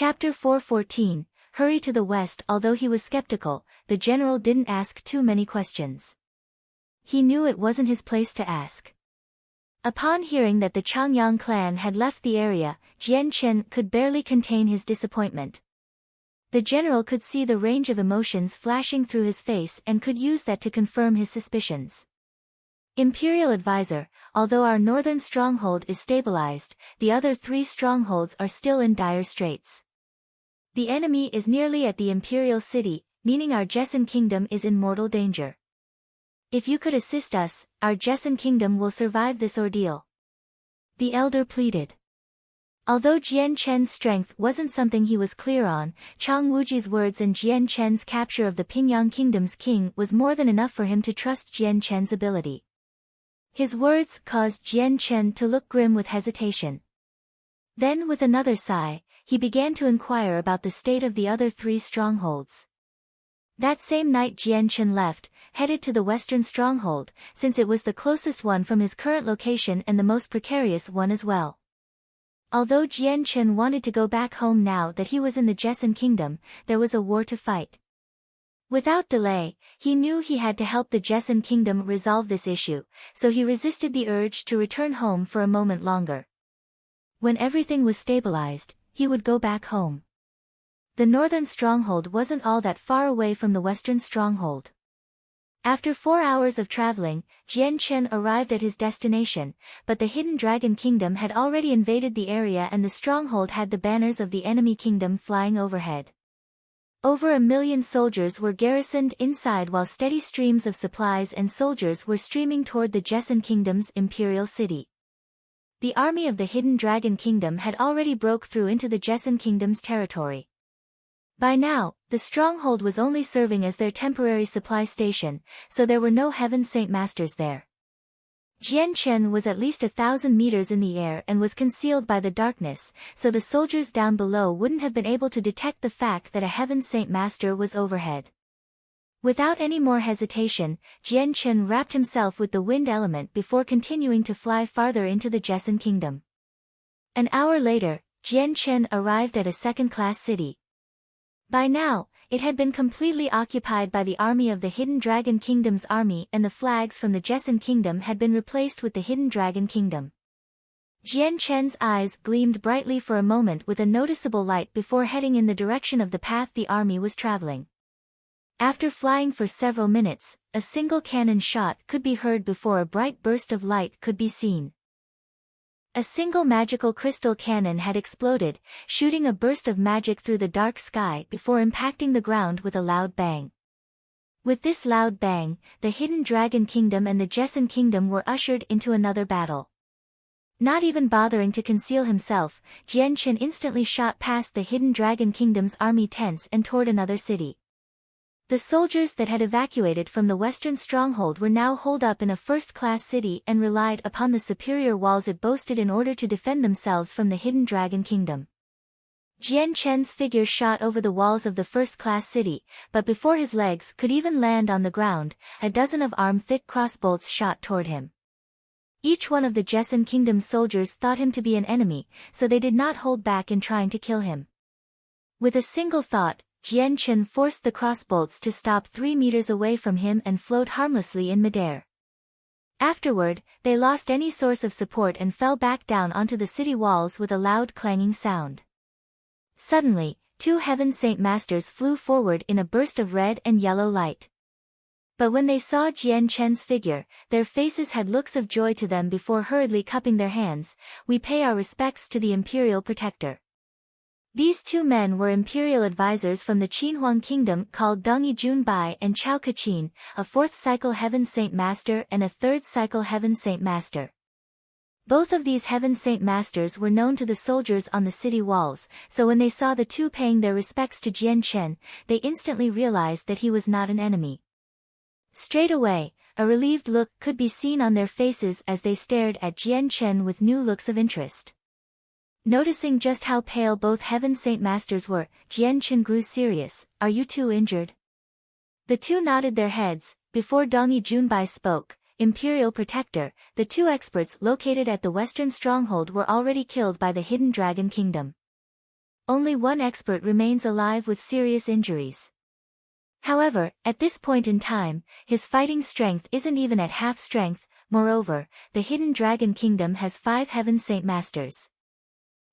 Chapter 4:14, Hurry to the West. Although he was skeptical, the general didn't ask too many questions. He knew it wasn't his place to ask. Upon hearing that the Changyang clan had left the area, Jian Chen could barely contain his disappointment. The general could see the range of emotions flashing through his face and could use that to confirm his suspicions. Imperial advisor, although our northern stronghold is stabilized, the other 3 strongholds are still in dire straits. The enemy is nearly at the imperial city, meaning our Jessen kingdom is in mortal danger. If you could assist us, our Jessen kingdom will survive this ordeal. The elder pleaded. Although Jian Chen's strength wasn't something he was clear on, Chang Wuji's words and Jian Chen's capture of the Pingyang kingdom's king was more than enough for him to trust Jian Chen's ability. His words caused Jian Chen to look grim with hesitation. Then with another sigh, he began to inquire about the state of the other 3 strongholds. That same night Jian Chen left, headed to the western stronghold, since it was the closest one from his current location and the most precarious one as well. Although Jian Chen wanted to go back home now that he was in the Jessen kingdom, there was a war to fight. Without delay, he knew he had to help the Jessen kingdom resolve this issue, so he resisted the urge to return home for a moment longer. When everything was stabilized, he would go back home. The northern stronghold wasn't all that far away from the western stronghold. After 4 hours of traveling, Jian Chen arrived at his destination, but the Hidden Dragon Kingdom had already invaded the area and the stronghold had the banners of the enemy kingdom flying overhead. Over 1 million soldiers were garrisoned inside while steady streams of supplies and soldiers were streaming toward the Jessen kingdom's imperial city. The army of the Hidden Dragon Kingdom had already broke through into the Jessen kingdom's territory. By now, the stronghold was only serving as their temporary supply station, so there were no Heaven Saint Masters there. Jian Chen was at least 1,000 meters in the air and was concealed by the darkness, so the soldiers down below wouldn't have been able to detect the fact that a Heaven Saint Master was overhead. Without any more hesitation, Jian Chen wrapped himself with the wind element before continuing to fly farther into the Jessen kingdom. An hour later, Jian Chen arrived at a second-class city. By now, it had been completely occupied by the army of the Hidden Dragon Kingdom's army and the flags from the Jessen Kingdom had been replaced with the Hidden Dragon Kingdom. Jian Chen's eyes gleamed brightly for a moment with a noticeable light before heading in the direction of the path the army was traveling. After flying for several minutes, a single cannon shot could be heard before a bright burst of light could be seen. A single magical crystal cannon had exploded, shooting a burst of magic through the dark sky before impacting the ground with a loud bang. With this loud bang, the Hidden Dragon Kingdom and the Jessen Kingdom were ushered into another battle. Not even bothering to conceal himself, Jian Chen instantly shot past the Hidden Dragon Kingdom's army tents and toward another city. The soldiers that had evacuated from the western stronghold were now holed up in a first-class city and relied upon the superior walls it boasted in order to defend themselves from the Hidden Dragon Kingdom. Jian Chen's figure shot over the walls of the first-class city, but before his legs could even land on the ground, a dozen of arm-thick crossbolts shot toward him. Each one of the Jessen Kingdom's soldiers thought him to be an enemy, so they did not hold back in trying to kill him. With a single thought, Jian Chen forced the crossbolts to stop 3 meters away from him and float harmlessly in midair. Afterward, they lost any source of support and fell back down onto the city walls with a loud clanging sound. Suddenly, 2 Heaven Saint Masters flew forward in a burst of red and yellow light. But when they saw Jian Chen's figure, their faces had looks of joy to them before hurriedly cupping their hands. "We pay our respects to the Imperial Protector." These 2 men were imperial advisors from the Qinhuang Kingdom called Dongyi Junbai and Chao Kachin, a 4th cycle Heaven Saint Master and a 3rd cycle Heaven Saint Master. Both of these Heaven Saint Masters were known to the soldiers on the city walls, so when they saw the 2 paying their respects to Jian Chen, they instantly realized that he was not an enemy. Straight away, a relieved look could be seen on their faces as they stared at Jian Chen with new looks of interest. Noticing just how pale both Heaven Saint Masters were, Jian Chen grew serious. "Are you 2 injured?" The 2 nodded their heads. Before Dongyi Junbai spoke, "Imperial Protector, the 2 experts located at the western stronghold were already killed by the Hidden Dragon Kingdom. only one expert remains alive with serious injuries. However, at this point in time, his fighting strength isn't even at half strength. Moreover, the Hidden Dragon Kingdom has 5 Heaven Saint Masters.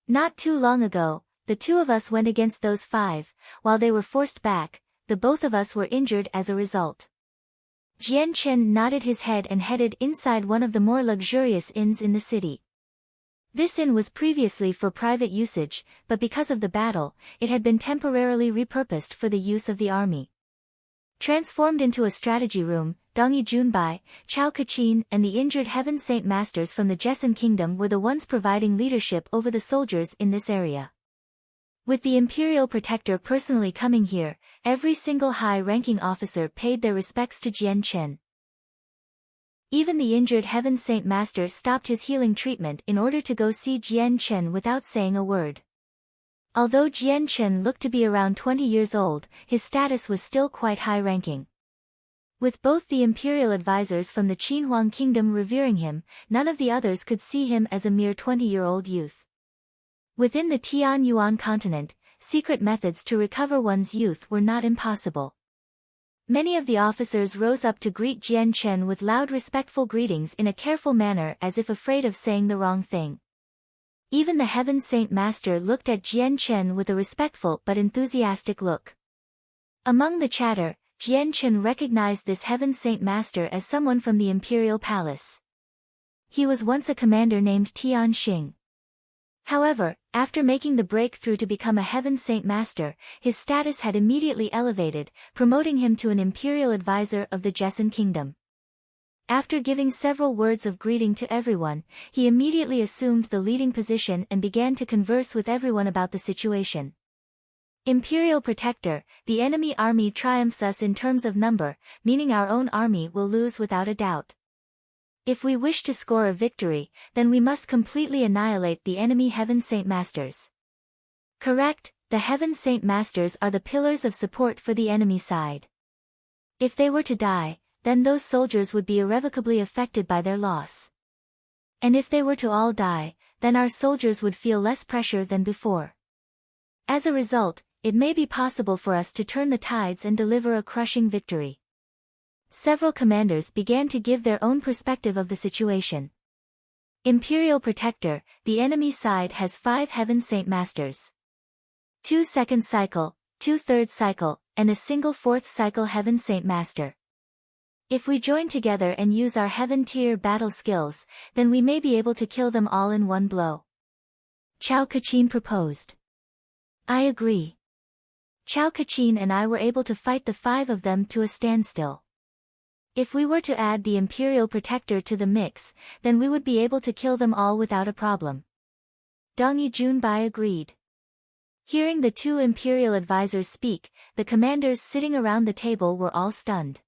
Not too long ago, the two of us went against those 5, while they were forced back, the both of us were injured as a result. Jian Chen nodded his head and headed inside one of the more luxurious inns in the city. This inn was previously for private usage, but because of the battle, it had been temporarily repurposed for the use of the army. Transformed into a strategy room, Dong Yijunbai, Chao Kaqin and the injured Heaven Saint Masters from the Jessun Kingdom were the ones providing leadership over the soldiers in this area. With the Imperial Protector personally coming here, every single high-ranking officer paid their respects to Jian Chen. Even the injured Heaven Saint Master stopped his healing treatment in order to go see Jian Chen without saying a word. Although Jian Chen looked to be around 20 years old, his status was still quite high-ranking. With both the imperial advisors from the Qinhuang Kingdom revering him, none of the others could see him as a mere 20-year-old youth. Within the Tianyuan continent, secret methods to recover one's youth were not impossible. Many of the officers rose up to greet Jian Chen with loud respectful greetings in a careful manner as if afraid of saying the wrong thing. Even the Heaven Saint Master looked at Jian Chen with a respectful but enthusiastic look. Among the chatter, Jian Chen recognized this Heaven Saint Master as someone from the Imperial Palace. He was once a commander named Tian Xing. However, after making the breakthrough to become a Heaven Saint Master, his status had immediately elevated, promoting him to an Imperial Advisor of the Jessun Kingdom. After giving several words of greeting to everyone, he immediately assumed the leading position and began to converse with everyone about the situation. Imperial Protector, the enemy army triumphs us in terms of number, meaning our own army will lose without a doubt. If we wish to score a victory, then we must completely annihilate the enemy Heaven Saint Masters. Correct, the Heaven Saint Masters are the pillars of support for the enemy side. If they were to die, then those soldiers would be irrevocably affected by their loss. And if they were to all die, then our soldiers would feel less pressure than before. As a result, it may be possible for us to turn the tides and deliver a crushing victory. Several commanders began to give their own perspective of the situation. Imperial Protector, the enemy side has 5 Heaven Saint Masters. 2 second cycle, 2 third cycle, and a single 4th cycle Heaven Saint Master. If we join together and use our Heaven tier battle skills, then we may be able to kill them all in one blow. Chao Kaqin proposed. I agree. Chao Kaqin and I were able to fight the 5 of them to a standstill. If we were to add the Imperial Protector to the mix, then we would be able to kill them all without a problem. Dong Yijunbai agreed. Hearing the 2 Imperial advisors speak, the commanders sitting around the table were all stunned.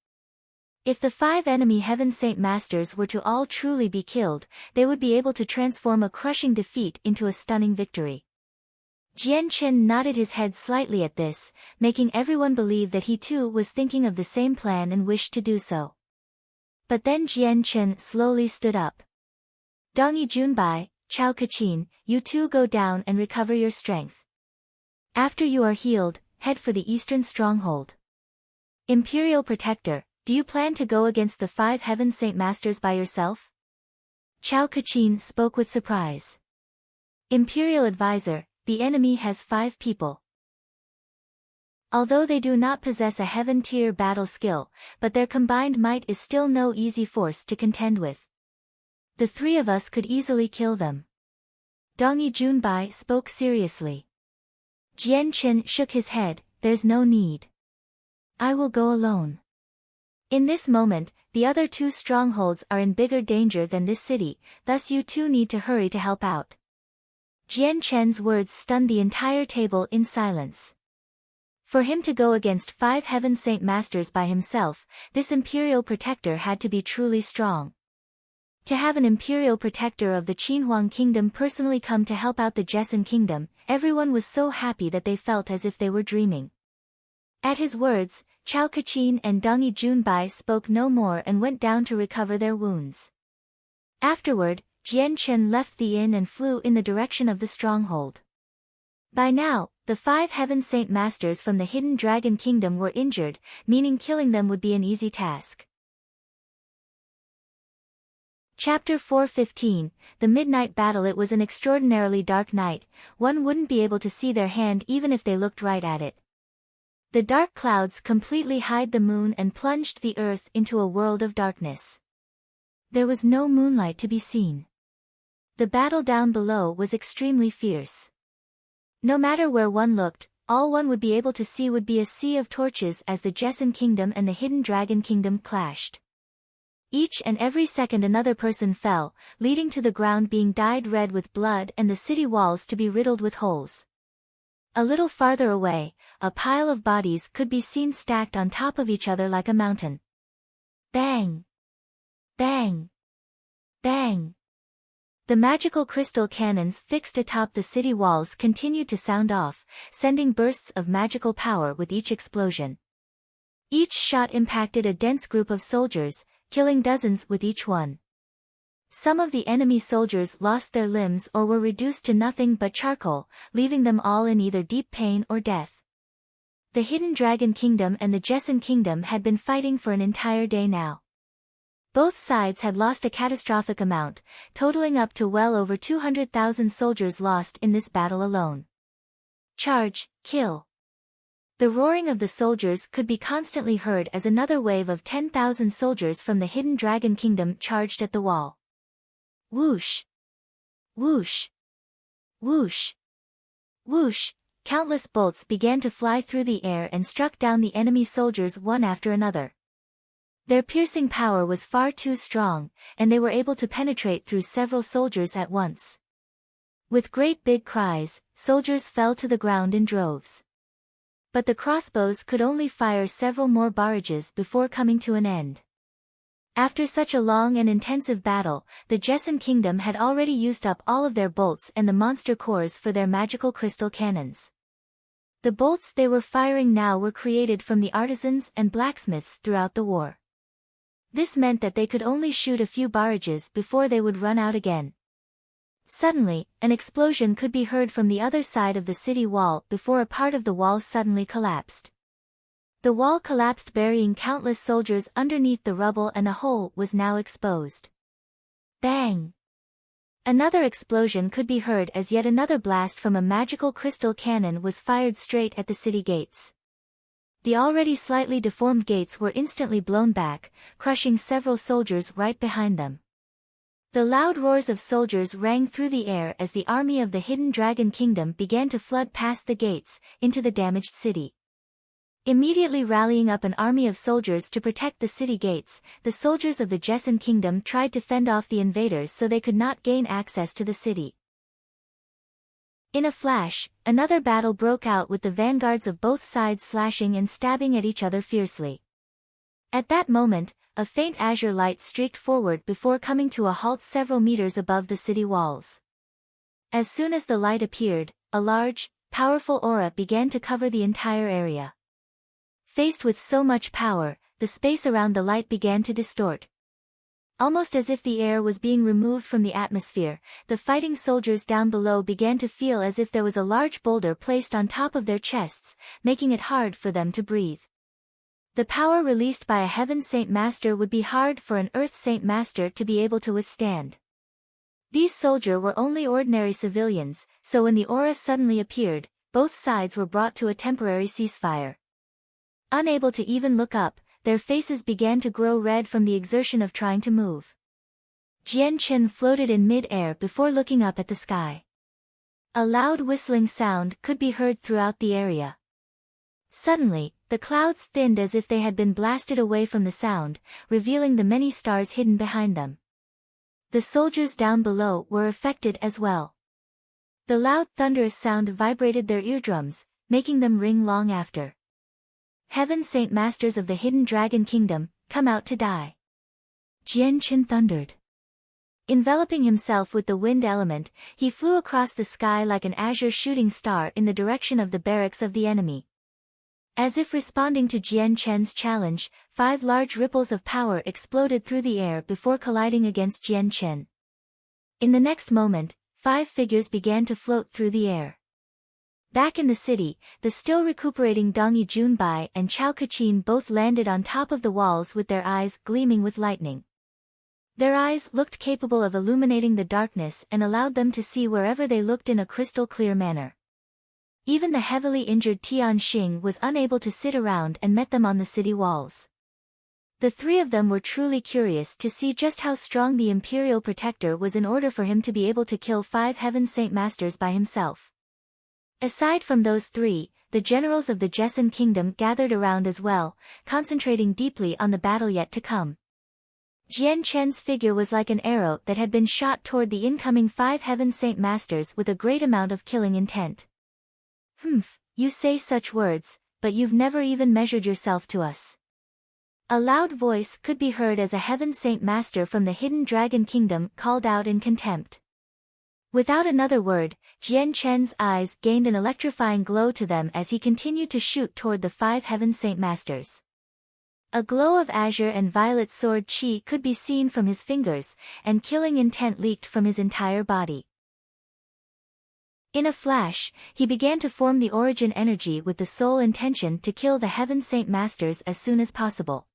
If the 5 enemy Heaven Saint Masters were to all truly be killed, they would be able to transform a crushing defeat into a stunning victory. Jian Chen nodded his head slightly at this, making everyone believe that he too was thinking of the same plan and wished to do so. But then Jian Chen slowly stood up. Dong Yijunbai, Chao Kaqin, you two go down and recover your strength. After you are healed, head for the Eastern Stronghold. Imperial Protector, do you plan to go against the 5 Heaven Saint Masters by yourself? Chao Kaqin spoke with surprise. Imperial Advisor, the enemy has 5 people. Although they do not possess a Heaven tier battle skill, but their combined might is still no easy force to contend with. The 3 of us could easily kill them. Dong Yijunbai spoke seriously. Jian Chen shook his head, there's no need. I will go alone. In this moment, the other 2 strongholds are in bigger danger than this city, thus you two need to hurry to help out. Jian Chen's words stunned the entire table in silence. For him to go against 5 Heaven Saint Masters by himself, this Imperial Protector had to be truly strong. To have an Imperial Protector of the Qinhuang Kingdom personally come to help out the Jessun Kingdom, everyone was so happy that they felt as if they were dreaming. At his words, Chao Kaqin and Dong Yijunbai spoke no more and went down to recover their wounds. Afterward, Jian Chen left the inn and flew in the direction of the stronghold. By now, the 5 Heaven Saint Masters from the Hidden Dragon Kingdom were injured, meaning killing them would be an easy task. Chapter 4:15, The Midnight Battle. It was an extraordinarily dark night. One wouldn't be able to see their hand even if they looked right at it. The dark clouds completely hid the moon and plunged the earth into a world of darkness. There was no moonlight to be seen. The battle down below was extremely fierce. No matter where one looked, all one would be able to see would be a sea of torches as the Jessin Kingdom and the Hidden Dragon Kingdom clashed. Each and every second another person fell, leading to the ground being dyed red with blood and the city walls to be riddled with holes. A little farther away, a pile of bodies could be seen stacked on top of each other like a mountain. Bang! Bang! Bang! The magical crystal cannons fixed atop the city walls continued to sound off, sending bursts of magical power with each explosion. Each shot impacted a dense group of soldiers, killing dozens with each one. Some of the enemy soldiers lost their limbs or were reduced to nothing but charcoal, leaving them all in either deep pain or death. The Hidden Dragon Kingdom and the Jessin Kingdom had been fighting for an entire day now. Both sides had lost a catastrophic amount, totaling up to well over 200,000 soldiers lost in this battle alone. Charge, kill. The roaring of the soldiers could be constantly heard as another wave of 10,000 soldiers from the Hidden Dragon Kingdom charged at the wall. Whoosh! Whoosh! Whoosh! Whoosh! Countless bolts began to fly through the air and struck down the enemy soldiers one after another. Their piercing power was far too strong, and they were able to penetrate through several soldiers at once. With great big cries, soldiers fell to the ground in droves. But the crossbows could only fire several more barrages before coming to an end. After such a long and intensive battle, the Jessin Kingdom had already used up all of their bolts and the monster cores for their magical crystal cannons. The bolts they were firing now were created from the artisans and blacksmiths throughout the war. This meant that they could only shoot a few barrages before they would run out again. Suddenly, an explosion could be heard from the other side of the city wall before a part of the wall suddenly collapsed. The wall collapsed, burying countless soldiers underneath the rubble, and the hole was now exposed. Bang! Another explosion could be heard as yet another blast from a magical crystal cannon was fired straight at the city gates. The already slightly deformed gates were instantly blown back, crushing several soldiers right behind them. The loud roars of soldiers rang through the air as the army of the Hidden Dragon Kingdom began to flood past the gates, into the damaged city. Immediately rallying up an army of soldiers to protect the city gates, the soldiers of the Jessin Kingdom tried to fend off the invaders so they could not gain access to the city. In a flash, another battle broke out with the vanguards of both sides slashing and stabbing at each other fiercely. At that moment, a faint azure light streaked forward before coming to a halt several meters above the city walls. As soon as the light appeared, a large, powerful aura began to cover the entire area. Faced with so much power, the space around the light began to distort. Almost as if the air was being removed from the atmosphere, the fighting soldiers down below began to feel as if there was a large boulder placed on top of their chests, making it hard for them to breathe. The power released by a Heaven Saint Master would be hard for an Earth Saint Master to be able to withstand. These soldiers were only ordinary civilians, so when the aura suddenly appeared, both sides were brought to a temporary ceasefire. Unable to even look up, their faces began to grow red from the exertion of trying to move. Jian Chen floated in mid-air before looking up at the sky. A loud whistling sound could be heard throughout the area. Suddenly, the clouds thinned as if they had been blasted away from the sound, revealing the many stars hidden behind them. The soldiers down below were affected as well. The loud thunderous sound vibrated their eardrums, making them ring long after. Heaven Saint Masters of the Hidden Dragon Kingdom, come out to die. Jian Chen thundered. Enveloping himself with the wind element, he flew across the sky like an azure shooting star in the direction of the barracks of the enemy. As if responding to Jian Chen's challenge, 5 large ripples of power exploded through the air before colliding against Jian Chen. In the next moment, 5 figures began to float through the air. Back in the city, the still recuperating Dong Junbai and Chao Kachin both landed on top of the walls with their eyes gleaming with lightning. Their eyes looked capable of illuminating the darkness and allowed them to see wherever they looked in a crystal-clear manner. Even the heavily injured Tian Xing was unable to sit around and met them on the city walls. The three of them were truly curious to see just how strong the Imperial Protector was in order for him to be able to kill 5 Heaven Saint Masters by himself. Aside from those three, the generals of the Jessen Kingdom gathered around as well, concentrating deeply on the battle yet to come. Jian Chen's figure was like an arrow that had been shot toward the incoming 5 Heaven Saint Masters with a great amount of killing intent. You say such words, but you've never even measured yourself to us. A loud voice could be heard as a Heaven Saint Master from the Hidden Dragon Kingdom called out in contempt. Without another word, Jian Chen's eyes gained an electrifying glow to them as he continued to shoot toward the 5 Heaven Saint Masters. A glow of azure and violet sword chi could be seen from his fingers, and killing intent leaked from his entire body. In a flash, he began to form the origin energy with the sole intention to kill the Heaven Saint Masters as soon as possible.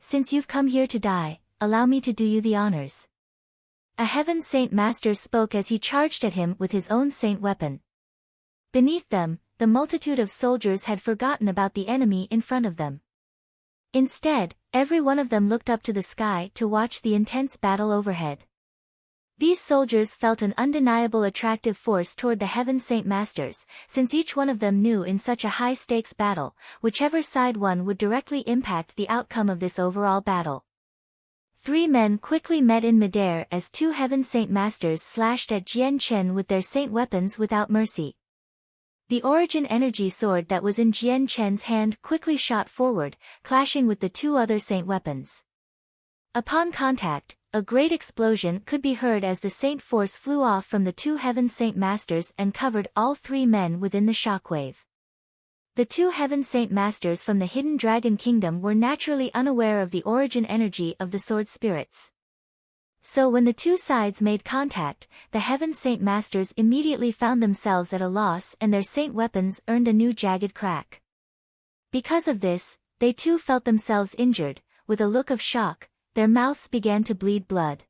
Since you've come here to die, allow me to do you the honors. A Heaven Saint Master spoke as he charged at him with his own saint weapon. Beneath them, the multitude of soldiers had forgotten about the enemy in front of them. Instead, every one of them looked up to the sky to watch the intense battle overhead. These soldiers felt an undeniable attractive force toward the Heaven Saint Masters, since each one of them knew in such a high-stakes battle, whichever side won would directly impact the outcome of this overall battle. 3 men quickly met in midair as 2 Heaven Saint Masters slashed at Jian Chen with their saint weapons without mercy. The origin energy sword that was in Jian Chen's hand quickly shot forward, clashing with the 2 other saint weapons. Upon contact, a great explosion could be heard as the saint force flew off from the 2 Heaven Saint Masters and covered all 3 men within the shockwave. The 2 Heaven Saint Masters from the Hidden Dragon Kingdom were naturally unaware of the origin energy of the sword spirits. So when the 2 sides made contact, the Heaven Saint Masters immediately found themselves at a loss and their saint weapons earned a new jagged crack. Because of this, they too felt themselves injured. With a look of shock, their mouths began to bleed blood.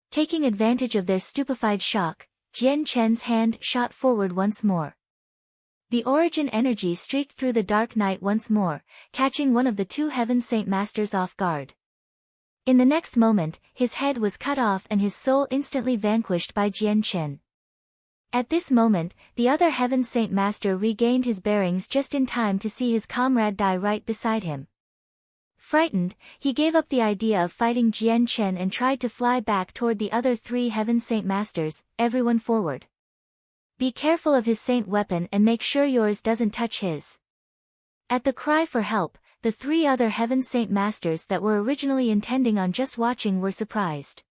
Taking advantage of their stupefied shock, Jian Chen's hand shot forward once more. The origin energy streaked through the dark night once more, catching one of the 2 Heaven Saint Masters off guard. In the next moment, his head was cut off and his soul instantly vanquished by Jian Chen. At this moment, the other Heaven Saint Master regained his bearings just in time to see his comrade die right beside him. Frightened, he gave up the idea of fighting Jian Chen and tried to fly back toward the other 3 Heaven Saint Masters. Everyone forward. Be careful of his saint weapon and make sure yours doesn't touch his. At the cry for help, the 3 other Heaven Saint Masters that were originally intending on just watching were surprised.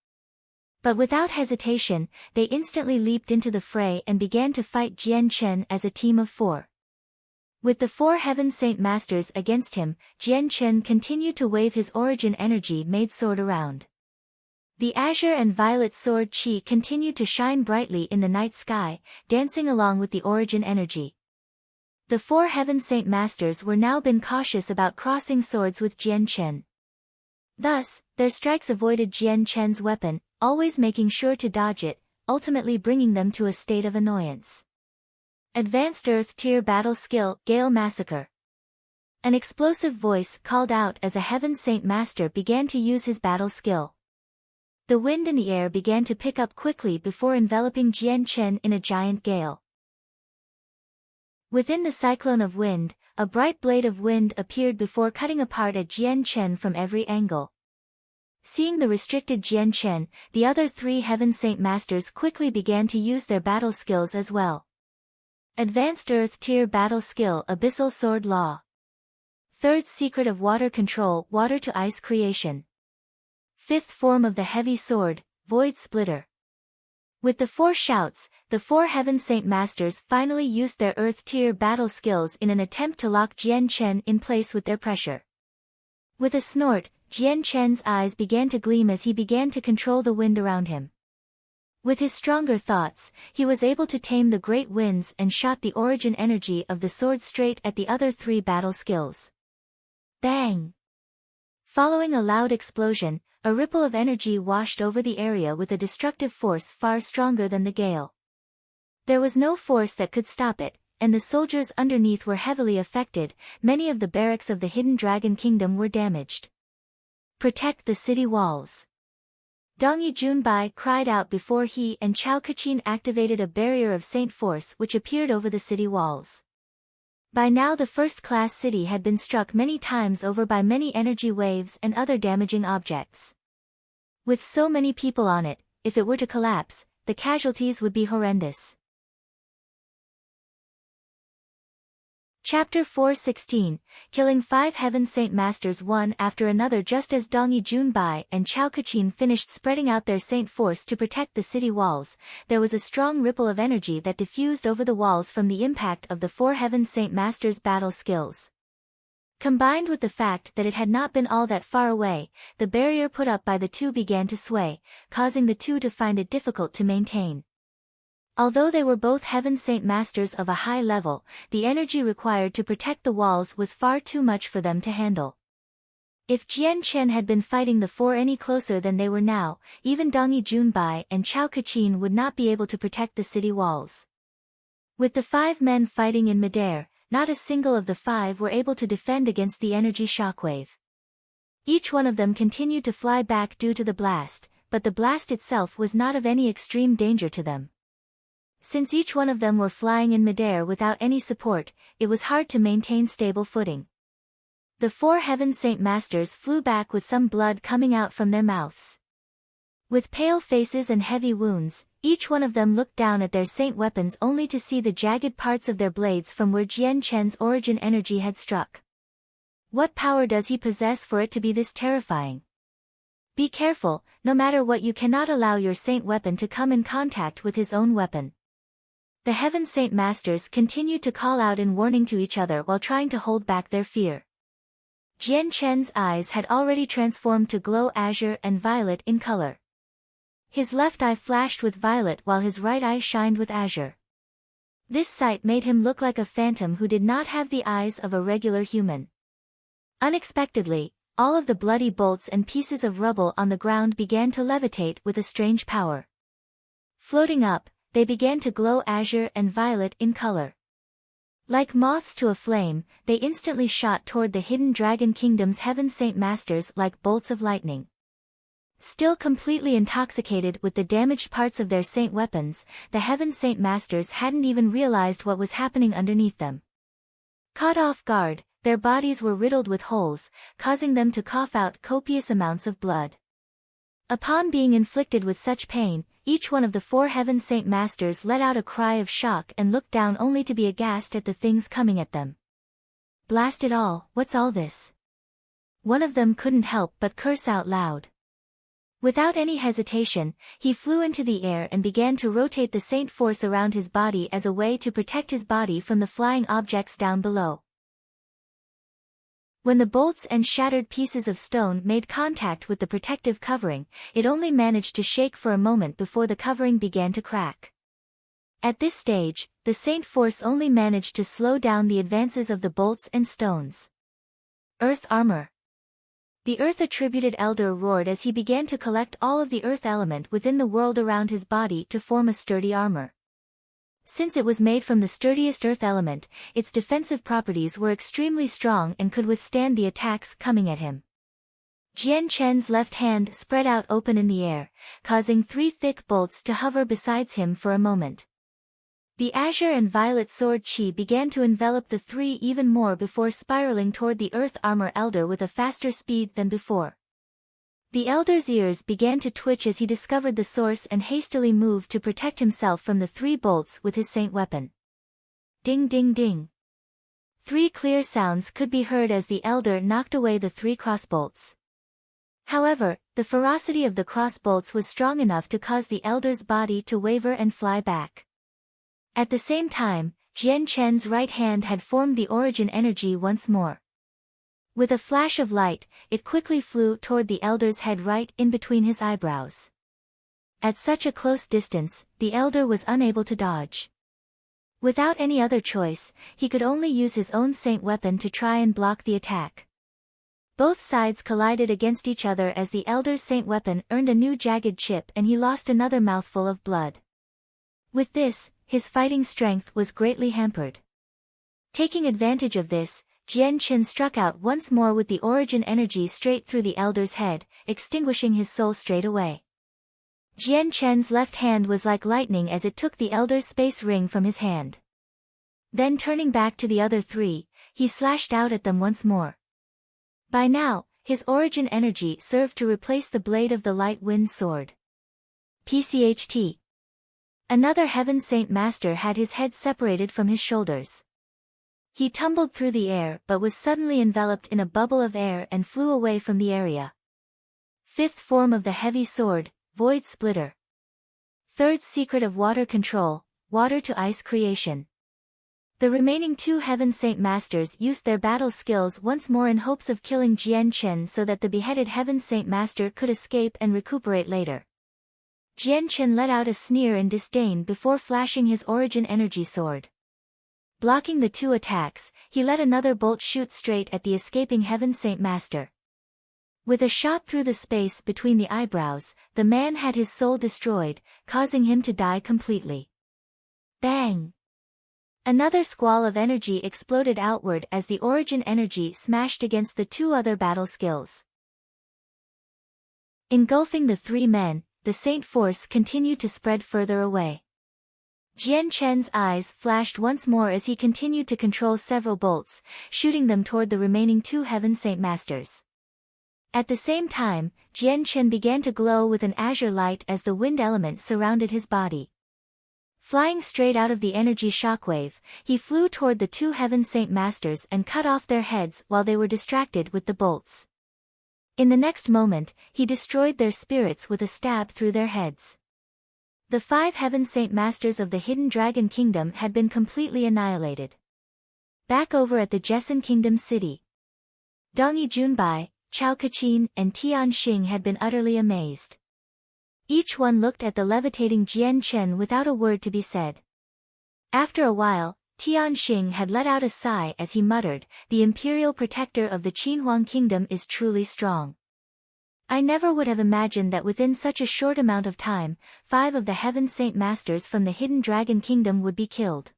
But without hesitation, they instantly leaped into the fray and began to fight Jian Chen as a team of 4. With the 4 Heaven Saint Masters against him, Jian Chen continued to wave his origin energy-made sword around. The azure and violet sword chi continued to shine brightly in the night sky, dancing along with the origin energy. The 4 Heaven Saint Masters were now been cautious about crossing swords with Jian Chen. Thus, their strikes avoided Jian Chen's weapon, always making sure to dodge it, ultimately bringing them to a state of annoyance. Advanced Earth Tier Battle Skill, Gale Massacre. An explosive voice called out as a Heaven Saint Master began to use his battle skill. The wind in the air began to pick up quickly before enveloping Jian Chen in a giant gale. Within the cyclone of wind, a bright blade of wind appeared before cutting apart at Jian Chen from every angle. Seeing the restricted Jian Chen, the other 3 Heaven Saint Masters quickly began to use their battle skills as well. Advanced Earth Tier Battle Skill, Abyssal Sword Law. Third Secret of Water Control, Water to Ice Creation. Fifth form of the heavy sword, Void Splitter. With the 4 shouts, the 4 Heaven Saint Masters finally used their Earth Tier battle skills in an attempt to lock Jian Chen in place with their pressure. With a snort, Jian Chen's eyes began to gleam as he began to control the wind around him. With his stronger thoughts, he was able to tame the great winds and shot the origin energy of the sword straight at the other three battle skills. Bang! Following a loud explosion, a ripple of energy washed over the area with a destructive force far stronger than the gale. There was no force that could stop it, and the soldiers underneath were heavily affected. Many of the barracks of the Hidden Dragon Kingdom were damaged. Protect the city walls. Dongyi Junbai cried out before he and Chao Kachin activated a barrier of Saint Force which appeared over the city walls. By now the first-class city had been struck many times over by many energy waves and other damaging objects. With so many people on it, if it were to collapse, the casualties would be horrendous. Chapter 4:16, killing 5 Heaven Saint Masters one after another. Just as Dongyi Junbai and Chao Kachin finished spreading out their Saint Force to protect the city walls, there was a strong ripple of energy that diffused over the walls from the impact of the 4 Heaven Saint Masters' battle skills. Combined with the fact that it had not been all that far away, the barrier put up by the two began to sway, causing the two to find it difficult to maintain. Although they were both Heaven Saint Masters of a high level, the energy required to protect the walls was far too much for them to handle. If Jian Chen had been fighting the four any closer than they were now, even Dongyi Junbai and Chao Kachin would not be able to protect the city walls. With the 5 men fighting in midair, not a single of the 5 were able to defend against the energy shockwave. Each one of them continued to fly back due to the blast, but the blast itself was not of any extreme danger to them. Since each one of them were flying in midair without any support, it was hard to maintain stable footing. The 4 Heaven Saint Masters flew back with some blood coming out from their mouths. With pale faces and heavy wounds, each one of them looked down at their saint weapons only to see the jagged parts of their blades from where Jian Chen's origin energy had struck. What power does he possess for it to be this terrifying? Be careful, no matter what, you cannot allow your saint weapon to come in contact with his own weapon. The Heaven Saint Masters continued to call out in warning to each other while trying to hold back their fear. Jian Chen's eyes had already transformed to glow azure and violet in color. His left eye flashed with violet while his right eye shined with azure. This sight made him look like a phantom who did not have the eyes of a regular human. Unexpectedly, all of the bloody bolts and pieces of rubble on the ground began to levitate with a strange power. Floating up, they began to glow azure and violet in color. Like moths to a flame, they instantly shot toward the Hidden Dragon Kingdom's Heaven Saint Masters like bolts of lightning. Still completely intoxicated with the damaged parts of their saint weapons, the Heaven Saint Masters hadn't even realized what was happening underneath them. Caught off guard, their bodies were riddled with holes, causing them to cough out copious amounts of blood. Upon being inflicted with such pain, each one of the 4 Heaven Saint Masters let out a cry of shock and looked down only to be aghast at the things coming at them. Blast it all, what's all this? One of them couldn't help but curse out loud. Without any hesitation, he flew into the air and began to rotate the Saint Force around his body as a way to protect his body from the flying objects down below. When the bolts and shattered pieces of stone made contact with the protective covering, it only managed to shake for a moment before the covering began to crack. At this stage, the Saint Force only managed to slow down the advances of the bolts and stones. Earth armor. The Earth Attributed Elder roared as he began to collect all of the Earth element within the world around his body to form a sturdy armor. Since it was made from the sturdiest earth element, its defensive properties were extremely strong and could withstand the attacks coming at him. Jian Chen's left hand spread out open in the air, causing 3 thick bolts to hover beside him for a moment. The azure and violet sword chi began to envelop the 3 even more before spiraling toward the Earth Armor Elder with a faster speed than before. The Elder's ears began to twitch as he discovered the source and hastily moved to protect himself from the 3 bolts with his saint weapon. Ding ding ding. 3 clear sounds could be heard as the Elder knocked away the 3 crossbolts. However, the ferocity of the crossbolts was strong enough to cause the Elder's body to waver and fly back. At the same time, Jian Chen's right hand had formed the origin energy once more. With a flash of light, it quickly flew toward the Elder's head right in between his eyebrows. At such a close distance, the elder was unable to dodge. Without any other choice, he could only use his own saint weapon to try and block the attack. Both sides collided against each other as the elder's saint weapon earned a new jagged chip and he lost another mouthful of blood. With this, his fighting strength was greatly hampered. Taking advantage of this, Jian Chen struck out once more with the origin energy straight through the elder's head, extinguishing his soul straight away. Jian Chen's left hand was like lightning as it took the elder's space ring from his hand. Then turning back to the other three, he slashed out at them once more. By now, his origin energy served to replace the blade of the light wind sword. PCHT. Another Heaven Saint Master had his head separated from his shoulders. He tumbled through the air but was suddenly enveloped in a bubble of air and flew away from the area. Fifth form of the heavy sword, Void Splitter. Third secret of water control, water to ice creation. The remaining two Heaven Saint Masters used their battle skills once more in hopes of killing Jian Chen so that the beheaded Heaven Saint Master could escape and recuperate later. Jian Chen let out a sneer in disdain before flashing his origin energy sword. Blocking the two attacks, he let another bolt shoot straight at the escaping Heaven Saint Master. With a shot through the space between the eyebrows, the man had his soul destroyed, causing him to die completely. Bang! Another squall of energy exploded outward as the origin energy smashed against the two other battle skills. Engulfing the three men, the Saint Force continued to spread further away. Jian Chen's eyes flashed once more as he continued to control several bolts, shooting them toward the remaining two Heaven Saint Masters. At the same time, Jian Chen began to glow with an azure light as the wind element surrounded his body. Flying straight out of the energy shockwave, he flew toward the two Heaven Saint Masters and cut off their heads while they were distracted with the bolts. In the next moment, he destroyed their spirits with a stab through their heads. The 5 Heaven Saint Masters of the Hidden Dragon Kingdom had been completely annihilated. Back over at the Jessen Kingdom City, Dongyi Junbai, Chao Kaqin, and Tian Xing had been utterly amazed. Each one looked at the levitating Jian Chen without a word to be said. After a while, Tian Xing had let out a sigh as he muttered, "The Imperial Protector of the Qinhuang Kingdom is truly strong. I never would have imagined that within such a short amount of time, 5 of the Heaven Saint Masters from the Hidden Dragon Kingdom would be killed.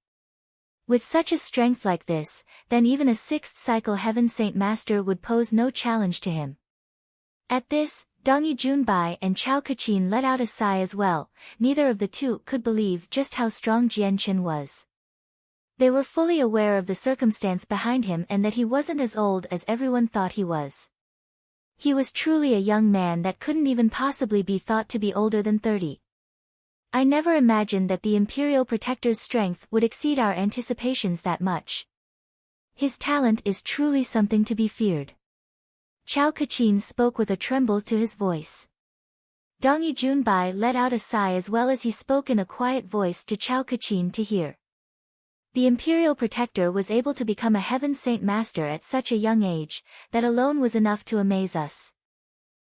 With such a strength like this, then even a 6th cycle Heaven Saint Master would pose no challenge to him." At this, Dongyi Junbai and Chao Kaqin let out a sigh as well. Neither of the two could believe just how strong Jian Chen was. They were fully aware of the circumstance behind him and that he wasn't as old as everyone thought he was. He was truly a young man that couldn't even possibly be thought to be older than 30. I never imagined that the Imperial Protector's strength would exceed our anticipations that much. His talent is truly something to be feared. Chao Kaqin spoke with a tremble to his voice. Dongyi Junbai let out a sigh as well as he spoke in a quiet voice to Chao Kaqin to hear. The Imperial Protector was able to become a Heaven Saint Master at such a young age, that alone was enough to amaze us.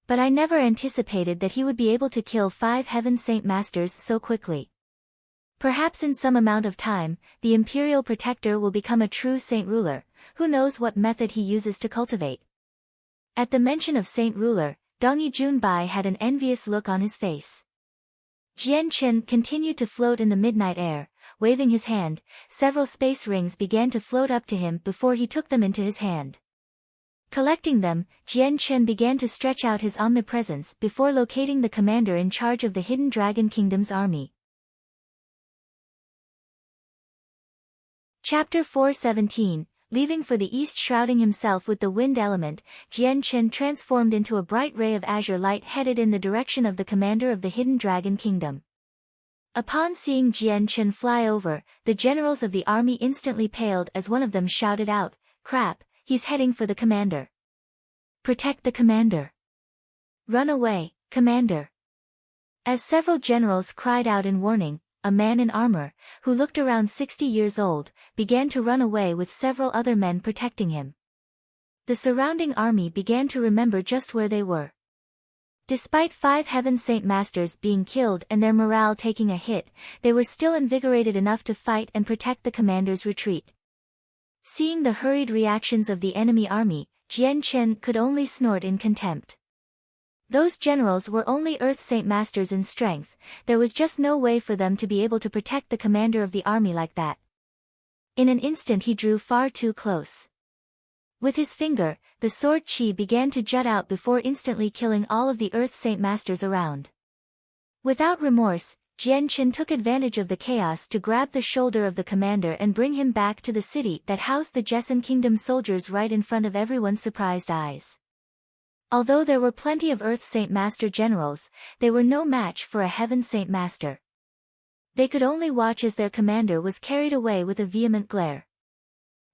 But I never anticipated that he would be able to kill 5 Heaven Saint Masters so quickly. Perhaps in some amount of time, the Imperial Protector will become a true Saint Ruler. Who knows what method he uses to cultivate. At the mention of Saint Ruler, Dongyi Junbai had an envious look on his face. Jian Chen continued to float in the midnight air, waving his hand. Several space rings began to float up to him before he took them into his hand. Collecting them, Jian Chen began to stretch out his omnipresence before locating the commander in charge of the Hidden Dragon Kingdom's army. Chapter 417, Leaving for the East. Shrouding himself with the wind element, Jian Chen transformed into a bright ray of azure light headed in the direction of the commander of the Hidden Dragon Kingdom. Upon seeing Jian Chen fly over, the generals of the army instantly paled as one of them shouted out, "Crap, he's heading for the commander. Protect the commander. Run away, commander." As several generals cried out in warning, a man in armor, who looked around 60 years old, began to run away with several other men protecting him. The surrounding army began to remember just where they were. Despite 5 Heaven Saint Masters being killed and their morale taking a hit, they were still invigorated enough to fight and protect the commander's retreat. Seeing the hurried reactions of the enemy army, Jian Chen could only snort in contempt. Those generals were only Earth Saint Masters in strength, there was just no way for them to be able to protect the commander of the army like that. In an instant he drew far too close. With his finger, the sword chi began to jut out before instantly killing all of the Earth Saint Masters around. Without remorse, Jian Chen took advantage of the chaos to grab the shoulder of the commander and bring him back to the city that housed the Jessun Kingdom soldiers right in front of everyone's surprised eyes. Although there were plenty of Earth Saint Master generals, they were no match for a Heaven Saint Master. They could only watch as their commander was carried away with a vehement glare.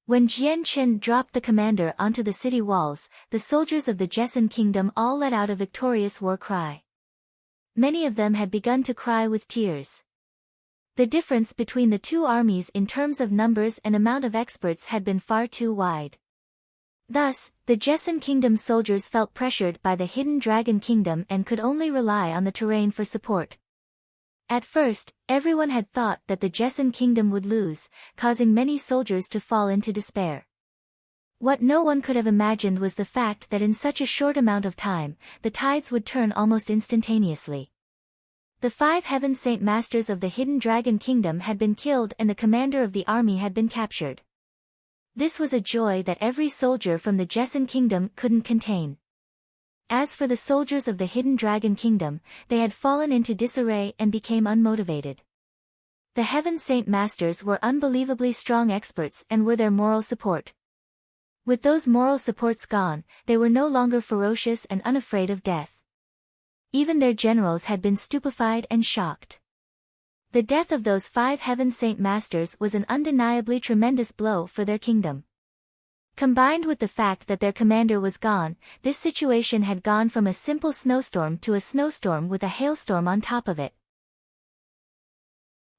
When Jian Chen dropped the commander onto the city walls, the soldiers of the Jessun Kingdom all let out a victorious war cry. Many of them had begun to cry with tears. The difference between the two armies in terms of numbers and amount of experts had been far too wide. Thus, the Jessun Kingdom soldiers felt pressured by the Hidden Dragon Kingdom and could only rely on the terrain for support. At first, everyone had thought that the Jessun Kingdom would lose, causing many soldiers to fall into despair. What no one could have imagined was the fact that in such a short amount of time, the tides would turn almost instantaneously. The 5 Heaven Saint Masters of the Hidden Dragon Kingdom had been killed and the commander of the army had been captured. This was a joy that every soldier from the Jessun Kingdom couldn't contain. As for the soldiers of the Hidden Dragon Kingdom, they had fallen into disarray and became unmotivated. The Heaven Saint Masters were unbelievably strong experts and were their moral support. With those moral supports gone, they were no longer ferocious and unafraid of death. Even their generals had been stupefied and shocked. The death of those 5 Heaven Saint Masters was an undeniably tremendous blow for their kingdom. Combined with the fact that their commander was gone, this situation had gone from a simple snowstorm to a snowstorm with a hailstorm on top of it.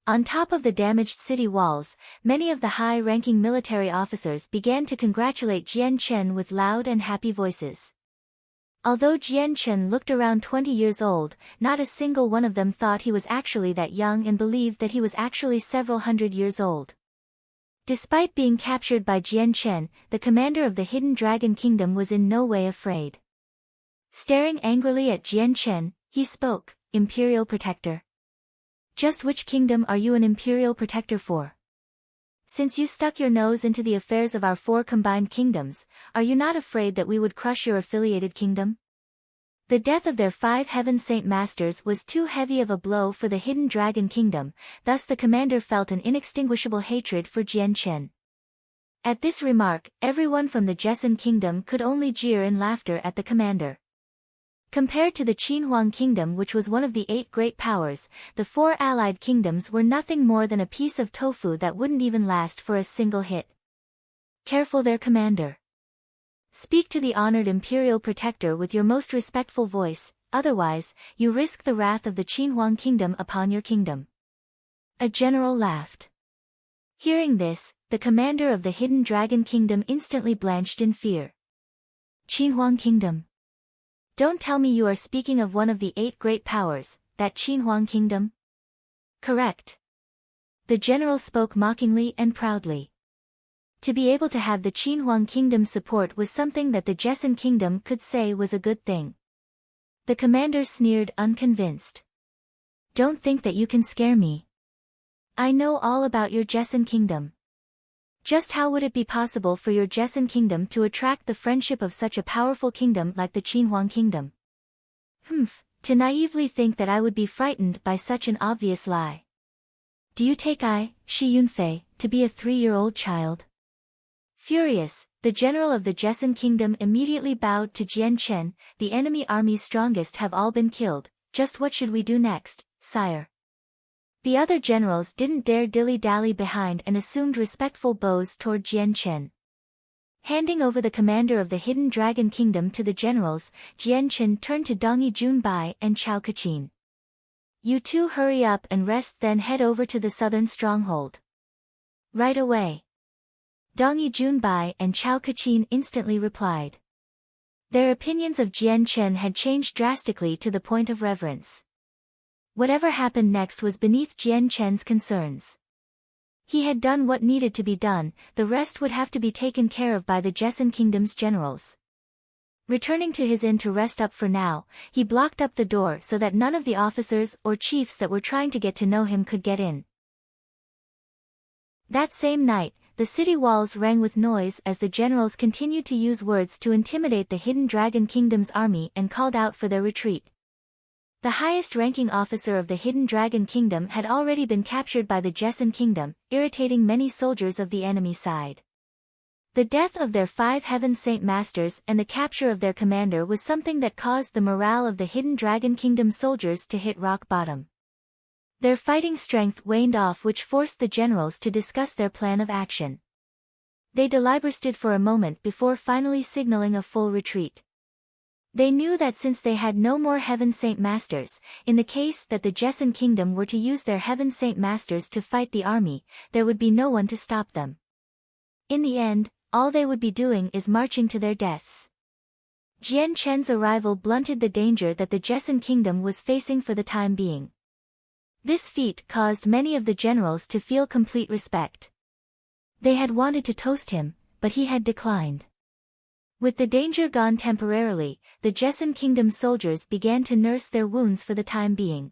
On top of the damaged city walls, many of the high-ranking military officers began to congratulate Jian Chen with loud and happy voices. Although Jian Chen looked around 20 years old, not a single one of them thought he was actually that young and believed that he was actually several hundred years old. Despite being captured by Jian Chen, the commander of the Hidden Dragon Kingdom was in no way afraid. Staring angrily at Jian Chen, he spoke, "Imperial Protector. Just which kingdom are you an Imperial Protector for? Since you stuck your nose into the affairs of our 4 combined kingdoms, are you not afraid that we would crush your affiliated kingdom?" The death of their 5 Heaven Saint Masters was too heavy of a blow for the Hidden Dragon Kingdom, thus the commander felt an inextinguishable hatred for Jian Chen. At this remark, everyone from the Jessun Kingdom could only jeer in laughter at the commander. Compared to the Qinhuang Kingdom, which was one of the 8 great powers, the 4 allied kingdoms were nothing more than a piece of tofu that wouldn't even last for a single hit. Careful there, commander. Speak to the honored Imperial Protector with your most respectful voice, otherwise, you risk the wrath of the Qinhuang Kingdom upon your kingdom. A general laughed. Hearing this, the commander of the Hidden Dragon Kingdom instantly blanched in fear. Qinhuang Kingdom. Don't tell me you are speaking of one of the 8 great powers, that Qinhuang Kingdom? Correct. The general spoke mockingly and proudly. To be able to have the Qinhuang Kingdom's support was something that the Jessun Kingdom could say was a good thing. The commander sneered, unconvinced. Don't think that you can scare me. I know all about your Jessun Kingdom. Just how would it be possible for your Jessun Kingdom to attract the friendship of such a powerful kingdom like the Qinhuang Kingdom? To naively think that I would be frightened by such an obvious lie. Do you take Shi Yunfei, to be a 3-year-old child? Furious, the general of the Jessun Kingdom immediately bowed to Jian Chen. The enemy army's strongest have all been killed, just what should we do next, sire? The other generals didn't dare dilly-dally behind and assumed respectful bows toward Jian Chen. Handing over the commander of the Hidden Dragon Kingdom to the generals, Jian Chen turned to Dongyi Junbai and Chao Kachin. You two hurry up and rest, then head over to the southern stronghold. Right away. Dongyi Junbai and Chao Kachin instantly replied. Their opinions of Jian Chen had changed drastically to the point of reverence. Whatever happened next was beneath Jian Chen's concerns. He had done what needed to be done, the rest would have to be taken care of by the Jessan Kingdom's generals. Returning to his inn to rest up for now, he blocked up the door so that none of the officers or chiefs that were trying to get to know him could get in. That same night, the city walls rang with noise as the generals continued to use words to intimidate the Hidden Dragon Kingdom's army and called out for their retreat. The highest-ranking officer of the Hidden Dragon Kingdom had already been captured by the Jessan Kingdom, irritating many soldiers of the enemy side. The death of their 5 Heaven Saint Masters and the capture of their commander was something that caused the morale of the Hidden Dragon Kingdom soldiers to hit rock bottom. Their fighting strength waned off, which forced the generals to discuss their plan of action. They deliberated for a moment before finally signaling a full retreat. They knew that since they had no more Heaven Saint Masters, in the case that the Jessan Kingdom were to use their Heaven Saint Masters to fight the army, there would be no one to stop them. In the end, all they would be doing is marching to their deaths. Jian Chen's arrival blunted the danger that the Jessan Kingdom was facing for the time being. This feat caused many of the generals to feel complete respect. They had wanted to toast him, but he had declined. With the danger gone temporarily, the Jessan Kingdom soldiers began to nurse their wounds for the time being.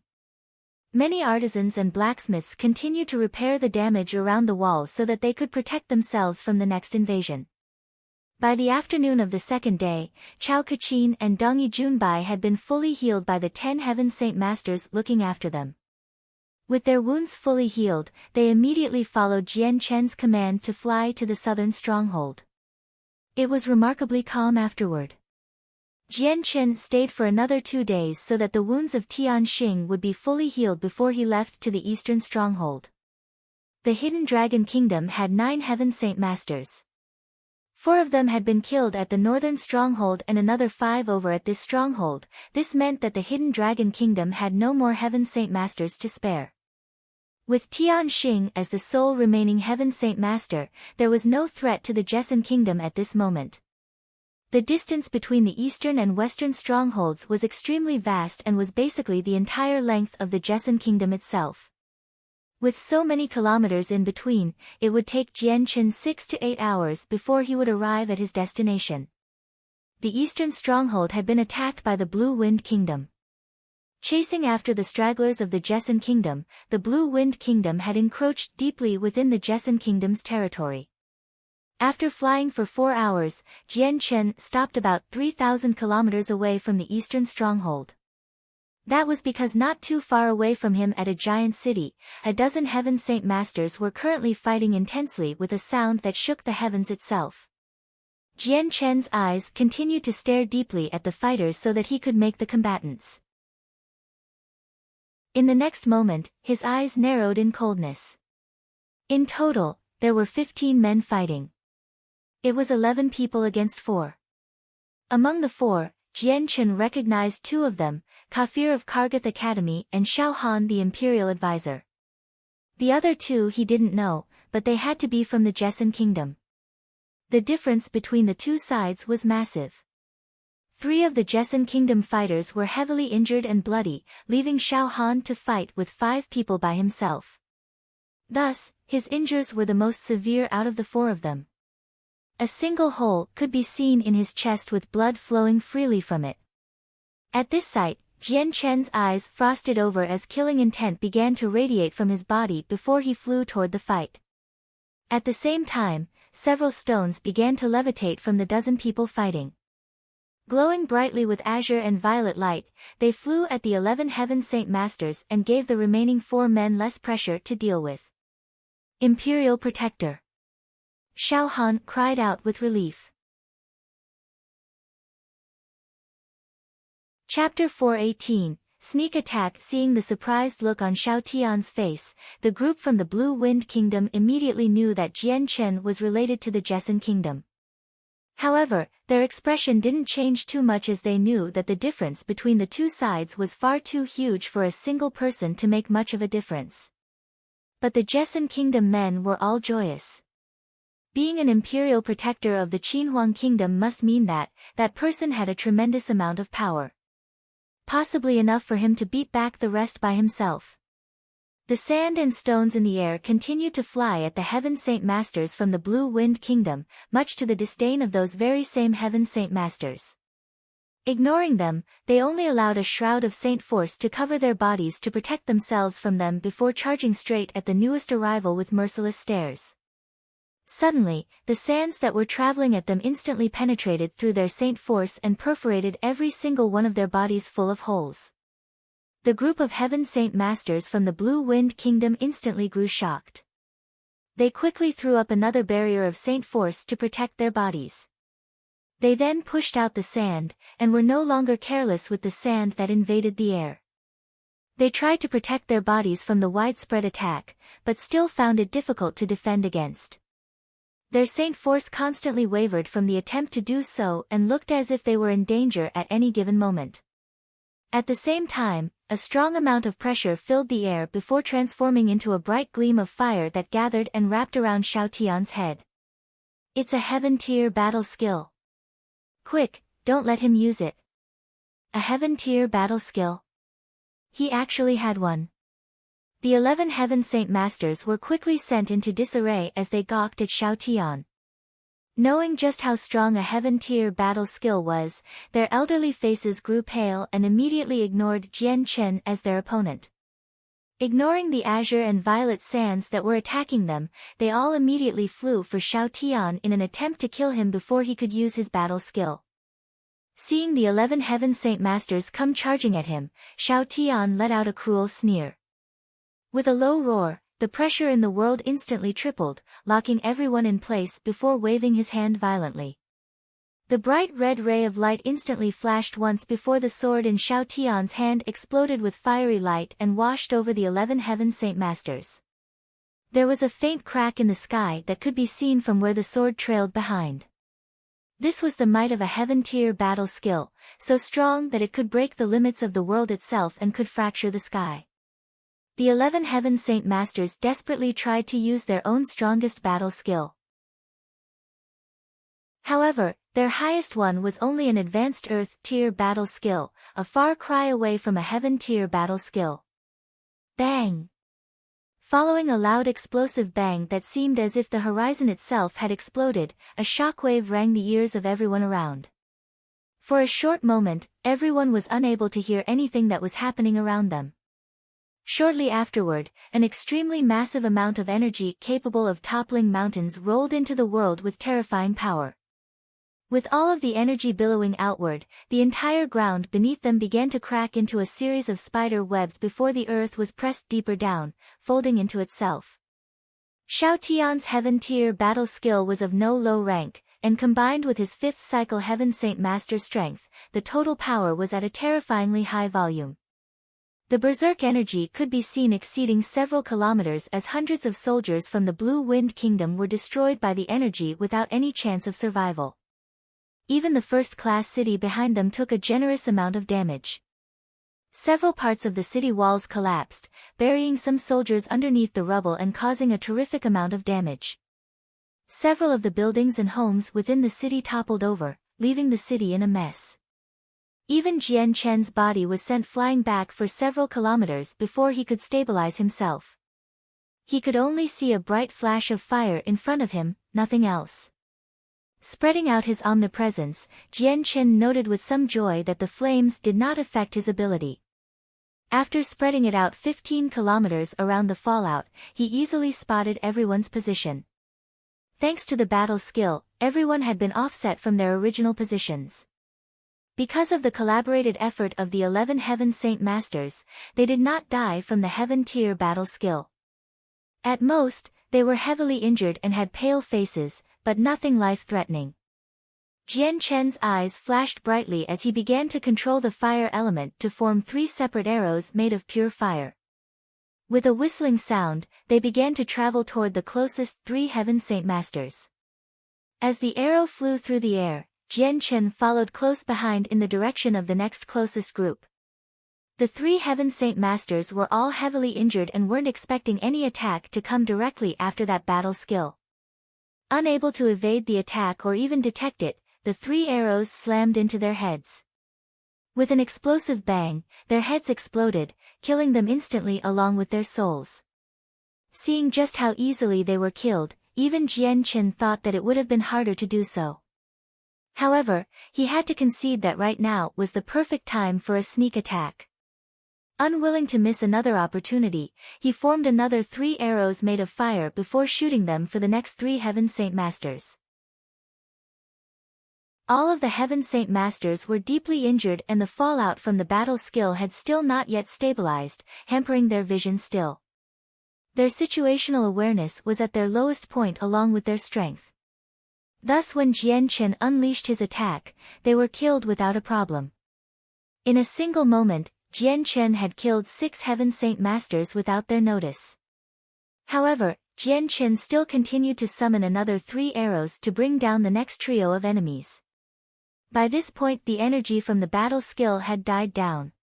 Many artisans and blacksmiths continued to repair the damage around the walls so that they could protect themselves from the next invasion. By the afternoon of the second day, Chao Kachin and Dongyi Junbai had been fully healed by the 10 Heaven Saint Masters looking after them. With their wounds fully healed, they immediately followed Jian Chen's command to fly to the southern stronghold. It was remarkably calm afterward. Jian Chen stayed for another 2 days so that the wounds of Tian Xing would be fully healed before he left to the eastern stronghold. The Hidden Dragon Kingdom had 9 Heaven Saint Masters. 4 of them had been killed at the northern stronghold and another 5 over at this stronghold. This meant that the Hidden Dragon Kingdom had no more Heaven Saint Masters to spare. With Tian Xing as the sole remaining Heaven Saint Master, there was no threat to the Jessan Kingdom at this moment. The distance between the eastern and western strongholds was extremely vast and was basically the entire length of the Jessan Kingdom itself. With so many kilometers in between, it would take Jian Chen 6 to 8 hours before he would arrive at his destination. The eastern stronghold had been attacked by the Blue Wind Kingdom. Chasing after the stragglers of the Jessan Kingdom, the Blue Wind Kingdom had encroached deeply within the Jessan Kingdom's territory. After flying for 4 hours, Jian Chen stopped about 3,000 kilometers away from the eastern stronghold. That was because not too far away from him at a giant city, a dozen Heaven Saint Masters were currently fighting intensely with a sound that shook the heavens itself. Jian Chen's eyes continued to stare deeply at the fighters so that he could make the combatants. In the next moment, his eyes narrowed in coldness. In total, there were 15 men fighting. It was 11 people against 4. Among the 4, Jian Chen recognized 2 of them, Kafir of Kargath Academy and Xiao Han the Imperial Advisor. The other 2 he didn't know, but they had to be from the Jessan Kingdom. The difference between the 2 sides was massive. 3 of the Jessan Kingdom fighters were heavily injured and bloody, leaving Xiao Han to fight with 5 people by himself. Thus, his injuries were the most severe out of the 4 of them. A single hole could be seen in his chest with blood flowing freely from it. At this sight, Jian Chen's eyes frosted over as killing intent began to radiate from his body before he flew toward the fight. At the same time, several stones began to levitate from the dozen people fighting. Glowing brightly with azure and violet light, they flew at the 11 Heaven Saint Masters and gave the remaining 4 men less pressure to deal with. Imperial Protector! Xiao Han cried out with relief. Chapter 418, Sneak Attack. Seeing the surprised look on Xiao Tian's face, the group from the Blue Wind Kingdom immediately knew that Jian Chen was related to the Jessan Kingdom. However, their expression didn't change too much as they knew that the difference between the 2 sides was far too huge for a single person to make much of a difference. But the Jessan Kingdom men were all joyous. Being an imperial protector of the Qinhuang kingdom must mean that that person had a tremendous amount of power. Possibly enough for him to beat back the rest by himself. The sand and stones in the air continued to fly at the Heaven Saint Masters from the Blue Wind Kingdom, much to the disdain of those very same Heaven Saint Masters. Ignoring them, they only allowed a shroud of saint force to cover their bodies to protect themselves from them before charging straight at the newest arrival with merciless stares. Suddenly, the sands that were traveling at them instantly penetrated through their saint force and perforated every single one of their bodies full of holes. The group of Heaven Saint Masters from the Blue Wind Kingdom instantly grew shocked. They quickly threw up another barrier of saint force to protect their bodies. They then pushed out the sand, and were no longer careless with the sand that invaded the air. They tried to protect their bodies from the widespread attack, but still found it difficult to defend against. Their saint force constantly wavered from the attempt to do so and looked as if they were in danger at any given moment. At the same time, a strong amount of pressure filled the air before transforming into a bright gleam of fire that gathered and wrapped around Xiao Tian's head. It's a heaven-tier battle skill. Quick, don't let him use it. A heaven-tier battle skill? He actually had one. The 11 Heaven Saint Masters were quickly sent into disarray as they gawked at Xiao Tian. Knowing just how strong a heaven-tier battle skill was, their elderly faces grew pale and immediately ignored Jian Chen as their opponent. Ignoring the azure and violet sands that were attacking them, they all immediately flew for Xiao Tian in an attempt to kill him before he could use his battle skill. Seeing the 11 Heaven Saint Masters come charging at him, Xiao Tian let out a cruel sneer. With a low roar, the pressure in the world instantly tripled, locking everyone in place before waving his hand violently. The bright red ray of light instantly flashed once before the sword in Xiao Tian's hand exploded with fiery light and washed over the 11 Heaven Saint Masters. There was a faint crack in the sky that could be seen from where the sword trailed behind. This was the might of a heaven-tier battle skill, so strong that it could break the limits of the world itself and could fracture the sky. The 11 Heaven Saint Masters desperately tried to use their own strongest battle skill. However, their highest one was only an advanced Earth-tier battle skill, a far cry away from a Heaven-tier battle skill. Bang! Following a loud explosive bang that seemed as if the horizon itself had exploded, a shockwave rang the ears of everyone around. For a short moment, everyone was unable to hear anything that was happening around them. Shortly afterward, an extremely massive amount of energy capable of toppling mountains rolled into the world with terrifying power. With all of the energy billowing outward, the entire ground beneath them began to crack into a series of spider webs before the earth was pressed deeper down, folding into itself. Xiao Tian's heaven-tier battle skill was of no low rank, and combined with his 5th cycle Heaven Saint Master strength, the total power was at a terrifyingly high volume. The berserk energy could be seen exceeding several kilometers as hundreds of soldiers from the Blue Wind Kingdom were destroyed by the energy without any chance of survival. Even the first-class city behind them took a generous amount of damage. Several parts of the city walls collapsed, burying some soldiers underneath the rubble and causing a terrific amount of damage. Several of the buildings and homes within the city toppled over, leaving the city in a mess. Even Jian Chen's body was sent flying back for several kilometers before he could stabilize himself. He could only see a bright flash of fire in front of him, nothing else. Spreading out his omnipresence, Jian Chen noted with some joy that the flames did not affect his ability. After spreading it out 15 kilometers around the fallout, he easily spotted everyone's position. Thanks to the battle skill, everyone had been offset from their original positions. Because of the collaborated effort of the 11 Heaven Saint Masters, they did not die from the heaven-tier battle skill. At most, they were heavily injured and had pale faces, but nothing life-threatening. Jian Chen's eyes flashed brightly as he began to control the fire element to form 3 separate arrows made of pure fire. With a whistling sound, they began to travel toward the closest 3 Heaven Saint Masters. As the arrow flew through the air, Jian Chen followed close behind in the direction of the next closest group. The 3 Heaven Saint Masters were all heavily injured and weren't expecting any attack to come directly after that battle skill. Unable to evade the attack or even detect it, the 3 arrows slammed into their heads. With an explosive bang, their heads exploded, killing them instantly along with their souls. Seeing just how easily they were killed, even Jian Qin thought that it would have been harder to do so. However, he had to concede that right now was the perfect time for a sneak attack. Unwilling to miss another opportunity, he formed another 3 arrows made of fire before shooting them for the next 3 Heaven Saint Masters. All of the Heaven Saint Masters were deeply injured and the fallout from the battle skill had still not yet stabilized, hampering their vision still. Their situational awareness was at their lowest point along with their strength. Thus when Jian Qin unleashed his attack, they were killed without a problem. In a single moment, Jian Qin had killed 6 Heaven Saint Masters without their notice. However, Jian Qin still continued to summon another 3 arrows to bring down the next trio of enemies. By this point the energy from the battle skill had died down.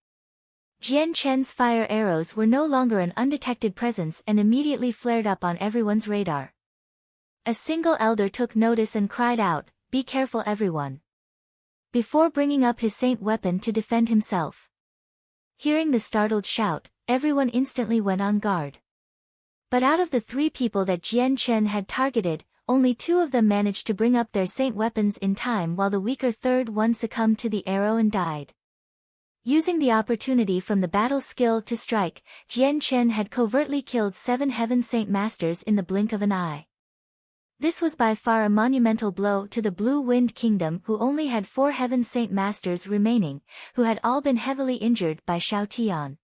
Jian Qin's fire arrows were no longer an undetected presence and immediately flared up on everyone's radar. A single elder took notice and cried out, "Be careful everyone," before bringing up his saint weapon to defend himself. Hearing the startled shout, everyone instantly went on guard. But out of the 3 people that Jian Qin had targeted, only 2 of them managed to bring up their saint weapons in time while the weaker third one succumbed to the arrow and died. Using the opportunity from the battle skill to strike, Jian Qin had covertly killed 7 Heaven Saint Masters in the blink of an eye. This was by far a monumental blow to the Blue Wind Kingdom, who only had 4 Heaven Saint Masters remaining, who had all been heavily injured by Xiao Tian.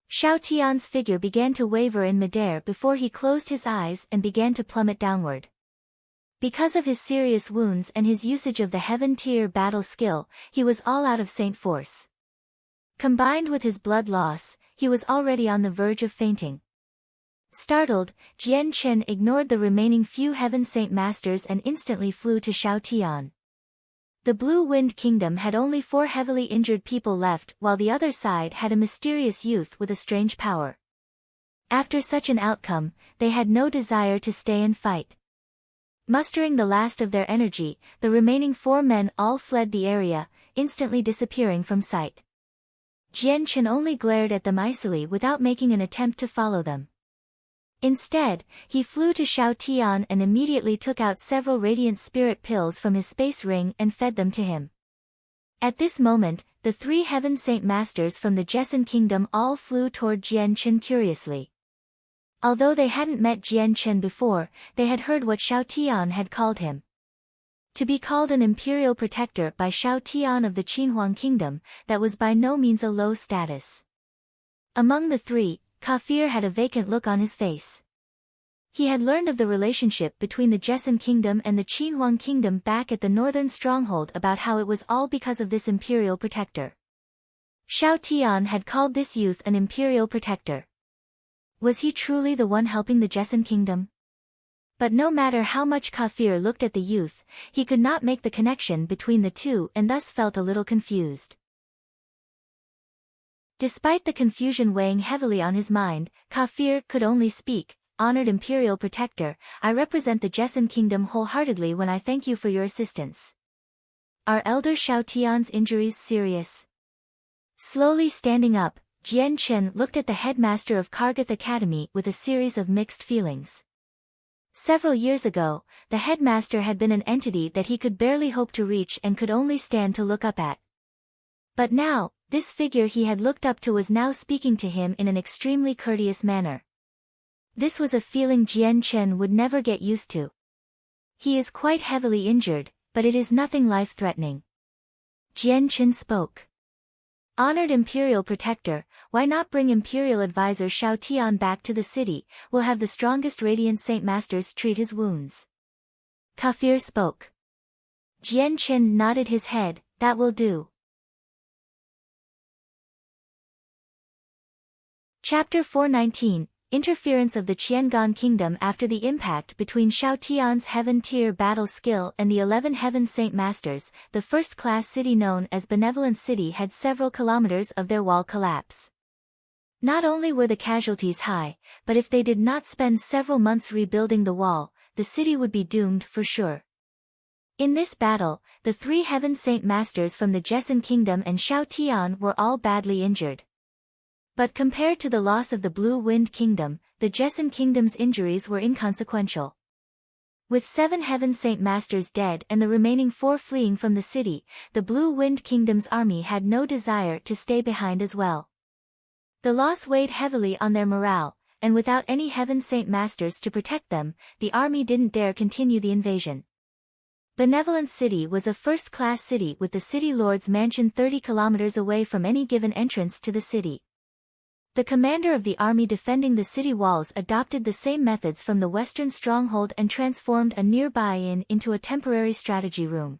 Xiao Tian's figure began to waver in midair before he closed his eyes and began to plummet downward. Because of his serious wounds and his usage of the Heaven Tier battle skill, he was all out of saint force. Combined with his blood loss, he was already on the verge of fainting. Startled, Jian Qin ignored the remaining few Heaven Saint Masters and instantly flew to Xiao Tian. The Blue Wind Kingdom had only 4 heavily injured people left, while the other side had a mysterious youth with a strange power. After such an outcome, they had no desire to stay and fight. Mustering the last of their energy, the remaining 4 men all fled the area, instantly disappearing from sight. Jian Qin only glared at them icily without making an attempt to follow them. Instead, he flew to Xiao Tian and immediately took out several radiant spirit pills from his space ring and fed them to him. At this moment, the 3 Heaven Saint Masters from the Jessan Kingdom all flew toward Jian Qin curiously. Although they hadn't met Jian Qin before, they had heard what Xiao Tian had called him. To be called an imperial protector by Xiao Tian of the Qinhuang Kingdom, that was by no means a low status. Among the 3, Kafir had a vacant look on his face. He had learned of the relationship between the Jessan Kingdom and the Qinhuang Kingdom back at the northern stronghold, about how it was all because of this imperial protector. Xiao Tian had called this youth an imperial protector. Was he truly the one helping the Jessan Kingdom? But no matter how much Kafir looked at the youth, he could not make the connection between the two and thus felt a little confused. Despite the confusion weighing heavily on his mind, Kafir could only speak, "Honored Imperial Protector, I represent the Jessan Kingdom wholeheartedly when I thank you for your assistance. Are Elder Xiao Tian's injuries serious?" Slowly standing up, Jian Qin looked at the headmaster of Kargath Academy with a series of mixed feelings. Several years ago, the headmaster had been an entity that he could barely hope to reach and could only stand to look up at. But now, this figure he had looked up to was now speaking to him in an extremely courteous manner. This was a feeling Jian Qin would never get used to. He is quite heavily injured, but it is nothing life-threatening. Jian Qin spoke. "Honored Imperial Protector, why not bring Imperial Advisor Xiao Tian back to the city? We'll have the strongest Radiant Saint Masters treat his wounds." Kafir spoke. Jian Qin nodded his head, "That will do." Chapter 419, Interference of the Qiangan Kingdom. After the impact between Xiao Tian's Heaven Tier battle skill and the 11 Heaven Saint Masters, the first-class city known as Benevolent City had several kilometers of their wall collapse. Not only were the casualties high, but if they did not spend several months rebuilding the wall, the city would be doomed for sure. In this battle, the 3 Heaven Saint Masters from the Jessen Kingdom and Xiao Tian were all badly injured. But compared to the loss of the Blue Wind Kingdom, the Jessen Kingdom's injuries were inconsequential. With 7 Heaven Saint Masters dead and the remaining 4 fleeing from the city, the Blue Wind Kingdom's army had no desire to stay behind as well. The loss weighed heavily on their morale, and without any Heaven Saint Masters to protect them, the army didn't dare continue the invasion. Benevolent City was a first-class city with the city lord's mansion 30 kilometers away from any given entrance to the city. The commander of the army defending the city walls adopted the same methods from the western stronghold and transformed a nearby inn into a temporary strategy room.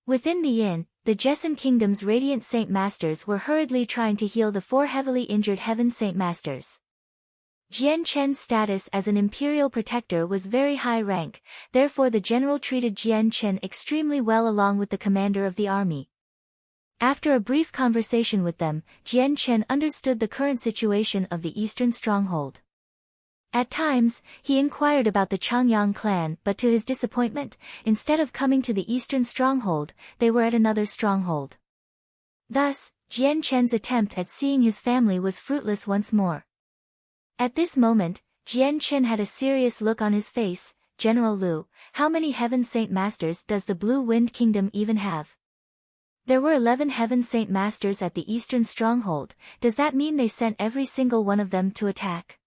Within the inn, the Jessen Kingdom's Radiant Saint Masters were hurriedly trying to heal the 4 heavily injured Heaven Saint Masters. Jian Chen's status as an imperial protector was very high rank, therefore the general treated Jian Chen extremely well along with the commander of the army. After a brief conversation with them, Jian Chen understood the current situation of the eastern stronghold. At times, he inquired about the Changyang clan, but to his disappointment, instead of coming to the eastern stronghold, they were at another stronghold. Thus, Jian Chen's attempt at seeing his family was fruitless once more. At this moment, Jian Chen had a serious look on his face. General Lu, how many Heaven Saint Masters does the Blue Wind Kingdom even have? There were 11 Heaven Saint Masters at the eastern stronghold. Does that mean they sent every single one of them to attack?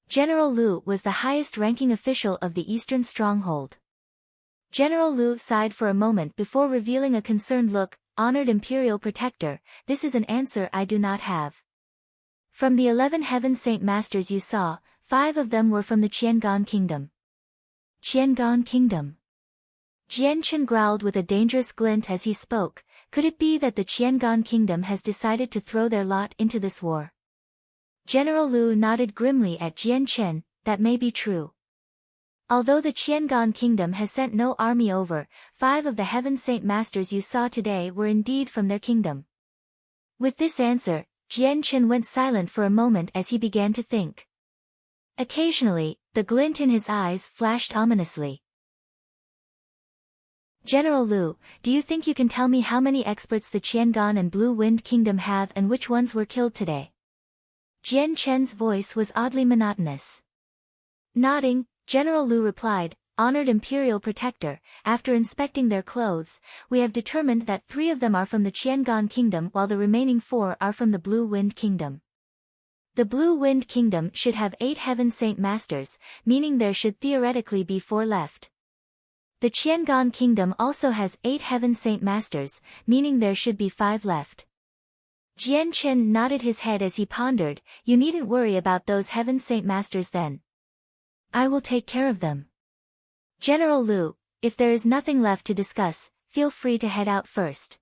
General Lu was the highest-ranking official of the eastern stronghold. General Lu sighed for a moment before revealing a concerned look. Honored Imperial Protector, this is an answer I do not have. From the 11 Heaven Saint Masters you saw, 5 of them were from the Qiangan Kingdom. Qiangan Kingdom. Jian Chen growled with a dangerous glint as he spoke. Could it be that the Qiangan Kingdom has decided to throw their lot into this war? General Lu nodded grimly at Jian Chen. That may be true. Although the Qiangan Kingdom has sent no army over, 5 of the Heaven Saint Masters you saw today were indeed from their kingdom. With this answer, Jian Chen went silent for a moment as he began to think. Occasionally, the glint in his eyes flashed ominously. General Lu, do you think you can tell me how many experts the Qiangan and Blue Wind Kingdom have and which ones were killed today? Jian Chen's voice was oddly monotonous. Nodding, General Lu replied, Honored Imperial Protector, after inspecting their clothes, we have determined that 3 of them are from the Qiangan Kingdom while the remaining 4 are from the Blue Wind Kingdom. The Blue Wind Kingdom should have 8 Heaven Saint Masters, meaning there should theoretically be 4 left. The Qiangan Kingdom also has 8 Heaven Saint Masters, meaning there should be 5 left. Jian Chen nodded his head as he pondered. You needn't worry about those Heaven Saint Masters then. I will take care of them. General Lu, if there is nothing left to discuss, feel free to head out first.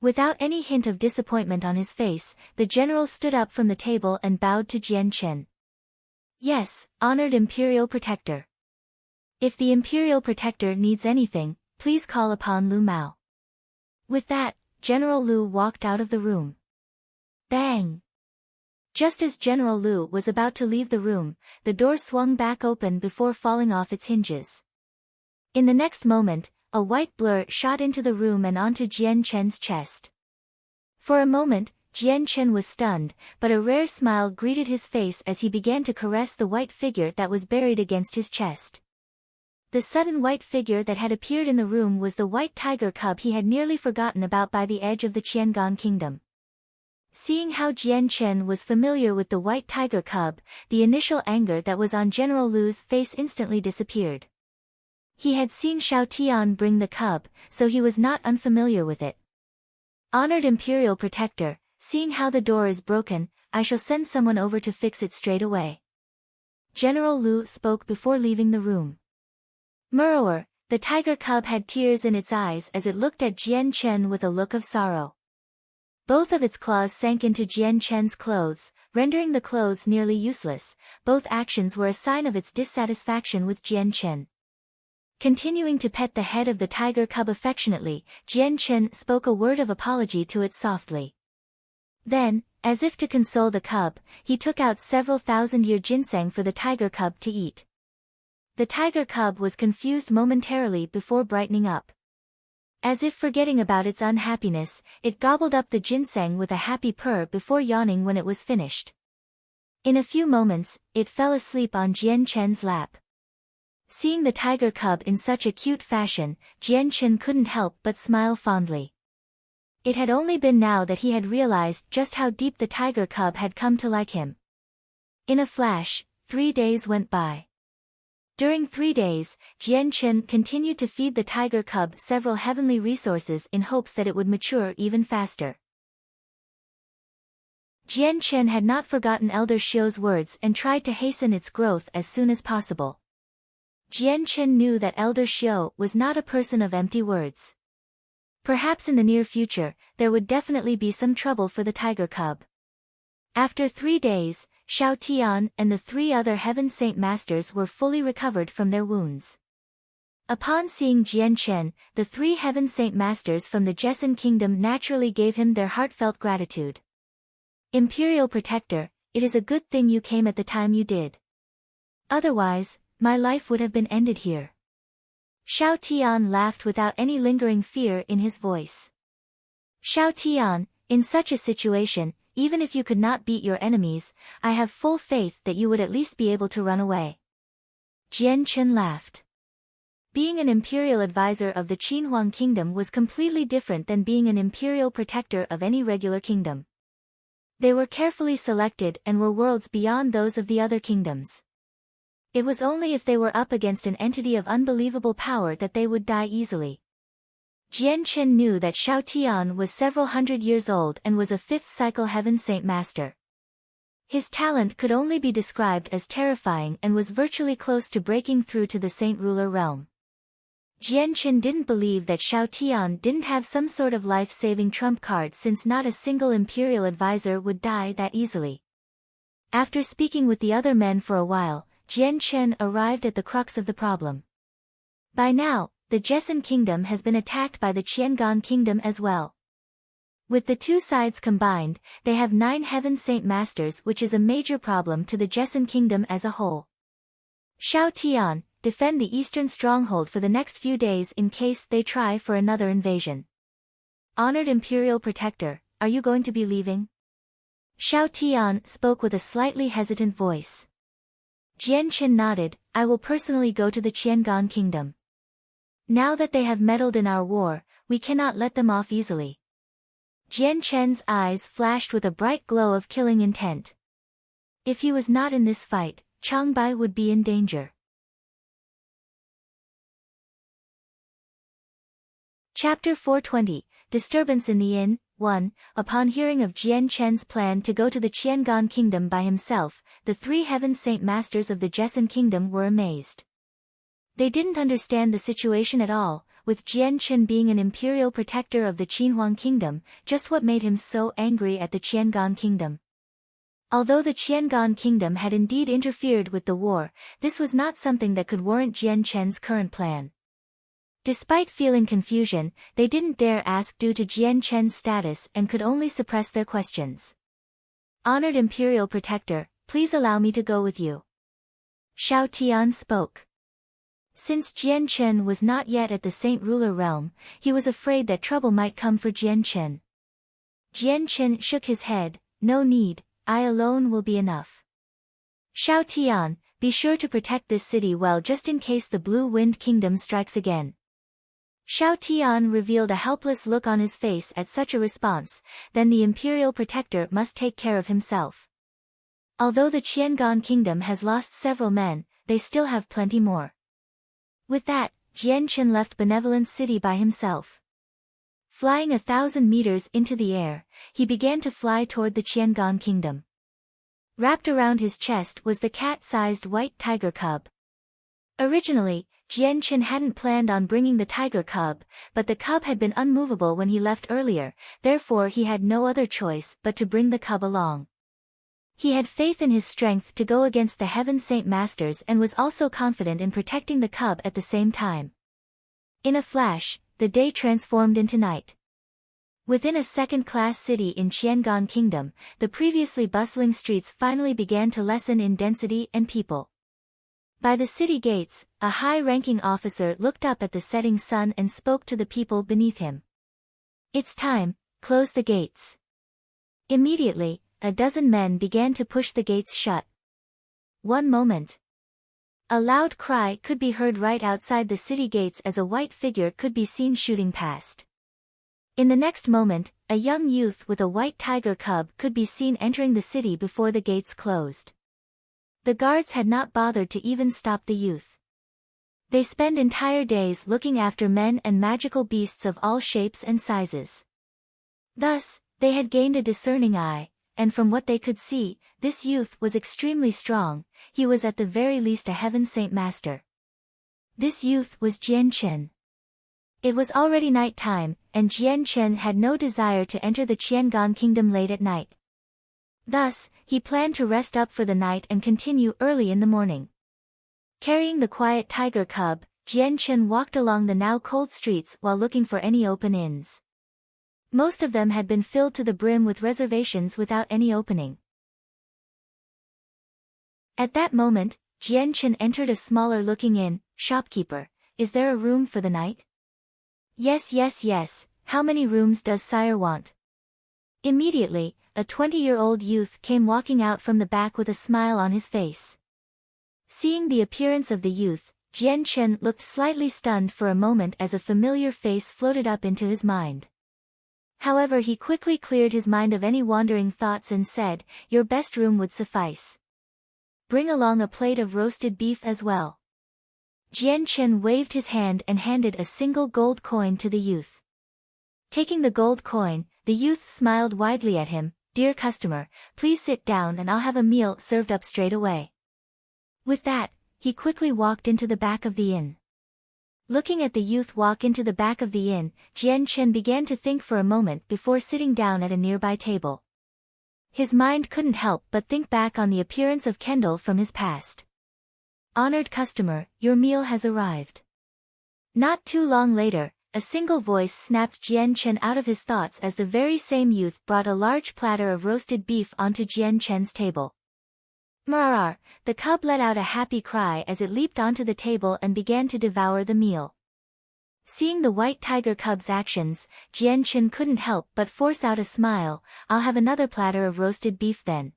Without any hint of disappointment on his face, the general stood up from the table and bowed to Jian Chen. Yes, Honored Imperial Protector. If the Imperial Protector needs anything, please call upon Lu Mao. With that, General Lu walked out of the room. Bang! Just as General Lu was about to leave the room, the door swung back open before falling off its hinges. In the next moment, a white blur shot into the room and onto Jian Chen's chest. For a moment, Jian Chen was stunned, but a rare smile greeted his face as he began to caress the white figure that was buried against his chest. The sudden white figure that had appeared in the room was the white tiger cub he had nearly forgotten about by the edge of the Qiangan Kingdom. Seeing how Jian Chen was familiar with the white tiger cub, the initial anger that was on General Lu's face instantly disappeared. He had seen Xiao Tian bring the cub, so he was not unfamiliar with it. Honored Imperial Protector, seeing how the door is broken, I shall send someone over to fix it straight away. General Lu spoke before leaving the room. Moreover, the tiger cub had tears in its eyes as it looked at Jian Chen with a look of sorrow. Both of its claws sank into Jian Chen's clothes, rendering the clothes nearly useless. Both actions were a sign of its dissatisfaction with Jian Chen. Continuing to pet the head of the tiger cub affectionately, Jian Chen spoke a word of apology to it softly. Then, as if to console the cub, he took out several thousand-year ginseng for the tiger cub to eat. The tiger cub was confused momentarily before brightening up. As if forgetting about its unhappiness, it gobbled up the ginseng with a happy purr before yawning when it was finished. In a few moments, it fell asleep on Jian Chen's lap. Seeing the tiger cub in such a cute fashion, Jian Chen couldn't help but smile fondly. It had only been now that he had realized just how deep the tiger cub had come to like him. In a flash, 3 days went by. During 3 days, Jian Chen continued to feed the tiger cub several heavenly resources in hopes that it would mature even faster. Jian Chen had not forgotten Elder Xiu's words and tried to hasten its growth as soon as possible. Jian Chen knew that Elder Xiu was not a person of empty words. Perhaps in the near future, there would definitely be some trouble for the tiger cub. After 3 days, Xiao Tian and the 3 other Heaven Saint Masters were fully recovered from their wounds. Upon seeing Jian Chen, the 3 Heaven Saint Masters from the Jessan Kingdom naturally gave him their heartfelt gratitude. Imperial Protector, it is a good thing you came at the time you did. Otherwise, my life would have been ended here. Xiao Tian laughed without any lingering fear in his voice. Xiao Tian, in such a situation, even if you could not beat your enemies, I have full faith that you would at least be able to run away. Jian Chen laughed. Being an imperial advisor of the Qinhuang Kingdom was completely different than being an imperial protector of any regular kingdom. They were carefully selected and were worlds beyond those of the other kingdoms. It was only if they were up against an entity of unbelievable power that they would die easily. Jian Chen knew that Xiao Tian was several hundred years old and was a 5th cycle Heaven Saint Master. His talent could only be described as terrifying and was virtually close to breaking through to the Saint Ruler realm. Jian Chen didn't believe that Xiao Tian didn't have some sort of life-saving trump card since not a single imperial advisor would die that easily. After speaking with the other men for a while, Jian Chen arrived at the crux of the problem. By now, the Jessan Kingdom has been attacked by the Qiangan Kingdom as well. With the 2 sides combined, they have 9 Heaven Saint Masters, which is a major problem to the Jessan Kingdom as a whole. Xiao Tian, defend the eastern stronghold for the next few days in case they try for another invasion. Honored Imperial Protector, are you going to be leaving? Xiao Tian spoke with a slightly hesitant voice. Jian Chen nodded, I will personally go to the Qiangan Kingdom. Now that they have meddled in our war, we cannot let them off easily. Jian Chen's eyes flashed with a bright glow of killing intent. If he was not in this fight, Changbai would be in danger. Chapter 420, Disturbance in the Inn, 1. Upon hearing of Jian Chen's plan to go to the Qiangan Kingdom by himself, the 3 Heaven Saint Masters of the Jessan Kingdom were amazed. They didn't understand the situation at all, with Jian Chen being an imperial protector of the Qinhuang Kingdom, just what made him so angry at the Qiangan Kingdom. Although the Qiangan Kingdom had indeed interfered with the war, this was not something that could warrant Jian Chen's current plan. Despite feeling confusion, they didn't dare ask due to Jian Chen's status and could only suppress their questions. Honored Imperial Protector, please allow me to go with you. Xiao Tian spoke. Since Jian Chen was not yet at the Saint Ruler realm, he was afraid that trouble might come for Jian Chen. Jian Chen shook his head, no need, I alone will be enough. Xiao Tian, be sure to protect this city well just in case the Blue Wind Kingdom strikes again. Xiao Tian revealed a helpless look on his face at such a response, then the Imperial Protector must take care of himself. Although the Qiangan Kingdom has lost several men, they still have plenty more. With that, Jian Chen left Benevolence City by himself. Flying 1,000 meters into the air, he began to fly toward the Qiangan Kingdom. Wrapped around his chest was the cat-sized white tiger cub. Originally, Jian Chen hadn't planned on bringing the tiger cub, but the cub had been unmovable when he left earlier, therefore he had no other choice but to bring the cub along. He had faith in his strength to go against the Heaven Saint Masters and was also confident in protecting the cub at the same time. In a flash, the day transformed into night. Within a second-class city in Qiangan Kingdom, the previously bustling streets finally began to lessen in density and people. By the city gates, a high-ranking officer looked up at the setting sun and spoke to the people beneath him. "It's time, close the gates." Immediately, a dozen men began to push the gates shut. One moment. A loud cry could be heard right outside the city gates as a white figure could be seen shooting past. In the next moment, a young youth with a white tiger cub could be seen entering the city before the gates closed. The guards had not bothered to even stop the youth. They spend entire days looking after men and magical beasts of all shapes and sizes. Thus, they had gained a discerning eye, and from what they could see, this youth was extremely strong. He was at the very least a heaven saint master. This youth was Jian Chen. It was already night time, and Jian Chen had no desire to enter the Qiangan kingdom late at night. Thus, he planned to rest up for the night and continue early in the morning. Carrying the quiet tiger cub, Jian Chen walked along the now cold streets while looking for any open inns. Most of them had been filled to the brim with reservations without any opening. At that moment, Jian Chen entered a smaller-looking inn. "Shopkeeper, is there a room for the night?" "Yes, yes, yes, how many rooms does sire want?" Immediately, a 20-year-old youth came walking out from the back with a smile on his face. Seeing the appearance of the youth, Jian Chen looked slightly stunned for a moment as a familiar face floated up into his mind. However, he quickly cleared his mind of any wandering thoughts and said, "Your best room would suffice. Bring along a plate of roasted beef as well." Jian Chen waved his hand and handed a single gold coin to the youth. Taking the gold coin, the youth smiled widely at him. "Dear customer, please sit down and I'll have a meal served up straight away." With that, he quickly walked into the back of the inn. Looking at the youth walk into the back of the inn, Jian Chen began to think for a moment before sitting down at a nearby table. His mind couldn't help but think back on the appearance of Kendall from his past. "Honored customer, your meal has arrived." Not too long later, a single voice snapped Jian Chen out of his thoughts as the very same youth brought a large platter of roasted beef onto Jian Chen's table. Mrrr! The cub let out a happy cry as it leaped onto the table and began to devour the meal. Seeing the white tiger cub's actions, Jian Chen couldn't help but force out a smile. "I'll have another platter of roasted beef then."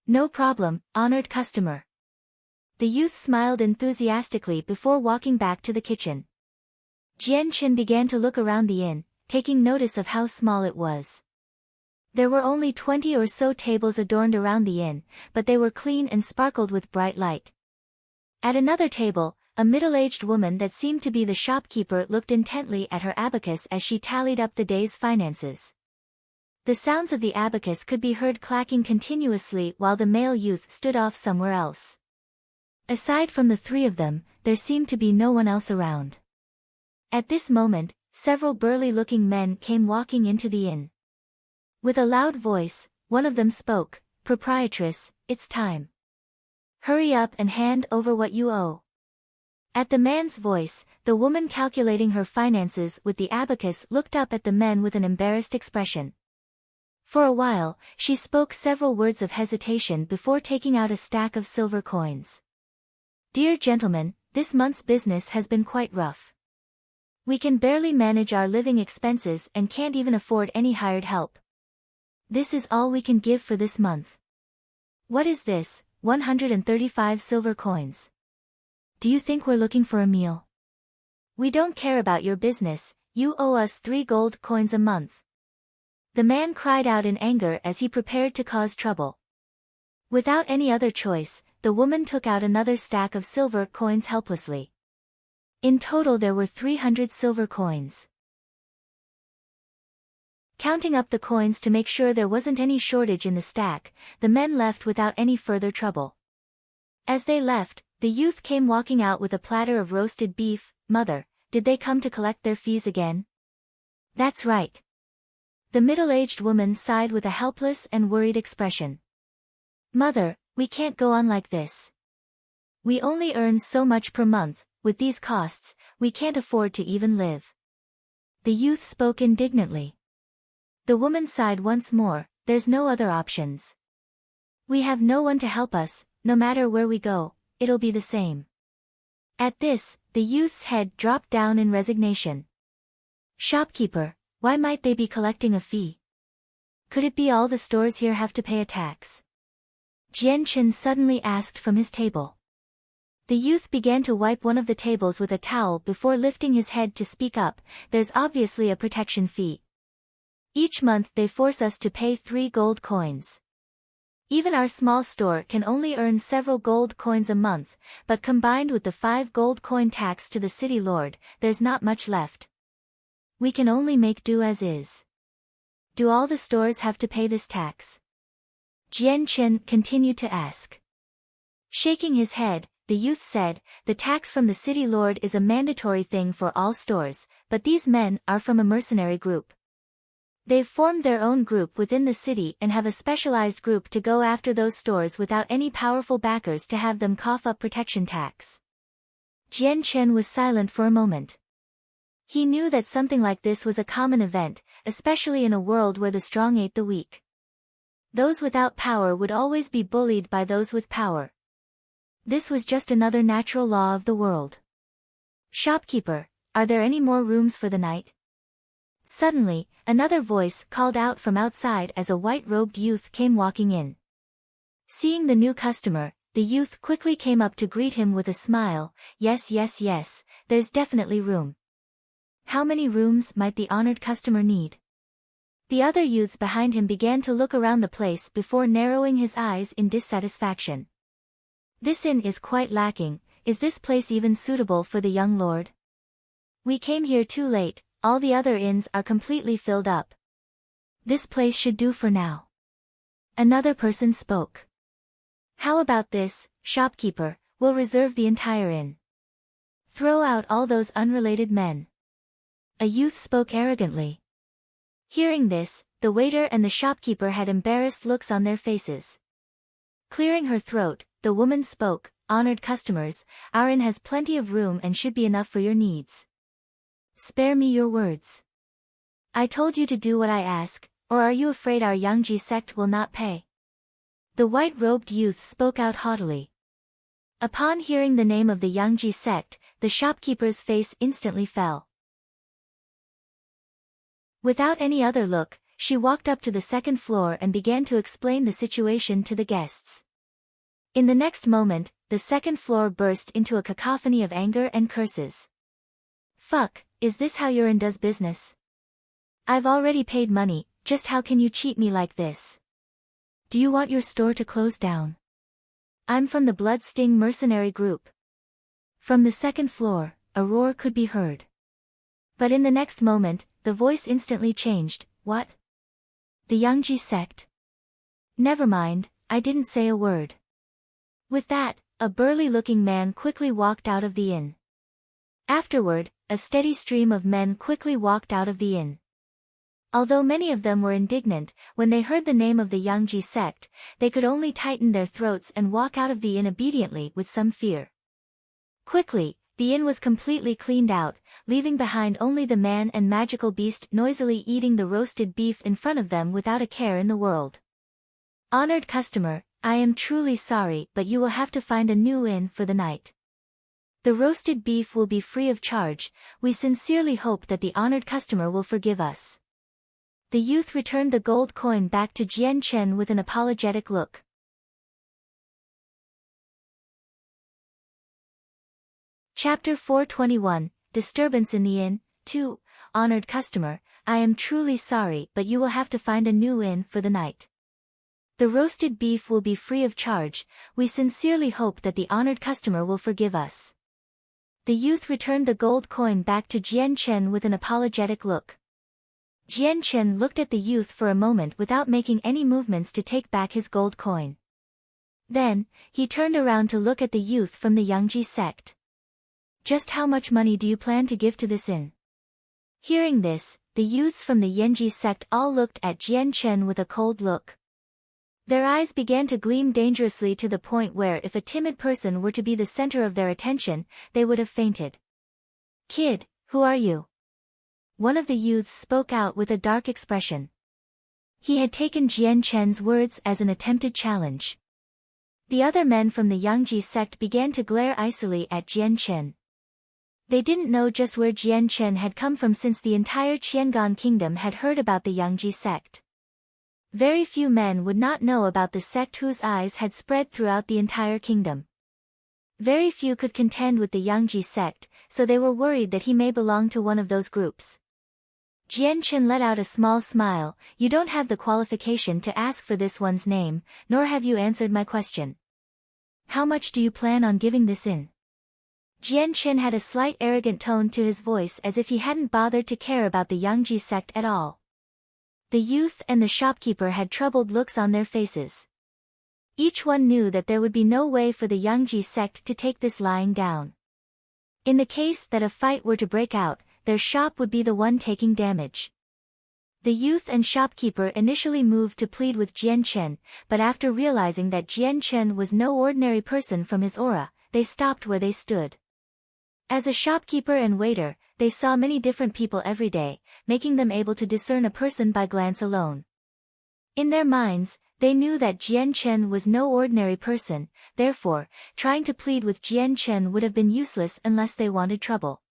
"No problem, honored customer." The youth smiled enthusiastically before walking back to the kitchen. Jian Chen began to look around the inn, taking notice of how small it was. There were only 20 or so tables adorned around the inn, but they were clean and sparkled with bright light. At another table, a middle-aged woman that seemed to be the shopkeeper looked intently at her abacus as she tallied up the day's finances. The sounds of the abacus could be heard clacking continuously while the male youth stood off somewhere else. Aside from the three of them, there seemed to be no one else around. At this moment, several burly-looking men came walking into the inn. With a loud voice, one of them spoke, "Proprietress, it's time. Hurry up and hand over what you owe." At the man's voice, the woman calculating her finances with the abacus looked up at the men with an embarrassed expression. For a while, she spoke several words of hesitation before taking out a stack of silver coins. "Dear gentlemen, this month's business has been quite rough. We can barely manage our living expenses and can't even afford any hired help. This is all we can give for this month." "What is this, 135 silver coins? Do you think we're looking for a meal? We don't care about your business, you owe us 3 gold coins a month." The man cried out in anger as he prepared to cause trouble. Without any other choice, the woman took out another stack of silver coins helplessly. In total there were 300 silver coins. Counting up the coins to make sure there wasn't any shortage in the stack, the men left without any further trouble. As they left, the youth came walking out with a platter of roasted beef. "Mother, did they come to collect their fees again?" "That's right." The middle-aged woman sighed with a helpless and worried expression. "Mother, we can't go on like this. We only earn so much per month, with these costs, we can't afford to even live." The youth spoke indignantly. The woman sighed once more, "There's no other options. We have no one to help us, no matter where we go, it'll be the same. At this, the youth's head dropped down in resignation. Shopkeeper, why might they be collecting a fee? Could it be all the stores here have to pay a tax? Jian Chen suddenly asked from his table. The youth began to wipe one of the tables with a towel before lifting his head to speak up. There's obviously a protection fee. Each month they force us to pay 3 gold coins. Even our small store can only earn several gold coins a month, but combined with the 5 gold coin tax to the city lord, there's not much left. We can only make do as is. Do all the stores have to pay this tax? Jian Chen continued to ask. Shaking his head, the youth said, the tax from the city lord is a mandatory thing for all stores, but these men are from a mercenary group. They've formed their own group within the city and have a specialized group to go after those stores without any powerful backers to have them cough up protection tax. Jian Chen was silent for a moment. He knew that something like this was a common event, especially in a world where the strong ate the weak. Those without power would always be bullied by those with power. This was just another natural law of the world. Shopkeeper, are there any more rooms for the night? Suddenly, another voice called out from outside as a white-robed youth came walking in. Seeing the new customer, the youth quickly came up to greet him with a smile. Yes, yes, yes, there's definitely room. How many rooms might the honored customer need? The other youths behind him began to look around the place before narrowing his eyes in dissatisfaction. This inn is quite lacking. Is this place even suitable for the young lord? We came here too late, all the other inns are completely filled up. This place should do for now. Another person spoke. How about this, shopkeeper, we'll reserve the entire inn. Throw out all those unrelated men. A youth spoke arrogantly. Hearing this, the waiter and the shopkeeper had embarrassed looks on their faces. Clearing her throat, the woman spoke, honored customers, our inn has plenty of room and should be enough for your needs. Spare me your words. I told you to do what I ask, or are you afraid our Yangji sect will not pay? The white-robed youth spoke out haughtily. Upon hearing the name of the Yangji sect, the shopkeeper's face instantly fell. Without any other look, she walked up to the second floor and began to explain the situation to the guests. In the next moment, the second floor burst into a cacophony of anger and curses. Fuck, is this how your inn does business? I've already paid money, just how can you cheat me like this? Do you want your store to close down? I'm from the Bloodsting mercenary group. From the second floor, a roar could be heard. But in the next moment, the voice instantly changed. What? The Yangji sect? Never mind, I didn't say a word. With that, a burly-looking man quickly walked out of the inn. Afterward, a steady stream of men quickly walked out of the inn. Although many of them were indignant, when they heard the name of the Yangji sect, they could only tighten their throats and walk out of the inn obediently with some fear. Quickly, the inn was completely cleaned out, leaving behind only the man and magical beast noisily eating the roasted beef in front of them without a care in the world. Honored customer, I am truly sorry, but you will have to find a new inn for the night. The roasted beef will be free of charge. We sincerely hope that the honored customer will forgive us. The youth returned the gold coin back to Jian Chen with an apologetic look. Chapter 421, Disturbance in the Inn. 2. Honored customer, I am truly sorry, but you will have to find a new inn for the night. The roasted beef will be free of charge. We sincerely hope that the honored customer will forgive us. The youth returned the gold coin back to Jian Chen with an apologetic look. Jian Chen looked at the youth for a moment without making any movements to take back his gold coin. Then, he turned around to look at the youth from the Yangji sect. Just how much money do you plan to give to this inn? Hearing this, the youths from the Yangji sect all looked at Jian Chen with a cold look. Their eyes began to gleam dangerously to the point where if a timid person were to be the center of their attention, they would have fainted. Kid, who are you? One of the youths spoke out with a dark expression. He had taken Jian Chen's words as an attempted challenge. The other men from the Yangji sect began to glare icily at Jian Chen. They didn't know just where Jian Chen had come from, since the entire Qiangan kingdom had heard about the Yangji sect. Very few men would not know about the sect whose eyes had spread throughout the entire kingdom. Very few could contend with the Yangji sect, so they were worried that he may belong to one of those groups. Jian Chen let out a small smile. You don't have the qualification to ask for this one's name, nor have you answered my question. How much do you plan on giving this in? Jian Chen had a slight arrogant tone to his voice, as if he hadn't bothered to care about the Yangji sect at all. The youth and the shopkeeper had troubled looks on their faces. Each one knew that there would be no way for the Yangji sect to take this lying down. In the case that a fight were to break out, their shop would be the one taking damage. The youth and shopkeeper initially moved to plead with Jian Chen, but after realizing that Jian Chen was no ordinary person from his aura, they stopped where they stood. As a shopkeeper and waiter, they saw many different people every day, making them able to discern a person by glance alone. In their minds, they knew that Jian Chen was no ordinary person, therefore, trying to plead with Jian Chen would have been useless unless they wanted trouble.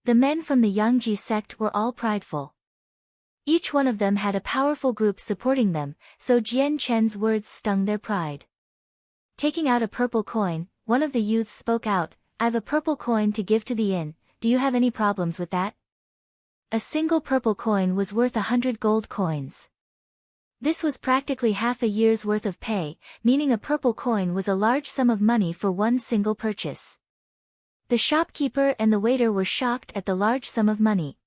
The men from the Yangji sect were all prideful. Each one of them had a powerful group supporting them, so Jian Chen's words stung their pride. Taking out a purple coin, one of the youths spoke out, "I've a purple coin to give to the inn, do you have any problems with that?" A single purple coin was worth 100 gold coins. This was practically half a year's worth of pay, meaning a purple coin was a large sum of money for one single purchase. The shopkeeper and the waiter were shocked at the large sum of money.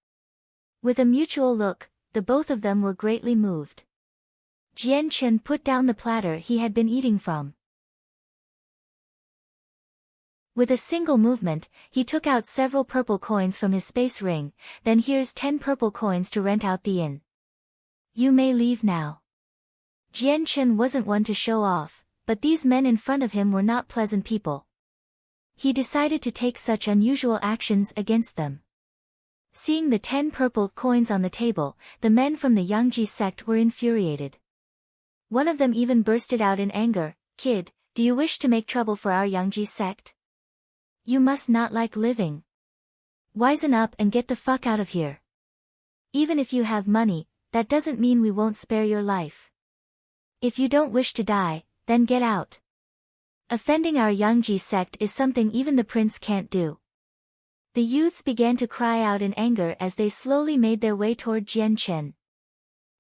With a mutual look, the both of them were greatly moved. Jian Chen put down the platter he had been eating from. With a single movement, he took out several purple coins from his space ring. "Then here's 10 purple coins to rent out the inn. You may leave now." Jian Chen wasn't one to show off, but these men in front of him were not pleasant people. He decided to take such unusual actions against them. Seeing the 10 purple coins on the table, the men from the Yangji sect were infuriated. One of them even bursted out in anger, "Kid, do you wish to make trouble for our Yangji sect? You must not like living. Wisen up and get the fuck out of here. Even if you have money, that doesn't mean we won't spare your life. If you don't wish to die, then get out. Offending our Yangji sect is something even the prince can't do." The youths began to cry out in anger as they slowly made their way toward Jian Chen.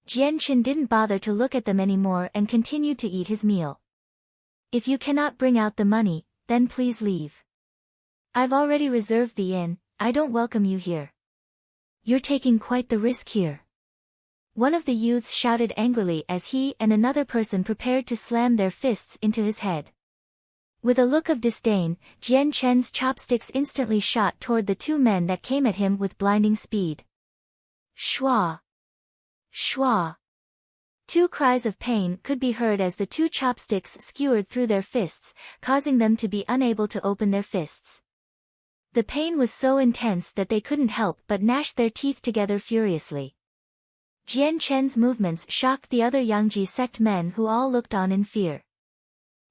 Jian Chen didn't bother to look at them anymore and continued to eat his meal. "If you cannot bring out the money, then please leave. I've already reserved the inn, I don't welcome you here. You're taking quite the risk here." One of the youths shouted angrily as he and another person prepared to slam their fists into his head. With a look of disdain, Jian Chen's chopsticks instantly shot toward the two men that came at him with blinding speed. Shwa! Shwa! Two cries of pain could be heard as the two chopsticks skewered through their fists, causing them to be unable to open their fists. The pain was so intense that they couldn't help but gnash their teeth together furiously. Jian Chen's movements shocked the other Yangji sect men, who all looked on in fear.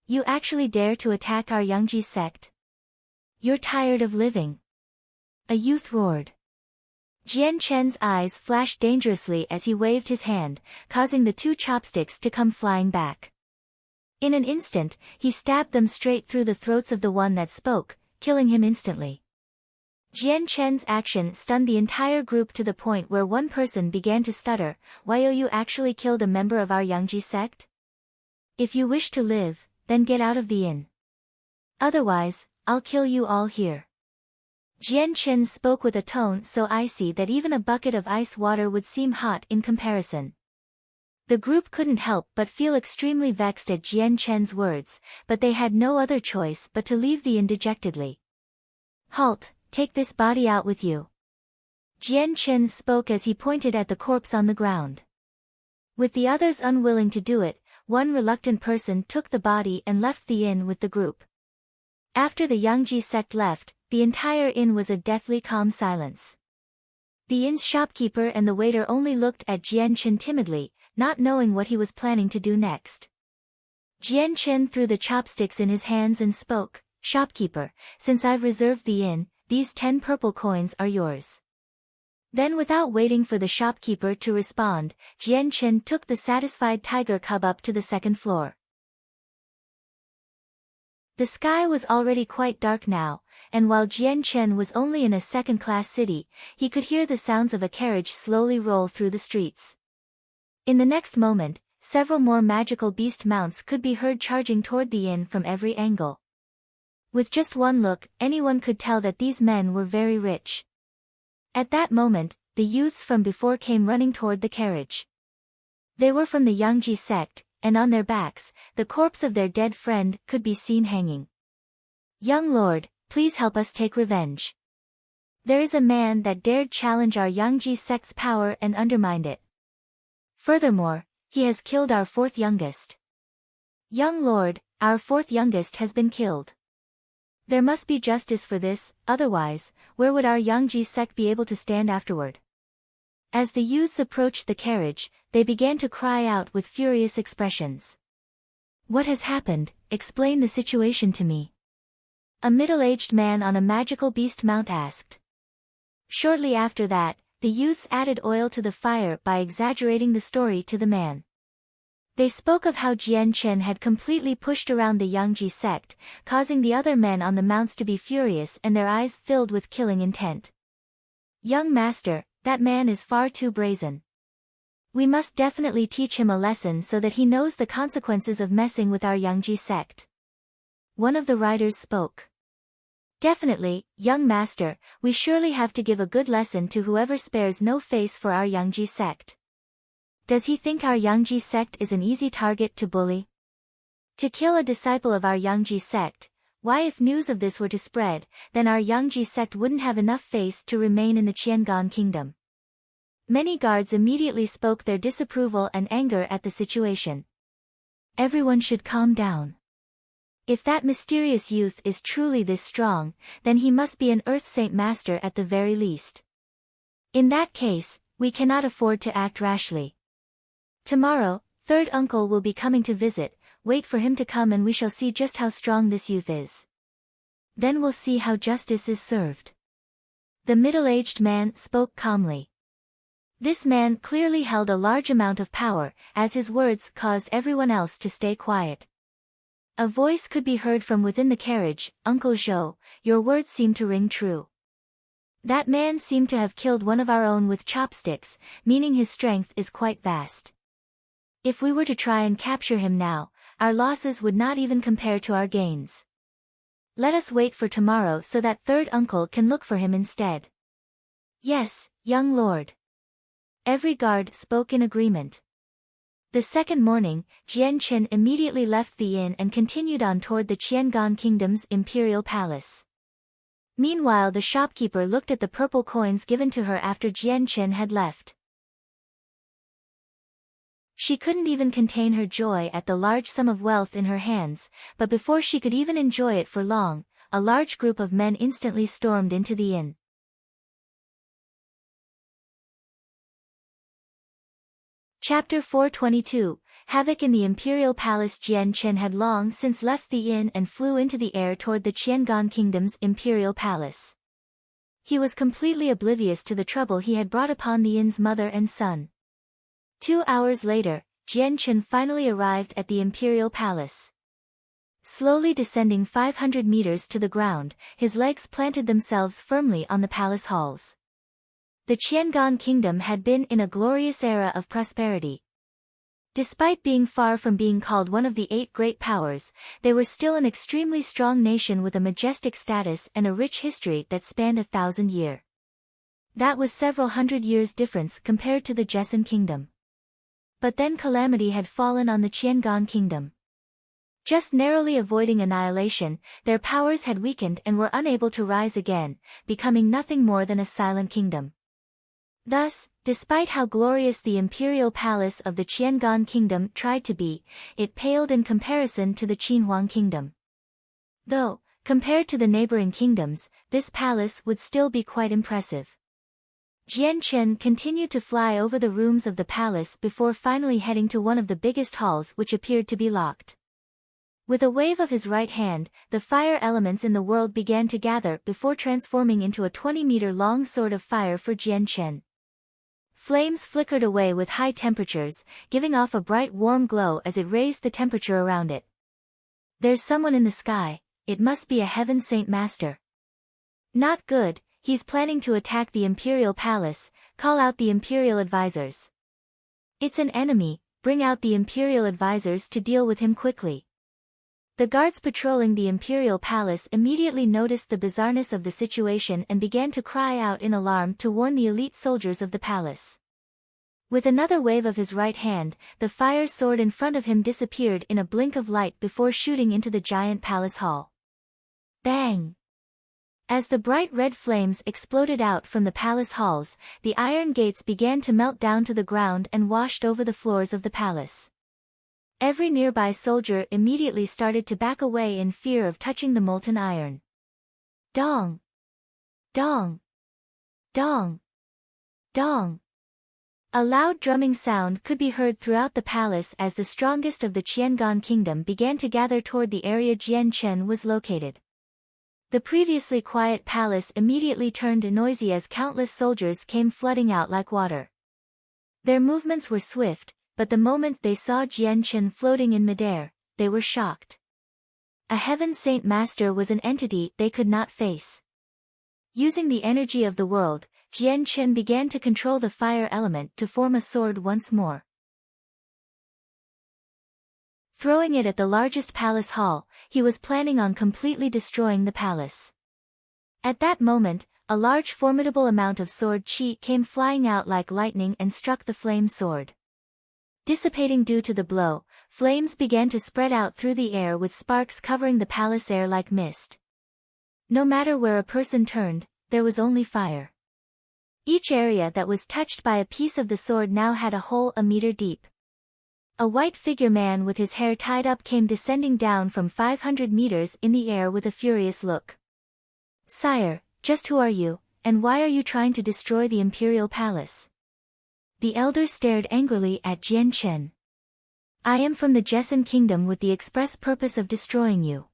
"You actually dare to attack our Yangji sect? You're tired of living?" a youth roared. Jian Chen's eyes flashed dangerously as he waved his hand, causing the two chopsticks to come flying back. In an instant, he stabbed them straight through the throats of the one that spoke, killing him instantly. Jian Chen's action stunned the entire group to the point where one person began to stutter, "Why, you actually killed a member of our Yangji sect? If you wish to live, then get out of the inn. Otherwise, I'll kill you all here." Jian Chen spoke with a tone so icy that even a bucket of ice water would seem hot in comparison. The group couldn't help but feel extremely vexed at Jian Chen's words, but they had no other choice but to leave the inn dejectedly. "Halt, take this body out with you." Jian Chen spoke as he pointed at the corpse on the ground. With the others unwilling to do it, one reluctant person took the body and left the inn with the group. After the Yangji sect left, the entire inn was a deathly calm silence. The inn's shopkeeper and the waiter only looked at Jian Chen timidly, not knowing what he was planning to do next. Jian Chen threw the chopsticks in his hands and spoke, "Shopkeeper, since I've reserved the inn, these 10 purple coins are yours." Then without waiting for the shopkeeper to respond, Jian Chen took the satisfied tiger cub up to the second floor. The sky was already quite dark now, and while Jian Chen was only in a second-class city, he could hear the sounds of a carriage slowly roll through the streets. In the next moment, several more magical beast mounts could be heard charging toward the inn from every angle. With just one look, anyone could tell that these men were very rich. At that moment, the youths from before came running toward the carriage. They were from the Yangji sect, and on their backs, the corpse of their dead friend could be seen hanging. "Young lord, please help us take revenge. There is a man that dared challenge our Yangji sect's power and undermined it. Furthermore, he has killed our 4th youngest. Young lord, our 4th youngest has been killed. There must be justice for this, otherwise, where would our Yangji sect be able to stand afterward?" As the youths approached the carriage, they began to cry out with furious expressions. "What has happened? Explain the situation to me," a middle-aged man on a magical beast mount asked. Shortly after that, the youths added oil to the fire by exaggerating the story to the man. They spoke of how Jian Chen had completely pushed around the Yangji sect, causing the other men on the mounts to be furious and their eyes filled with killing intent. "Young master, that man is far too brazen. We must definitely teach him a lesson so that he knows the consequences of messing with our Yangji sect," one of the riders spoke. "Definitely, young master, we surely have to give a good lesson to whoever spares no face for our Yangji sect. Does he think our Yangji sect is an easy target to bully? To kill a disciple of our Yangji sect, why if news of this were to spread, then our Yangji sect wouldn't have enough face to remain in the Qiangan kingdom." Many guards immediately spoke their disapproval and anger at the situation. "Everyone should calm down. If that mysterious youth is truly this strong, then he must be an Earth Saint Master at the very least. In that case, we cannot afford to act rashly. Tomorrow, 3rd uncle will be coming to visit, wait for him to come and we shall see just how strong this youth is. Then we'll see how justice is served." The middle-aged man spoke calmly. This man clearly held a large amount of power, as his words caused everyone else to stay quiet. A voice could be heard from within the carriage, "Uncle Zhou, your words seem to ring true. That man seemed to have killed one of our own with chopsticks, meaning his strength is quite vast. If we were to try and capture him now, our losses would not even compare to our gains. Let us wait for tomorrow so that 3rd uncle can look for him instead." "Yes, young lord." Every guard spoke in agreement. The second morning, Jian Chen immediately left the inn and continued on toward the Qiangan Kingdom's imperial palace. Meanwhile, the shopkeeper looked at the purple coins given to her after Jian Chen had left. She couldn't even contain her joy at the large sum of wealth in her hands, but before she could even enjoy it for long, a large group of men instantly stormed into the inn. Chapter 422, Havoc in the Imperial Palace. Jian Chen had long since left the inn and flew into the air toward the Qiangan Kingdom's Imperial Palace. He was completely oblivious to the trouble he had brought upon the inn's mother and son. 2 hours later, Jian Chen finally arrived at the Imperial Palace. Slowly descending 500 meters to the ground, his legs planted themselves firmly on the palace halls. The Qiangan Kingdom had been in a glorious era of prosperity. Despite being far from being called one of the 8 great powers, they were still an extremely strong nation with a majestic status and a rich history that spanned 1,000 years. That was several hundred years' difference compared to the Jessan Kingdom. But then calamity had fallen on the Qiangan Kingdom. Just narrowly avoiding annihilation, their powers had weakened and were unable to rise again, becoming nothing more than a silent kingdom. Thus, despite how glorious the imperial palace of the Qiangan Kingdom tried to be, it paled in comparison to the Qinhuang Kingdom. Though, compared to the neighboring kingdoms, this palace would still be quite impressive. Jian Chen continued to fly over the rooms of the palace before finally heading to one of the biggest halls which appeared to be locked. With a wave of his right hand, the fire elements in the world began to gather before transforming into a 20-meter-long sword of fire for Jian Chen. Flames flickered away with high temperatures, giving off a bright warm glow as it raised the temperature around it. There's someone in the sky, it must be a heaven saint master. Not good, he's planning to attack the Imperial Palace, call out the Imperial advisors. It's an enemy, bring out the Imperial advisors to deal with him quickly. The guards patrolling the Imperial Palace immediately noticed the bizarreness of the situation and began to cry out in alarm to warn the elite soldiers of the palace. With another wave of his right hand, the fire sword in front of him disappeared in a blink of light before shooting into the giant palace hall. Bang! As the bright red flames exploded out from the palace halls, the iron gates began to melt down to the ground and washed over the floors of the palace. Every nearby soldier immediately started to back away in fear of touching the molten iron. Dong! Dong! Dong! Dong! A loud drumming sound could be heard throughout the palace as the strongest of the Qiangan kingdom began to gather toward the area Jian Chen was located. The previously quiet palace immediately turned noisy as countless soldiers came flooding out like water. Their movements were swift, but the moment they saw Jian Chen floating in midair, they were shocked. A heaven saint master was an entity they could not face. Using the energy of the world, Jian Chen began to control the fire element to form a sword once more. Throwing it at the largest palace hall, he was planning on completely destroying the palace. At that moment, a large formidable amount of sword qi came flying out like lightning and struck the flame sword. Dissipating due to the blow, flames began to spread out through the air with sparks covering the palace air like mist. No matter where a person turned, there was only fire. Each area that was touched by a piece of the sword now had a hole a meter deep. A white figure man with his hair tied up came descending down from 500 meters in the air with a furious look. Sire, just who are you, and why are you trying to destroy the Imperial Palace? The elder stared angrily at Jian Chen. I am from the Jessan Kingdom with the express purpose of destroying you.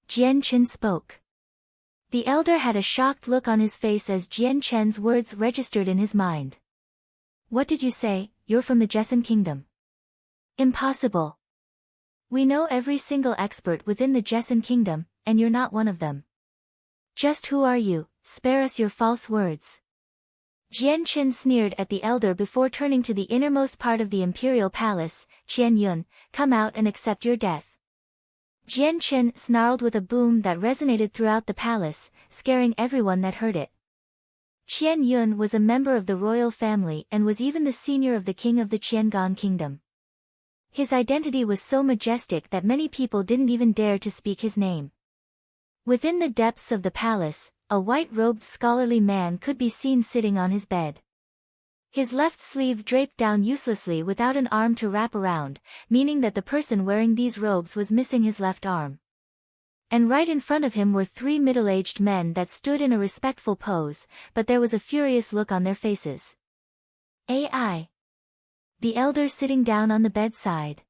Jian Chen spoke. The elder had a shocked look on his face as Jian Chen's words registered in his mind. What did you say, you're from the Jessan Kingdom? Impossible. We know every single expert within the Jessan Kingdom, and you're not one of them. Just who are you? Spare us your false words. Jian Chen sneered at the elder before turning to the innermost part of the Imperial Palace. Qian Yun, come out and accept your death. Jian Chen snarled with a boom that resonated throughout the palace, scaring everyone that heard it. Qian Yun was a member of the royal family and was even the senior of the king of the Qiangan kingdom. His identity was so majestic that many people didn't even dare to speak his name. Within the depths of the palace, a white-robed scholarly man could be seen sitting on his bed. His left sleeve draped down uselessly without an arm to wrap around, meaning that the person wearing these robes was missing his left arm. And right in front of him were three middle-aged men that stood in a respectful pose, but there was a furious look on their faces. AI. The elder sitting down on the bedside.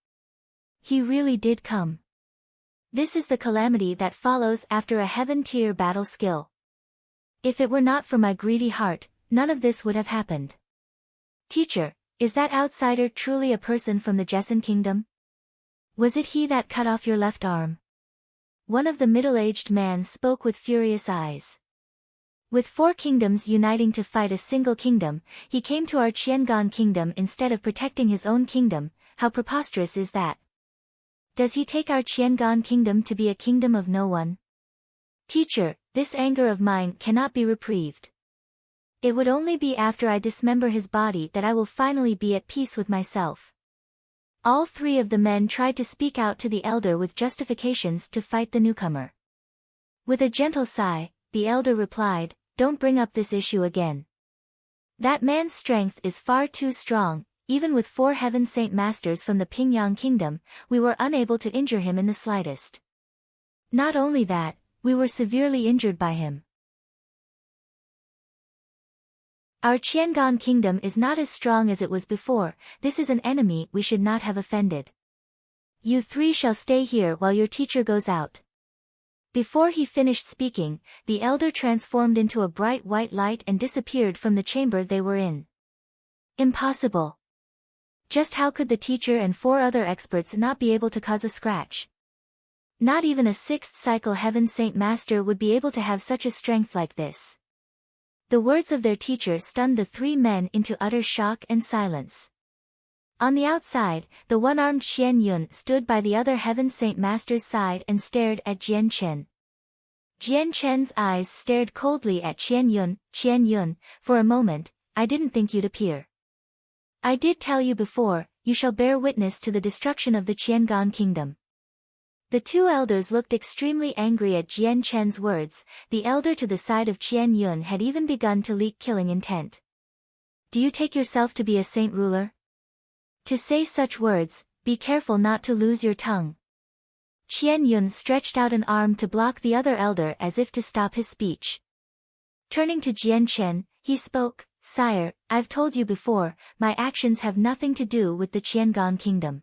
He really did come. This is the calamity that follows after a heaven-tier battle skill. If it were not for my greedy heart, none of this would have happened. Teacher, is that outsider truly a person from the Jessan Kingdom? Was it he that cut off your left arm? One of the middle-aged men spoke with furious eyes. With 4 kingdoms uniting to fight a single kingdom, he came to our Qiangan kingdom instead of protecting his own kingdom. How preposterous is that? Does he take our Qiangan kingdom to be a kingdom of no one? Teacher, this anger of mine cannot be reprieved. It would only be after I dismember his body that I will finally be at peace with myself. All 3 of the men tried to speak out to the elder with justifications to fight the newcomer. With a gentle sigh, the elder replied, don't bring up this issue again. That man's strength is far too strong, even with 4 heaven saint masters from the Pingyang kingdom, we were unable to injure him in the slightest. Not only that, we were severely injured by him. Our Qiangan kingdom is not as strong as it was before, this is an enemy we should not have offended. You three shall stay here while your teacher goes out. Before he finished speaking, the elder transformed into a bright white light and disappeared from the chamber they were in. Impossible. Just how could the teacher and 4 other experts not be able to cause a scratch? Not even a 6th cycle Heaven Saint Master would be able to have such a strength like this. The words of their teacher stunned the 3 men into utter shock and silence. On the outside, the one-armed Qian Yun stood by the other Heaven Saint Master's side and stared at Jian Chen. Jian Chen's eyes stared coldly at Qian Yun, for a moment, I didn't think you'd appear. I did tell you before, you shall bear witness to the destruction of the Qiangan kingdom. The 2 elders looked extremely angry at Jian Chen's words. The elder to the side of Qian Yun had even begun to leak killing intent. Do you take yourself to be a saint ruler? To say such words, be careful not to lose your tongue. Qian Yun stretched out an arm to block the other elder as if to stop his speech. Turning to Jian Chen, he spoke, Sire, I've told you before, my actions have nothing to do with the Qiangan kingdom.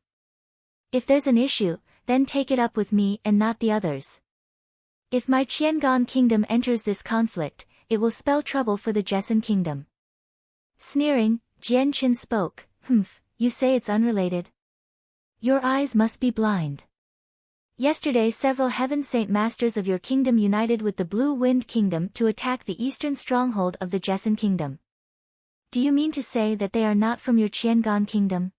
If there's an issue, then take it up with me and not the others. If my Qiangan kingdom enters this conflict, it will spell trouble for the Jessen kingdom. Sneering, Jian Chen spoke, you say it's unrelated? Your eyes must be blind. Yesterday several Heaven Saint Masters of your kingdom united with the Blue Wind Kingdom to attack the eastern stronghold of the Jessen kingdom. Do you mean to say that they are not from your Qiangan kingdom?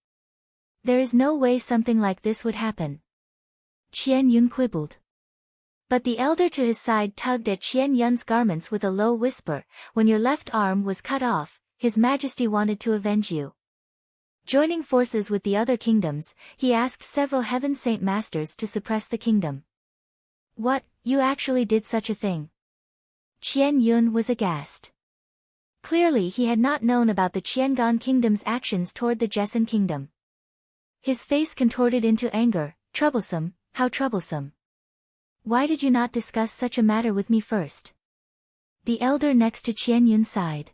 There is no way something like this would happen. Qian Yun quibbled. But the elder to his side tugged at Qian Yun's garments with a low whisper, when your left arm was cut off, His Majesty wanted to avenge you. Joining forces with the other kingdoms, he asked several Heaven Saint Masters to suppress the kingdom. What, you actually did such a thing? Qian Yun was aghast. Clearly he had not known about the Qiangan kingdom's actions toward the Jessen kingdom. His face contorted into anger. Troublesome, how troublesome. Why did you not discuss such a matter with me first? The elder next to Qian Yun sighed.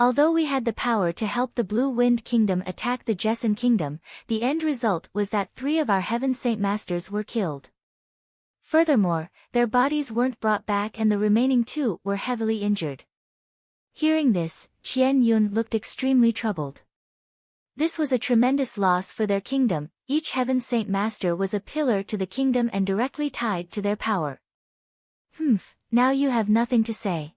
Although we had the power to help the Blue Wind Kingdom attack the Jessen kingdom, the end result was that 3 of our Heaven Saint Masters were killed. Furthermore, their bodies weren't brought back and the remaining 2 were heavily injured. Hearing this, Qian Yun looked extremely troubled. This was a tremendous loss for their kingdom. Each Heaven Saint Master was a pillar to the kingdom and directly tied to their power. Now you have nothing to say.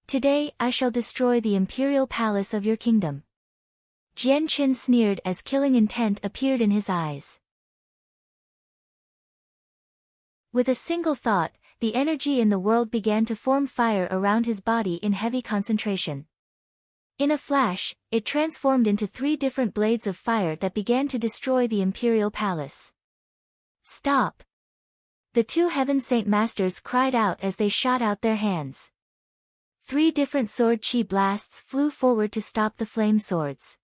Today I shall destroy the imperial palace of your kingdom. Jian Chen sneered as killing intent appeared in his eyes. With a single thought, the energy in the world began to form fire around his body in heavy concentration. In a flash, it transformed into 3 different blades of fire that began to destroy the imperial palace. Stop! The 2 Heaven Saint Masters cried out as they shot out their hands. 3 different sword chi blasts flew forward to stop the flame swords.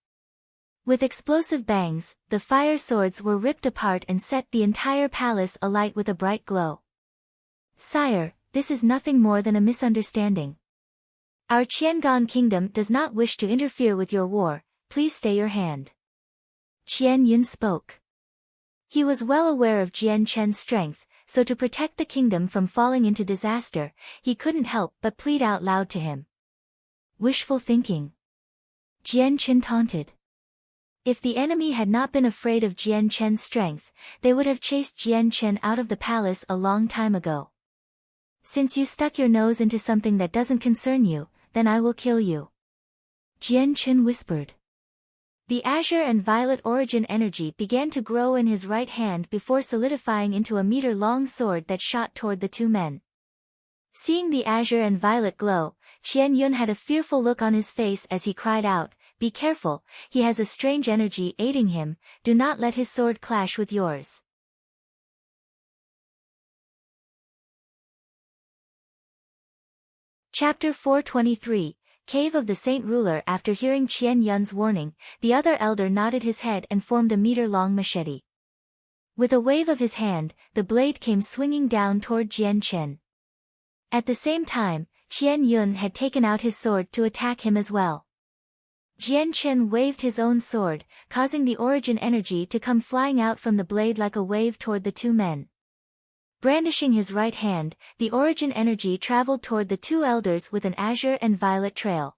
With explosive bangs, the fire swords were ripped apart and set the entire palace alight with a bright glow. Sire, this is nothing more than a misunderstanding. Our Qiangan kingdom does not wish to interfere with your war, please stay your hand. Qian Yun spoke. He was well aware of Jian Chen's strength, so to protect the kingdom from falling into disaster, he couldn't help but plead out loud to him. Wishful thinking. Jian Chen taunted. If the enemy had not been afraid of Jian Chen's strength, they would have chased Jian Chen out of the palace a long time ago. Since you stuck your nose into something that doesn't concern you, then I will kill you. Jian Chen whispered. The azure and violet origin energy began to grow in his right hand before solidifying into a meter-long sword that shot toward the 2 men. Seeing the azure and violet glow, Qian Yun had a fearful look on his face as he cried out, "Be careful, he has a strange energy aiding him, do not let his sword clash with yours." Chapter 423, Cave of the Saint Ruler. After hearing Qian Yun's warning, the other elder nodded his head and formed a meter-long machete. With a wave of his hand, the blade came swinging down toward Jian Chen. At the same time, Qian Yun had taken out his sword to attack him as well. Jian Chen waved his own sword, causing the origin energy to come flying out from the blade like a wave toward the two men. Brandishing his right hand, the origin energy traveled toward the two elders with an azure and violet trail.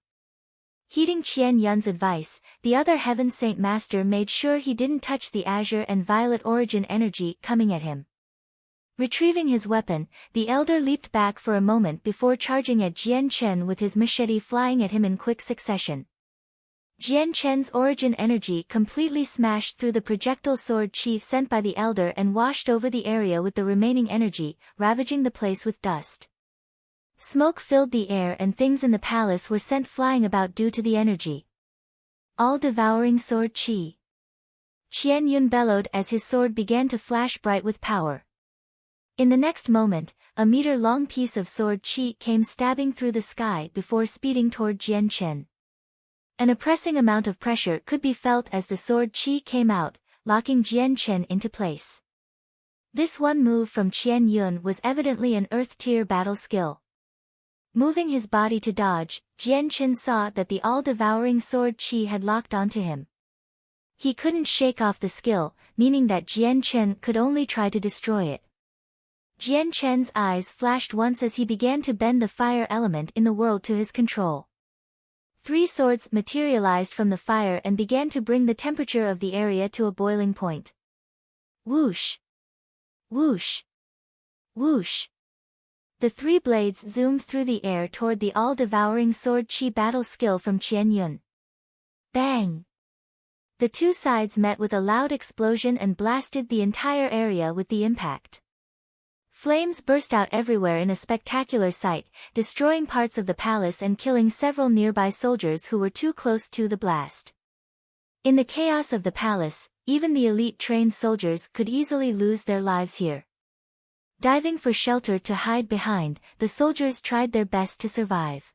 Heeding Qian Yun's advice, the other Heaven Saint Master made sure he didn't touch the azure and violet origin energy coming at him. Retrieving his weapon, the elder leaped back for a moment before charging at Jian Chen with his machete flying at him in quick succession. Jian Chen's origin energy completely smashed through the projectile sword sheath sent by the elder and washed over the area with the remaining energy, ravaging the place with dust. Smoke filled the air and things in the palace were sent flying about due to the energy. All-devouring sword qi. Qian Yun bellowed as his sword began to flash bright with power. In the next moment, a meter-long piece of sword qi came stabbing through the sky before speeding toward Jian Chen. An oppressing amount of pressure could be felt as the sword qi came out, locking Jian Chen into place. This one move from Qian Yun was evidently an earth-tier battle skill. Moving his body to dodge, Jian Chen saw that the all-devouring sword qi had locked onto him. He couldn't shake off the skill, meaning that Jian Chen could only try to destroy it. Jian Chen's eyes flashed once as he began to bend the fire element in the world to his control. 3 swords materialized from the fire and began to bring the temperature of the area to a boiling point. Whoosh! Whoosh! Whoosh! The 3 blades zoomed through the air toward the all-devouring sword qi battle skill from Qian Yun. Bang! The 2 sides met with a loud explosion and blasted the entire area with the impact. Flames burst out everywhere in a spectacular sight, destroying parts of the palace and killing several nearby soldiers who were too close to the blast. In the chaos of the palace, even the elite trained soldiers could easily lose their lives here. Diving for shelter to hide behind, the soldiers tried their best to survive.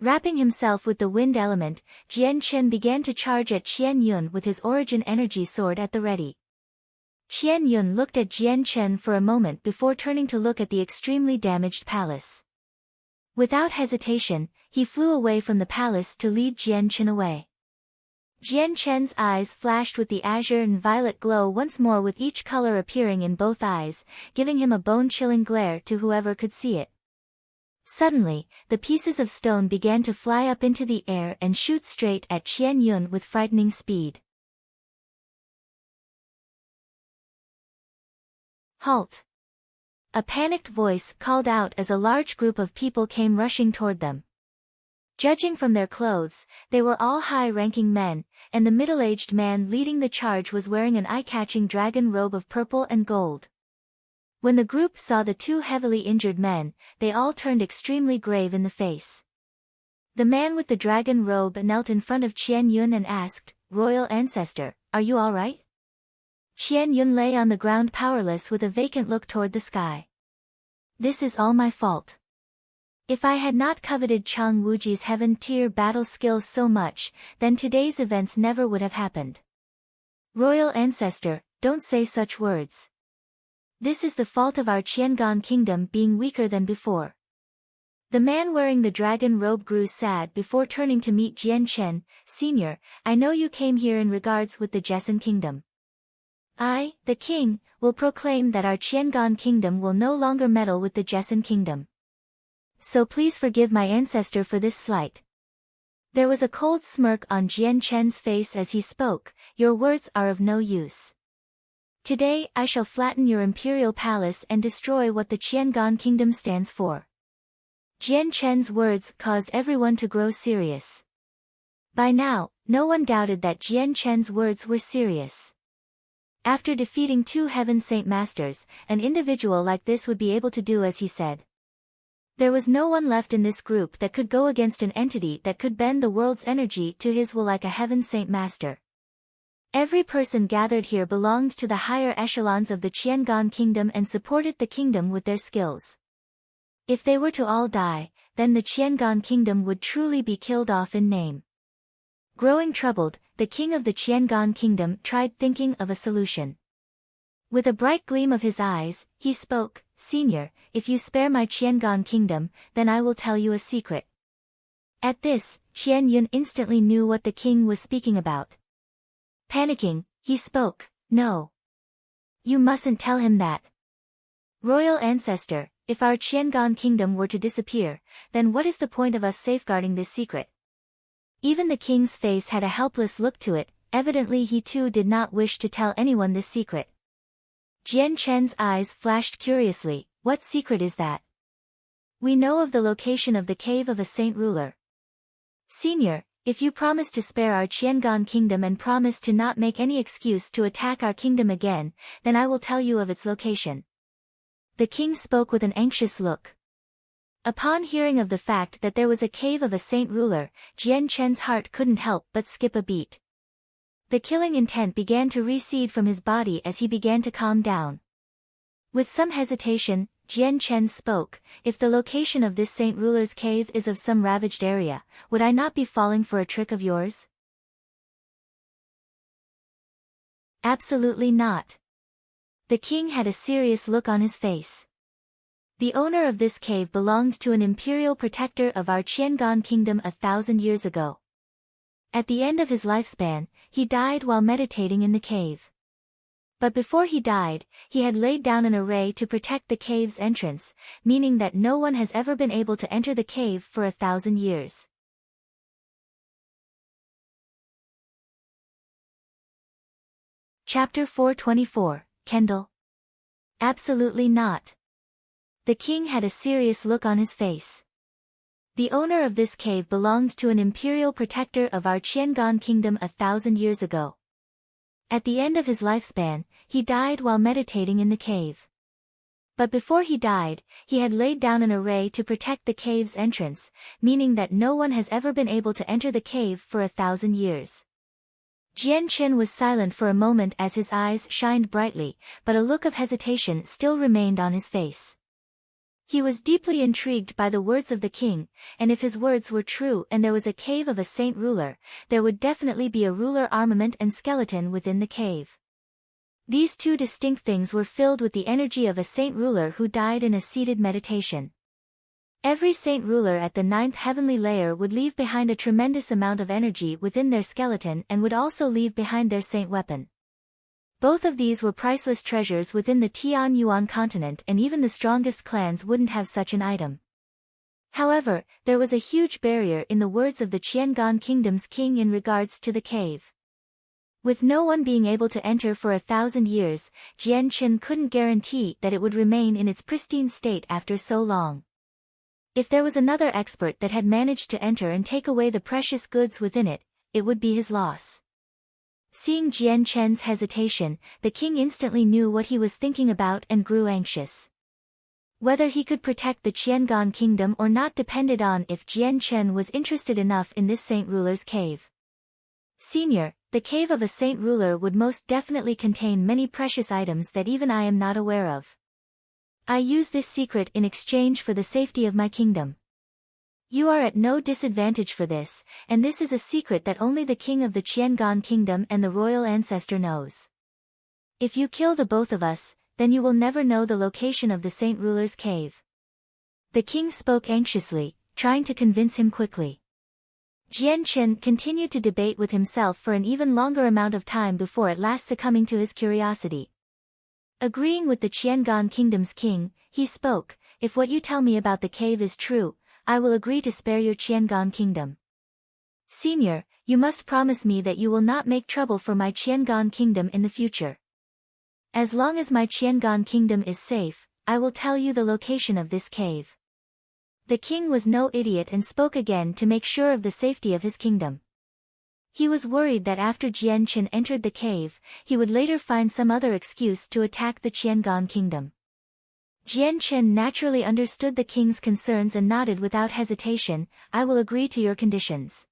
Wrapping himself with the wind element, Jian Chen began to charge at Qian Yun with his origin energy sword at the ready. Qian Yun looked at Jian Chen for a moment before turning to look at the extremely damaged palace. Without hesitation, he flew away from the palace to lead Jian Chen away. Jian Chen's eyes flashed with the azure and violet glow once more, with each color appearing in both eyes, giving him a bone-chilling glare to whoever could see it. Suddenly, the pieces of stone began to fly up into the air and shoot straight at Qian Yun with frightening speed. Halt! A panicked voice called out as a large group of people came rushing toward them. Judging from their clothes, they were all high-ranking men, and the middle-aged man leading the charge was wearing an eye-catching dragon robe of purple and gold. When the group saw the 2 heavily injured men, they all turned extremely grave in the face. The man with the dragon robe knelt in front of Qian Yun and asked, "Royal Ancestor, are you all right?" Qian Yun lay on the ground powerless with a vacant look toward the sky. "This is all my fault. If I had not coveted Chang Wuji's heaven-tier battle skills so much, then today's events never would have happened." "Royal Ancestor, don't say such words. This is the fault of our Qiangan kingdom being weaker than before." The man wearing the dragon robe grew sad before turning to meet Jian Chen. "Senior, I know you came here in regards with the Jessen kingdom. I, the king, will proclaim that our Qiangan kingdom will no longer meddle with the Jessen kingdom. So please forgive my ancestor for this slight." There was a cold smirk on Jian Chen's face as he spoke. "Your words are of no use. Today I shall flatten your imperial palace and destroy what the Qiangan kingdom stands for." Jian Chen's words caused everyone to grow serious. By now, no one doubted that Jian Chen's words were serious. After defeating 2 Heaven Saint Masters, an individual like this would be able to do as he said. There was no one left in this group that could go against an entity that could bend the world's energy to his will like a Heaven Saint Master. Every person gathered here belonged to the higher echelons of the Qiangan kingdom and supported the kingdom with their skills. If they were to all die, then the Qiangan kingdom would truly be killed off in name. Growing troubled, the king of the Qiangan kingdom tried thinking of a solution. With a bright gleam of his eyes, he spoke, "Senior, if you spare my Qiangan kingdom, then I will tell you a secret." At this, Qian Yun instantly knew what the king was speaking about. Panicking, he spoke, "No. You mustn't tell him that. Royal ancestor, if our Qiangan kingdom were to disappear, then what is the point of us safeguarding this secret?" Even the king's face had a helpless look to it, evidently he too did not wish to tell anyone this secret. Jian Chen's eyes flashed curiously, "What secret is that?" "We know of the location of the cave of a saint ruler. Senior, if you promise to spare our Qiangan kingdom and promise to not make any excuse to attack our kingdom again, then I will tell you of its location." The king spoke with an anxious look. Upon hearing of the fact that there was a cave of a saint ruler, Jian Chen's heart couldn't help but skip a beat. The killing intent began to recede from his body as he began to calm down. With some hesitation, Jian Chen spoke, "If the location of this saint ruler's cave is of some ravaged area, would I not be falling for a trick of yours?" "Absolutely not." The king had a serious look on his face. "The owner of this cave belonged to an imperial protector of our Qiangan kingdom 1,000 years ago. At the end of his lifespan, he died while meditating in the cave. But before he died, he had laid down an array to protect the cave's entrance, meaning that no one has ever been able to enter the cave for 1,000 years. Chapter 424, Kendall. Absolutely not. The king had a serious look on his face. "The owner of this cave belonged to an imperial protector of our Qiangan kingdom 1,000 years ago. At the end of his lifespan, he died while meditating in the cave. But before he died, he had laid down an array to protect the cave's entrance, meaning that no one has ever been able to enter the cave for 1,000 years. Jian Chen was silent for a moment as his eyes shined brightly, but a look of hesitation still remained on his face. He was deeply intrigued by the words of the king, and if his words were true and there was a cave of a saint ruler, there would definitely be a ruler armament and skeleton within the cave. These two distinct things were filled with the energy of a saint ruler who died in a seated meditation. Every saint ruler at the 9th heavenly layer would leave behind a tremendous amount of energy within their skeleton and would also leave behind their saint weapon. Both of these were priceless treasures within the Tian Yuan continent, and even the strongest clans wouldn't have such an item. However, there was a huge barrier in the words of the Qiangan kingdom's king in regards to the cave. With no one being able to enter for 1,000 years, Jian Chen couldn't guarantee that it would remain in its pristine state after so long. If there was another expert that had managed to enter and take away the precious goods within it, it would be his loss. Seeing Jian Chen's hesitation, the king instantly knew what he was thinking about and grew anxious. Whether he could protect the Qiangan kingdom or not depended on if Jian Chen was interested enough in this saint ruler's cave. "Senior, the cave of a saint ruler would most definitely contain many precious items that even I am not aware of. I use this secret in exchange for the safety of my kingdom. You are at no disadvantage for this, and this is a secret that only the king of the Qiangan kingdom and the royal ancestor knows. If you kill the both of us, then you will never know the location of the saint ruler's cave." The king spoke anxiously, trying to convince him quickly. Jian Chen continued to debate with himself for an even longer amount of time before at last succumbing to his curiosity. Agreeing with the Qiangan kingdom's king, he spoke, "If what you tell me about the cave is true, I will agree to spare your Qiangan kingdom. Senior, you must promise me that you will not make trouble for my Qiangan kingdom in the future. As long as my Qiangan kingdom is safe, I will tell you the location of this cave." The king was no idiot and spoke again to make sure of the safety of his kingdom. He was worried that after Jian Chen entered the cave, he would later find some other excuse to attack the Qiangan kingdom. Jian Chen naturally understood the king's concerns and nodded without hesitation, "I will agree to your conditions."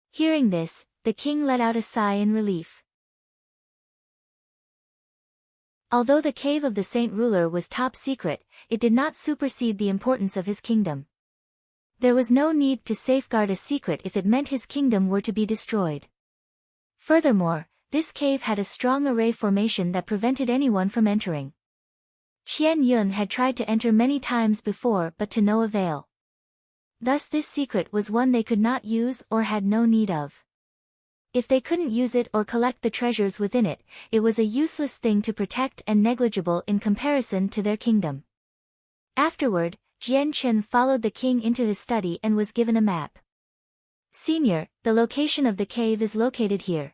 Hearing this, the king let out a sigh in relief. Although the cave of the saint ruler was top secret, it did not supersede the importance of his kingdom. There was no need to safeguard a secret if it meant his kingdom were to be destroyed. Furthermore, this cave had a strong array formation that prevented anyone from entering. Qian Yun had tried to enter many times before but to no avail. Thus this secret was one they could not use or had no need of. If they couldn't use it or collect the treasures within it, it was a useless thing to protect and negligible in comparison to their kingdom. Afterward, Jian Chen followed the king into his study and was given a map. Senior, the location of the cave is located here.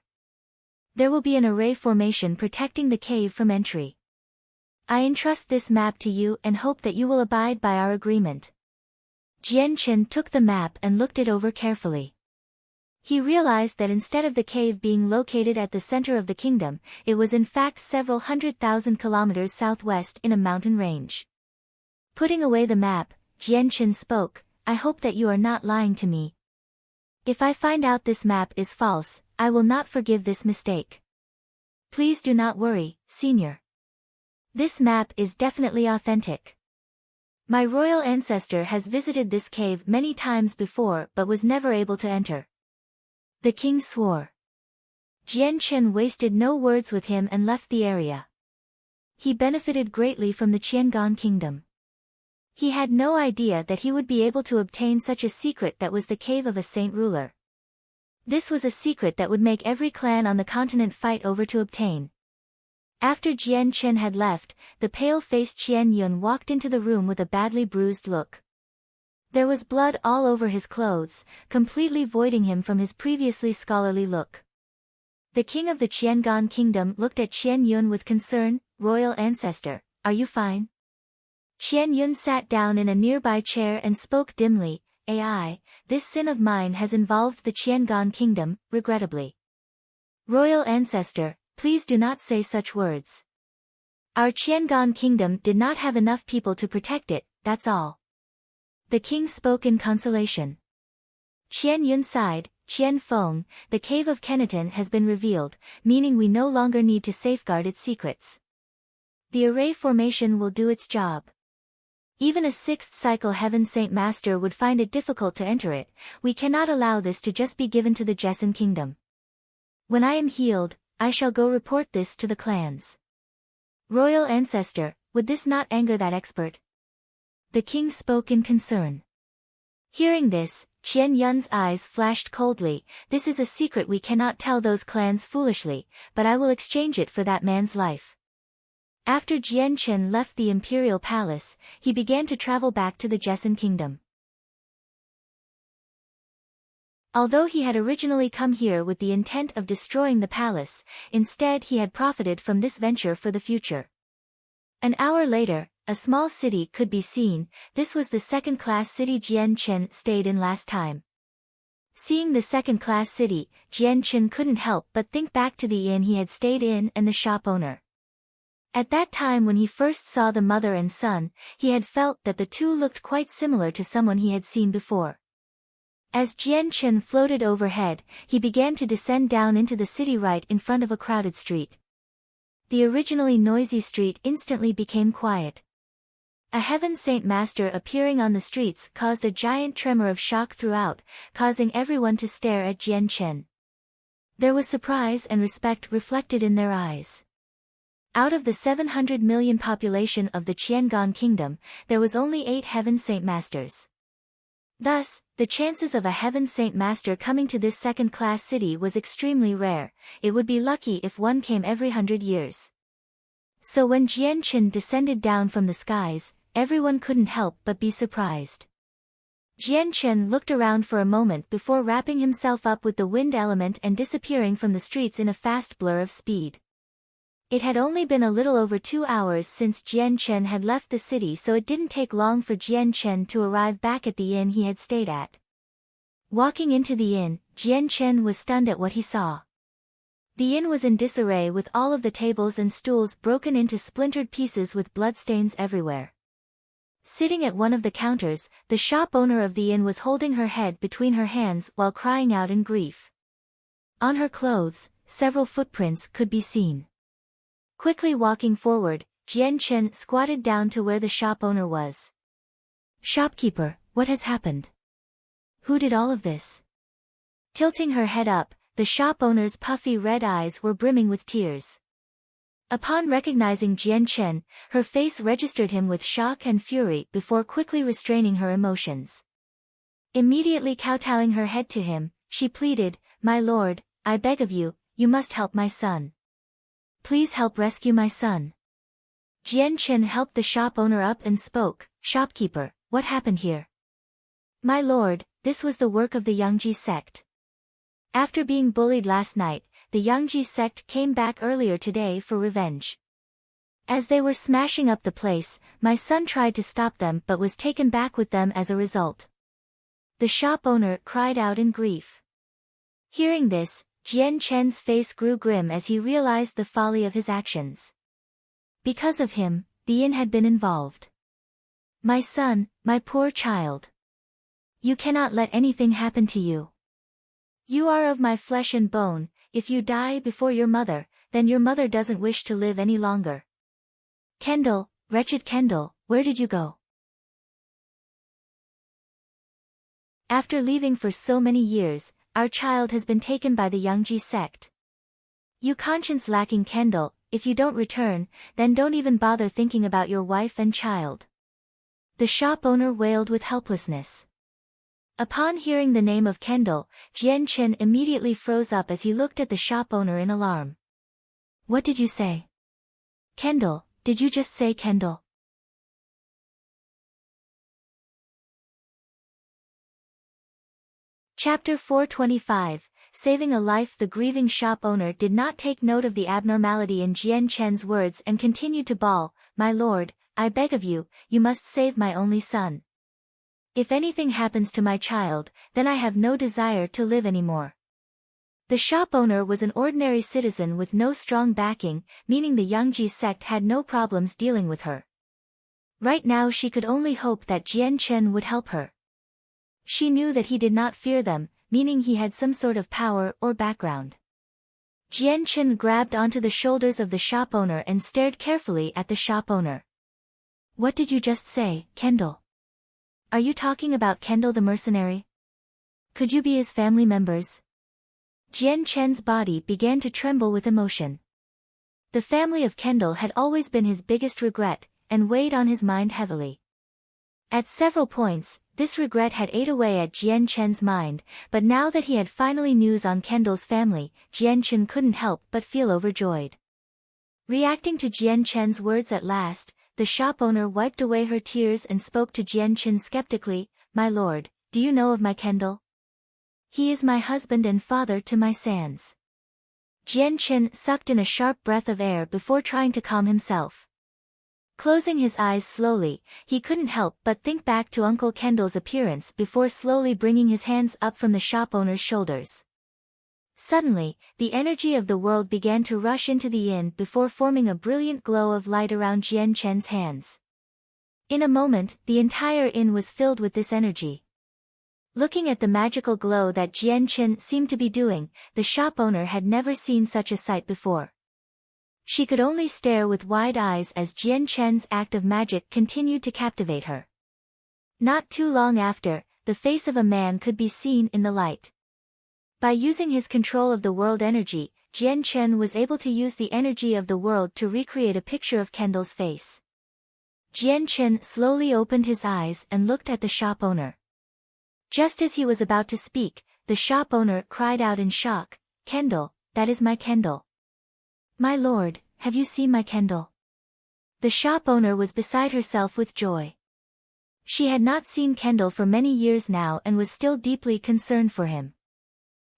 There will be an array formation protecting the cave from entry. I entrust this map to you and hope that you will abide by our agreement. Jian Chen took the map and looked it over carefully. He realized that instead of the cave being located at the center of the kingdom, it was in fact several 100,000 kilometers southwest in a mountain range. Putting away the map, Jian Chen spoke, I hope that you are not lying to me. If I find out this map is false, I will not forgive this mistake. Please do not worry, Senior. This map is definitely authentic. My royal ancestor has visited this cave many times before but was never able to enter. The king swore. Jian Chen wasted no words with him and left the area. He benefited greatly from the Qiangan kingdom. He had no idea that he would be able to obtain such a secret that was the cave of a saint ruler. This was a secret that would make every clan on the continent fight over to obtain. After Jian Chen had left, the pale-faced Qian Yun walked into the room with a badly bruised look. There was blood all over his clothes, completely voiding him from his previously scholarly look. The king of the Qiangan kingdom looked at Qian Yun with concern, Royal ancestor, are you fine? Qian Yun sat down in a nearby chair and spoke dimly, Ai, this sin of mine has involved the Qiangan kingdom, regrettably. Royal ancestor, please do not say such words. Our Qiangan kingdom did not have enough people to protect it, that's all. The king spoke in consolation. Qian Yun sighed, Qian Feng, the cave of Kenaton has been revealed, meaning we no longer need to safeguard its secrets. The array formation will do its job. Even a sixth cycle Heaven Saint Master would find it difficult to enter it, we cannot allow this to just be given to the Jessen kingdom. When I am healed, I shall go report this to the clans. Royal ancestor, would this not anger that expert? The king spoke in concern. Hearing this, Qian Yun's eyes flashed coldly, this is a secret we cannot tell those clans foolishly, but I will exchange it for that man's life. After Jian Chen left the imperial palace, he began to travel back to the Jessen kingdom. Although he had originally come here with the intent of destroying the palace, instead he had profited from this venture for the future. An hour later, a small city could be seen, this was the second-class city Jian Chen stayed in last time. Seeing the second-class city, Jian Chen couldn't help but think back to the inn he had stayed in and the shop owner. At that time when he first saw the mother and son, he had felt that the two looked quite similar to someone he had seen before. As Jian Chen floated overhead, he began to descend down into the city right in front of a crowded street. The originally noisy street instantly became quiet. A Heaven Saint Master appearing on the streets caused a giant tremor of shock throughout, causing everyone to stare at Jian Chen. There was surprise and respect reflected in their eyes. Out of the 700 million population of the Qiangan kingdom, there was only 8 Heaven Saint Masters. Thus, the chances of a Heaven Saint Master coming to this second-class city was extremely rare, it would be lucky if one came every 100 years. So when Jian Chen descended down from the skies, everyone couldn't help but be surprised. Jian Chen looked around for a moment before wrapping himself up with the wind element and disappearing from the streets in a fast blur of speed. It had only been a little over 2 hours since Jian Chen had left the city, so it didn't take long for Jian Chen to arrive back at the inn he had stayed at. Walking into the inn, Jian Chen was stunned at what he saw. The inn was in disarray with all of the tables and stools broken into splintered pieces with bloodstains everywhere. Sitting at one of the counters, the shop owner of the inn was holding her head between her hands while crying out in grief. On her clothes, several footprints could be seen. Quickly walking forward, Jian Chen squatted down to where the shop owner was. Shopkeeper, what has happened? Who did all of this? Tilting her head up, the shop owner's puffy red eyes were brimming with tears. Upon recognizing Jian Chen, her face registered him with shock and fury before quickly restraining her emotions. Immediately kowtowing her head to him, she pleaded, "My lord, I beg of you, you must help my son. Please help rescue my son." Jian Chen helped the shop owner up and spoke, "Shopkeeper, what happened here?" "My lord, this was the work of the Yangji sect. After being bullied last night, the Yangji sect came back earlier today for revenge. As they were smashing up the place, my son tried to stop them but was taken back with them as a result." The shop owner cried out in grief. Hearing this, Jian Chen's face grew grim as he realized the folly of his actions. Because of him, the inn had been involved. "My son, my poor child. You cannot let anything happen to you. You are of my flesh and bone. If you die before your mother, then your mother doesn't wish to live any longer. Kendall, wretched Kendall, where did you go? After leaving for so many years, our child has been taken by the Yangji sect. You conscience-lacking Kendall, if you don't return, then don't even bother thinking about your wife and child." The shop owner wailed with helplessness. Upon hearing the name of Kendall, Jian Chen immediately froze up as he looked at the shop owner in alarm. "What did you say? Kendall, did you just say Kendall?" Chapter 425, Saving a Life. The grieving shop owner did not take note of the abnormality in Jian Chen's words and continued to bawl, "My lord, I beg of you, you must save my only son. If anything happens to my child, then I have no desire to live anymore." The shop owner was an ordinary citizen with no strong backing, meaning the Yangji sect had no problems dealing with her. Right now she could only hope that Jian Chen would help her. She knew that he did not fear them, meaning he had some sort of power or background. Jian Chen grabbed onto the shoulders of the shop owner and stared carefully at the shop owner. "What did you just say, Kendall? Are you talking about Kendall the mercenary? Could you be his family members?" Jian Chen's body began to tremble with emotion. The family of Kendall had always been his biggest regret, and weighed on his mind heavily. At several points, this regret had ate away at Jian Chen's mind, but now that he had finally news on Kendall's family, Jian Chen couldn't help but feel overjoyed. Reacting to Jian Chen's words at last, the shop owner wiped away her tears and spoke to Jian Chen skeptically, "My lord, do you know of my Kendall? He is my husband and father to my sons." Jian Chen sucked in a sharp breath of air before trying to calm himself. Closing his eyes slowly, he couldn't help but think back to Uncle Kendall's appearance before slowly bringing his hands up from the shop owner's shoulders. Suddenly, the energy of the world began to rush into the inn before forming a brilliant glow of light around Jian Chen's hands. In a moment, the entire inn was filled with this energy. Looking at the magical glow that Jian Chen seemed to be doing, the shop owner had never seen such a sight before. She could only stare with wide eyes as Jian Chen's act of magic continued to captivate her. Not too long after, the face of a man could be seen in the light. By using his control of the world energy, Jian Chen was able to use the energy of the world to recreate a picture of Kendall's face. Jian Chen slowly opened his eyes and looked at the shop owner. Just as he was about to speak, the shop owner cried out in shock, "Kendall, that is my Kendall. My lord, have you seen my Kendall?" The shop owner was beside herself with joy. She had not seen Kendall for many years now and was still deeply concerned for him.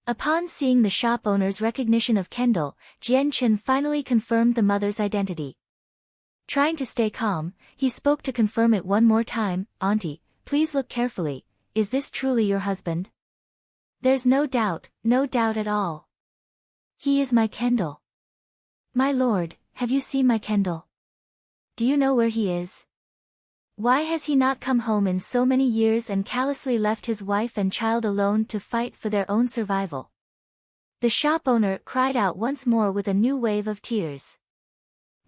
Upon seeing the shop owner's recognition of Kendall, Jian Chen finally confirmed the mother's identity. Trying to stay calm, he spoke to confirm it one more time, "Auntie, please look carefully, is this truly your husband?" "There's no doubt at all. He is my Kendall." "My lord, have you seen my Kendall? Do you know where he is? Why has he not come home in so many years and callously left his wife and child alone to fight for their own survival?" The shop owner cried out once more with a new wave of tears.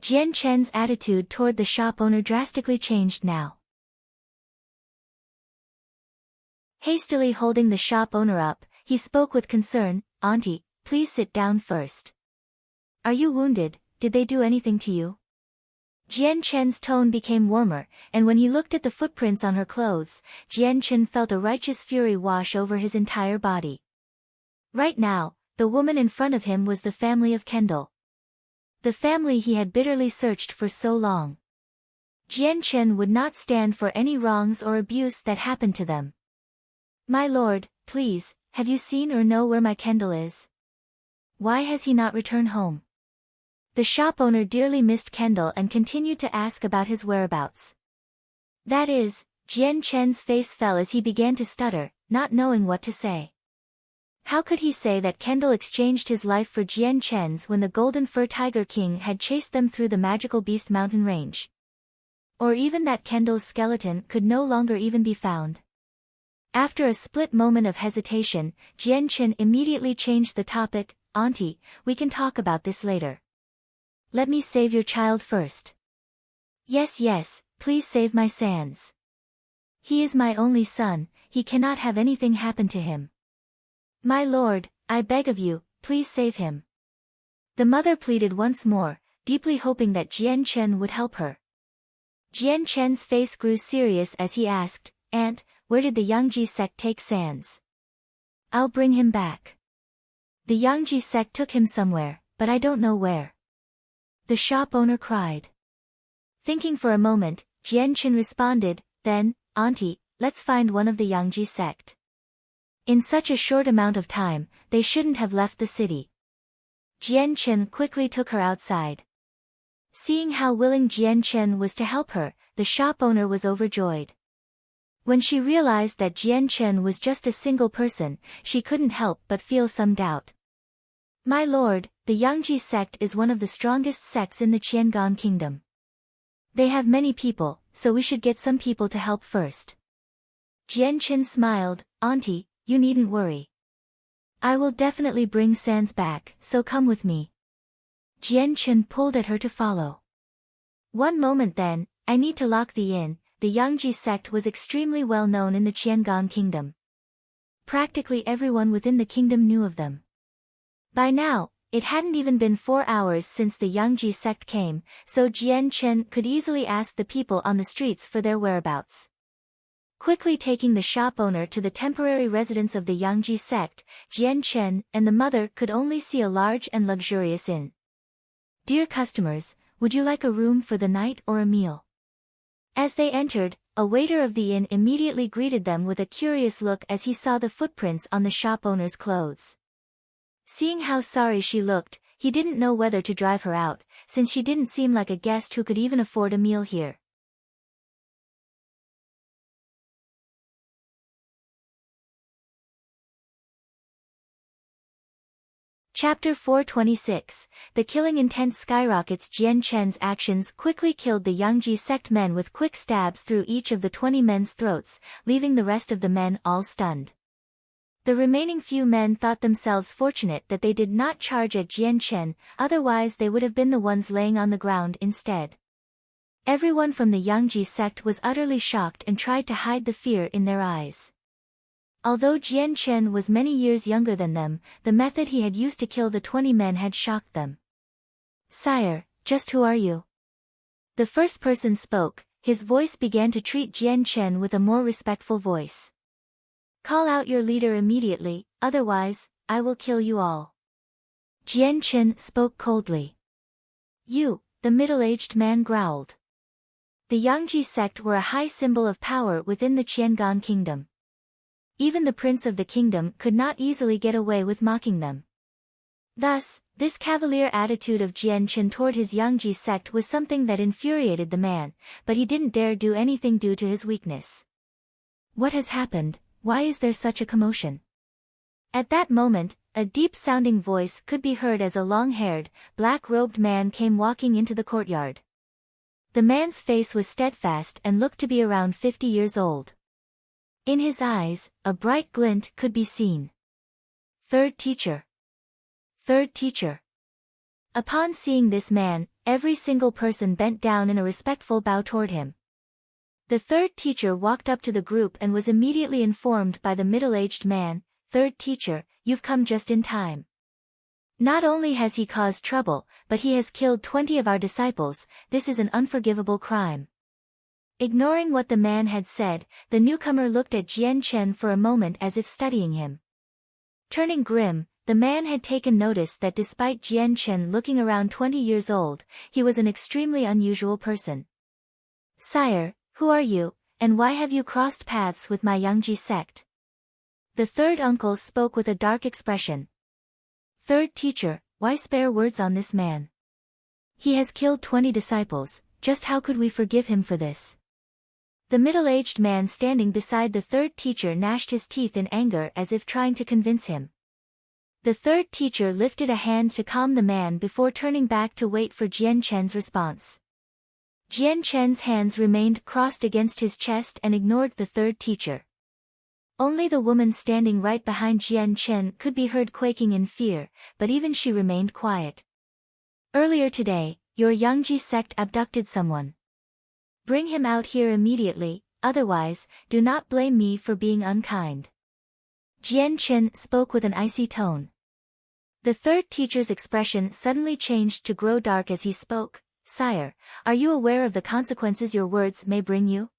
Jian Chen's attitude toward the shop owner drastically changed now. Hastily holding the shop owner up, he spoke with concern, "Auntie, please sit down first. Are you wounded? Did they do anything to you?" Jian Chen's tone became warmer, and when he looked at the footprints on her clothes, Jian Chen felt a righteous fury wash over his entire body. Right now, the woman in front of him was the family of Kendall. The family he had bitterly searched for so long. Jian Chen would not stand for any wrongs or abuse that happened to them. My lord, please, have you seen or know where my Kendall is? Why has he not returned home? The shop owner dearly missed Kendall and continued to ask about his whereabouts. That is, Jian Chen's face fell as he began to stutter, not knowing what to say. How could he say that Kendall exchanged his life for Jian Chen's when the Golden Fur Tiger King had chased them through the magical Beast Mountain range? Or even that Kendall's skeleton could no longer even be found? After a split moment of hesitation, Jian Chen immediately changed the topic. Auntie, we can talk about this later. Let me save your child first. Yes, please save my Sans. He is my only son, he cannot have anything happen to him. My lord, I beg of you, please save him. The mother pleaded once more, deeply hoping that Jian Chen would help her. Jian Chen's face grew serious as he asked, Aunt, where did the Yangji sect take Sans? I'll bring him back. The Yangji sect took him somewhere, but I don't know where. The shop owner cried. Thinking for a moment, Jian Chen responded, Then, Auntie, let's find one of the Yangji sect. In such a short amount of time, they shouldn't have left the city. Jian Chen quickly took her outside. Seeing how willing Jian Chen was to help her, the shop owner was overjoyed. When she realized that Jian Chen was just a single person, she couldn't help but feel some doubt. My lord, the Yangji sect is one of the strongest sects in the Qiangan kingdom. They have many people, so we should get some people to help first. Jian Chen smiled, Auntie, you needn't worry. I will definitely bring Sans back, so come with me. Jian Chen pulled at her to follow. One moment then, I need to lock the inn. The Yangji sect was extremely well known in the Qiangan kingdom. Practically everyone within the kingdom knew of them. By now, it hadn't even been 4 hours since the Yangji sect came, so Jian Chen could easily ask the people on the streets for their whereabouts. Quickly taking the shop owner to the temporary residence of the Yangji sect, Jian Chen and the mother could only see a large and luxurious inn. Dear customers, would you like a room for the night or a meal? As they entered, a waiter of the inn immediately greeted them with a curious look as he saw the footprints on the shop owner's clothes. Seeing how sorry she looked, he didn't know whether to drive her out, since she didn't seem like a guest who could even afford a meal here. Chapter 426, The Killing Intent Skyrockets. Jian Chen's actions quickly killed the Yangji sect men with quick stabs through each of the 20 men's throats, leaving the rest of the men all stunned. The remaining few men thought themselves fortunate that they did not charge at Jian Chen, otherwise they would have been the ones laying on the ground instead. Everyone from the Yangji sect was utterly shocked and tried to hide the fear in their eyes. Although Jian Chen was many years younger than them, the method he had used to kill the 20 men had shocked them. Sire, just who are you? The first person spoke, his voice began to treat Jian Chen with a more respectful voice. Call out your leader immediately, otherwise, I will kill you all. Jian Chen spoke coldly. You, the middle-aged man growled. The Yangji sect were a high symbol of power within the Qiangan kingdom. Even the prince of the kingdom could not easily get away with mocking them. Thus, this cavalier attitude of Jian Chen toward his Yangji sect was something that infuriated the man, but he didn't dare do anything due to his weakness. What has happened? Why is there such a commotion? At that moment, a deep-sounding voice could be heard as a long-haired, black-robed man came walking into the courtyard. The man's face was steadfast and looked to be around 50 years old. In his eyes, a bright glint could be seen. Third teacher. Third teacher. Upon seeing this man, every single person bent down in a respectful bow toward him. The third teacher walked up to the group and was immediately informed by the middle-aged man, Third teacher, you've come just in time. Not only has he caused trouble, but he has killed 20 of our disciples. This is an unforgivable crime. Ignoring what the man had said, the newcomer looked at Jian Chen for a moment as if studying him. Turning grim, the man had taken notice that despite Jian Chen looking around 20 years old, he was an extremely unusual person. "Sire, who are you, and why have you crossed paths with my Yangji sect?" The third uncle spoke with a dark expression. "Third teacher, why spare words on this man? He has killed 20 disciples, just how could we forgive him for this?" The middle-aged man standing beside the third teacher gnashed his teeth in anger as if trying to convince him. The third teacher lifted a hand to calm the man before turning back to wait for Jian Chen's response. Jian Chen's hands remained crossed against his chest and ignored the third teacher. Only the woman standing right behind Jian Chen could be heard quaking in fear, but even she remained quiet. "Earlier today, your Yangji sect abducted someone. Bring him out here immediately, otherwise, do not blame me for being unkind." Jian Chen spoke with an icy tone. The third teacher's expression suddenly changed to grow dark as he spoke. "Sire, are you aware of the consequences your words may bring you?"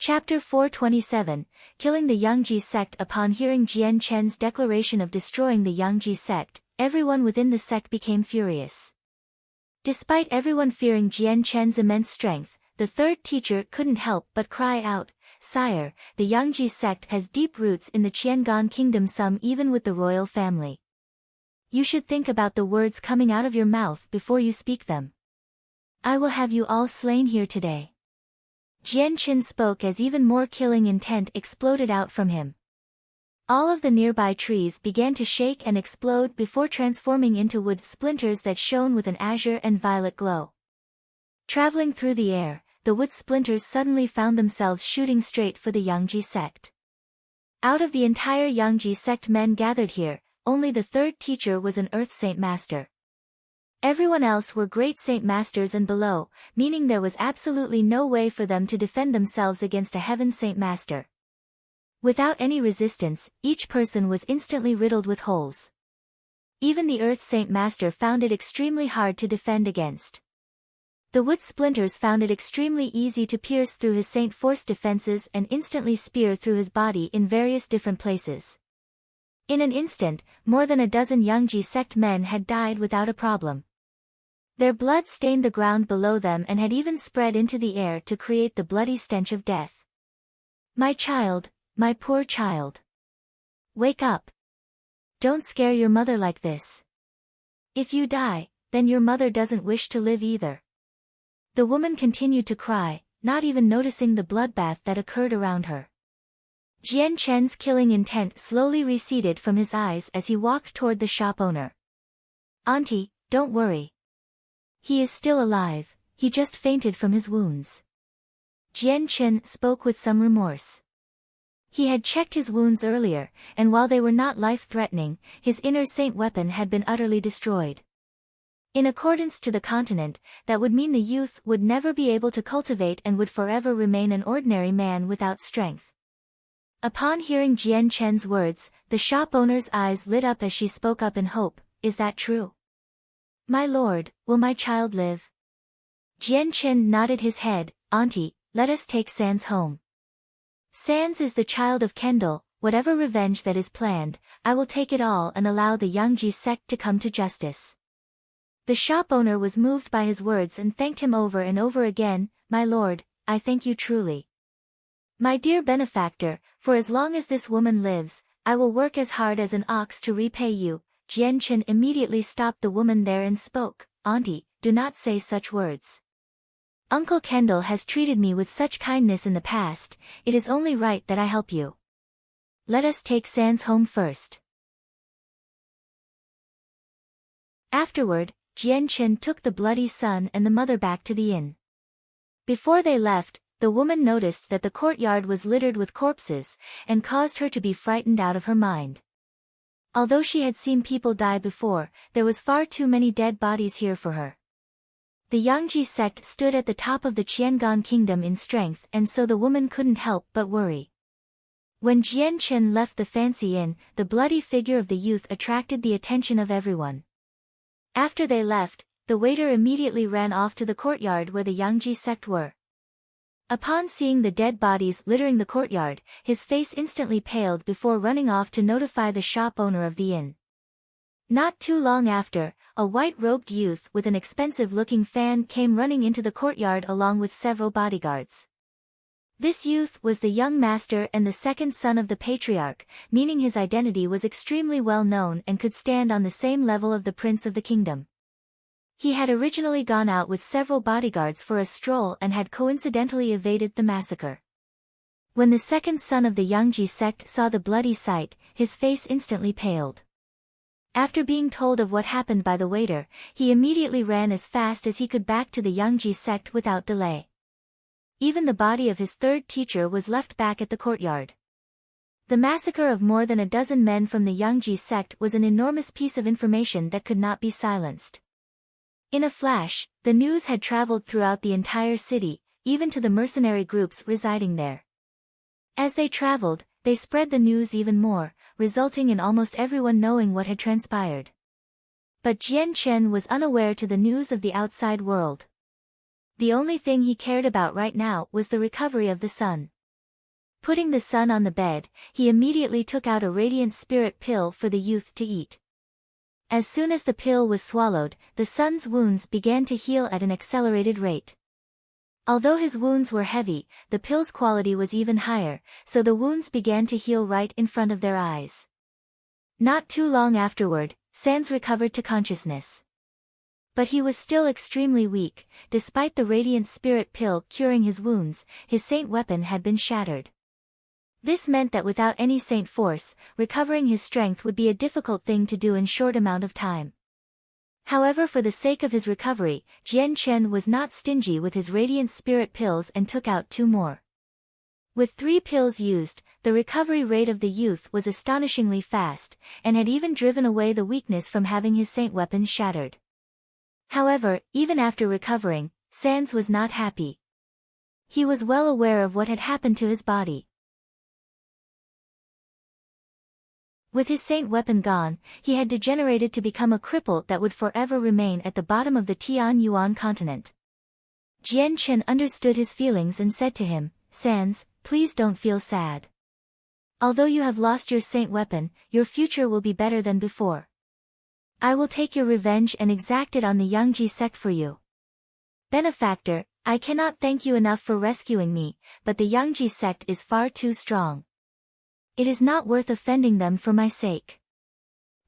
Chapter 427, Killing the Yangji sect. Upon hearing Jian Chen's declaration of destroying the Yangji sect, everyone within the sect became furious. Despite everyone fearing Jian Chen's immense strength, the third teacher couldn't help but cry out, "Sire, the Yangji sect has deep roots in the Qiangan kingdom, some even with the royal family. You should think about the words coming out of your mouth before you speak them. I will have you all slain here today." Jian Chen spoke as even more killing intent exploded out from him. All of the nearby trees began to shake and explode before transforming into wood splinters that shone with an azure and violet glow. Traveling through the air, the wood splinters suddenly found themselves shooting straight for the Yangji sect. Out of the entire Yangji sect men gathered here, only the third teacher was an Earth Saint Master. Everyone else were great Saint Masters and below, meaning there was absolutely no way for them to defend themselves against a Heaven Saint Master. Without any resistance, each person was instantly riddled with holes. Even the Earth Saint Master found it extremely hard to defend against. The wood splinters found it extremely easy to pierce through his Saint Force defenses and instantly spear through his body in various different places. In an instant, more than a dozen Yangji sect men had died without a problem. Their blood stained the ground below them and had even spread into the air to create the bloody stench of death. "My child, my poor child. Wake up. Don't scare your mother like this. If you die, then your mother doesn't wish to live either." The woman continued to cry, not even noticing the bloodbath that occurred around her. Jian Chen's killing intent slowly receded from his eyes as he walked toward the shop owner. "Auntie, don't worry. He is still alive, he just fainted from his wounds." Jian Chen spoke with some remorse. He had checked his wounds earlier, and while they were not life-threatening, his inner saint weapon had been utterly destroyed. In accordance to the continent, that would mean the youth would never be able to cultivate and would forever remain an ordinary man without strength. Upon hearing Jian Chen's words, the shop owner's eyes lit up as she spoke up in hope. "Is that true? My lord, will my child live?" Jian Chen nodded his head. "Auntie, let us take Sans home. Sans is the child of Kendall. Whatever revenge that is planned, I will take it all and allow the Yangji sect to come to justice." The shop owner was moved by his words and thanked him over and over again. "My lord, I thank you truly. My dear benefactor, for as long as this woman lives, I will work as hard as an ox to repay you." Jian Chen immediately stopped the woman there and spoke. "Auntie, do not say such words. Uncle Kendall has treated me with such kindness in the past, it is only right that I help you. Let us take Sans home first." Afterward, Jian Chen took the bloody son and the mother back to the inn. Before they left, the woman noticed that the courtyard was littered with corpses, and caused her to be frightened out of her mind. Although she had seen people die before, there was far too many dead bodies here for her. The Yangji sect stood at the top of the Qiangan kingdom in strength, and so the woman couldn't help but worry. When Jian Chen left the fancy inn, the bloody figure of the youth attracted the attention of everyone. After they left, the waiter immediately ran off to the courtyard where the Yangji sect were. Upon seeing the dead bodies littering the courtyard, his face instantly paled before running off to notify the shop owner of the inn. Not too long after, a white-robed youth with an expensive-looking fan came running into the courtyard along with several bodyguards. This youth was the young master and the second son of the patriarch, meaning his identity was extremely well known and could stand on the same level of the prince of the kingdom. He had originally gone out with several bodyguards for a stroll and had coincidentally evaded the massacre. When the second son of the Yangji sect saw the bloody sight, his face instantly paled. After being told of what happened by the waiter, he immediately ran as fast as he could back to the Yangji sect without delay. Even the body of his third teacher was left back at the courtyard. The massacre of more than a dozen men from the Yangji sect was an enormous piece of information that could not be silenced. In a flash, the news had traveled throughout the entire city, even to the mercenary groups residing there. As they traveled, they spread the news even more, resulting in almost everyone knowing what had transpired. But Jian Chen was unaware to the news of the outside world. The only thing he cared about right now was the recovery of the son. Putting the son on the bed, he immediately took out a radiant spirit pill for the youth to eat. As soon as the pill was swallowed, the son's wounds began to heal at an accelerated rate. Although his wounds were heavy, the pill's quality was even higher, so the wounds began to heal right in front of their eyes. Not too long afterward, Sans recovered to consciousness. But he was still extremely weak. Despite the radiant spirit pill curing his wounds, his saint weapon had been shattered. This meant that without any saint force, recovering his strength would be a difficult thing to do in short amount of time. However, for the sake of his recovery, Jian Chen was not stingy with his radiant spirit pills and took out 2 more. With 3 pills used, the recovery rate of the youth was astonishingly fast, and had even driven away the weakness from having his saint weapon shattered. However, even after recovering, Sans was not happy. He was well aware of what had happened to his body. With his saint weapon gone, he had degenerated to become a cripple that would forever remain at the bottom of the Tian Yuan continent. Jian Chen understood his feelings and said to him, "Sans, please don't feel sad. Although you have lost your saint weapon, your future will be better than before. I will take your revenge and exact it on the Yangji sect for you. Benefactor, I cannot thank you enough for rescuing me, but the Yangji sect is far too strong. It is not worth offending them for my sake."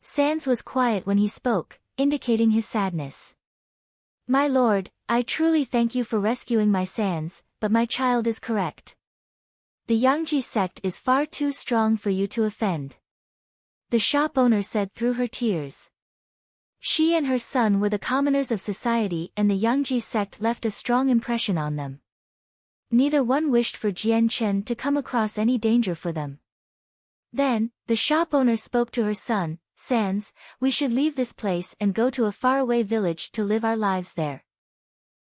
Sans was quiet when he spoke, indicating his sadness. "My lord, I truly thank you for rescuing my Sans, but my child is correct. The Yangji sect is far too strong for you to offend," the shop owner said through her tears. She and her son were the commoners of society, and the Yangji sect left a strong impression on them. Neither one wished for Jian Chen to come across any danger for them. Then, the shop owner spoke to her son, "Sans, we should leave this place and go to a faraway village to live our lives there.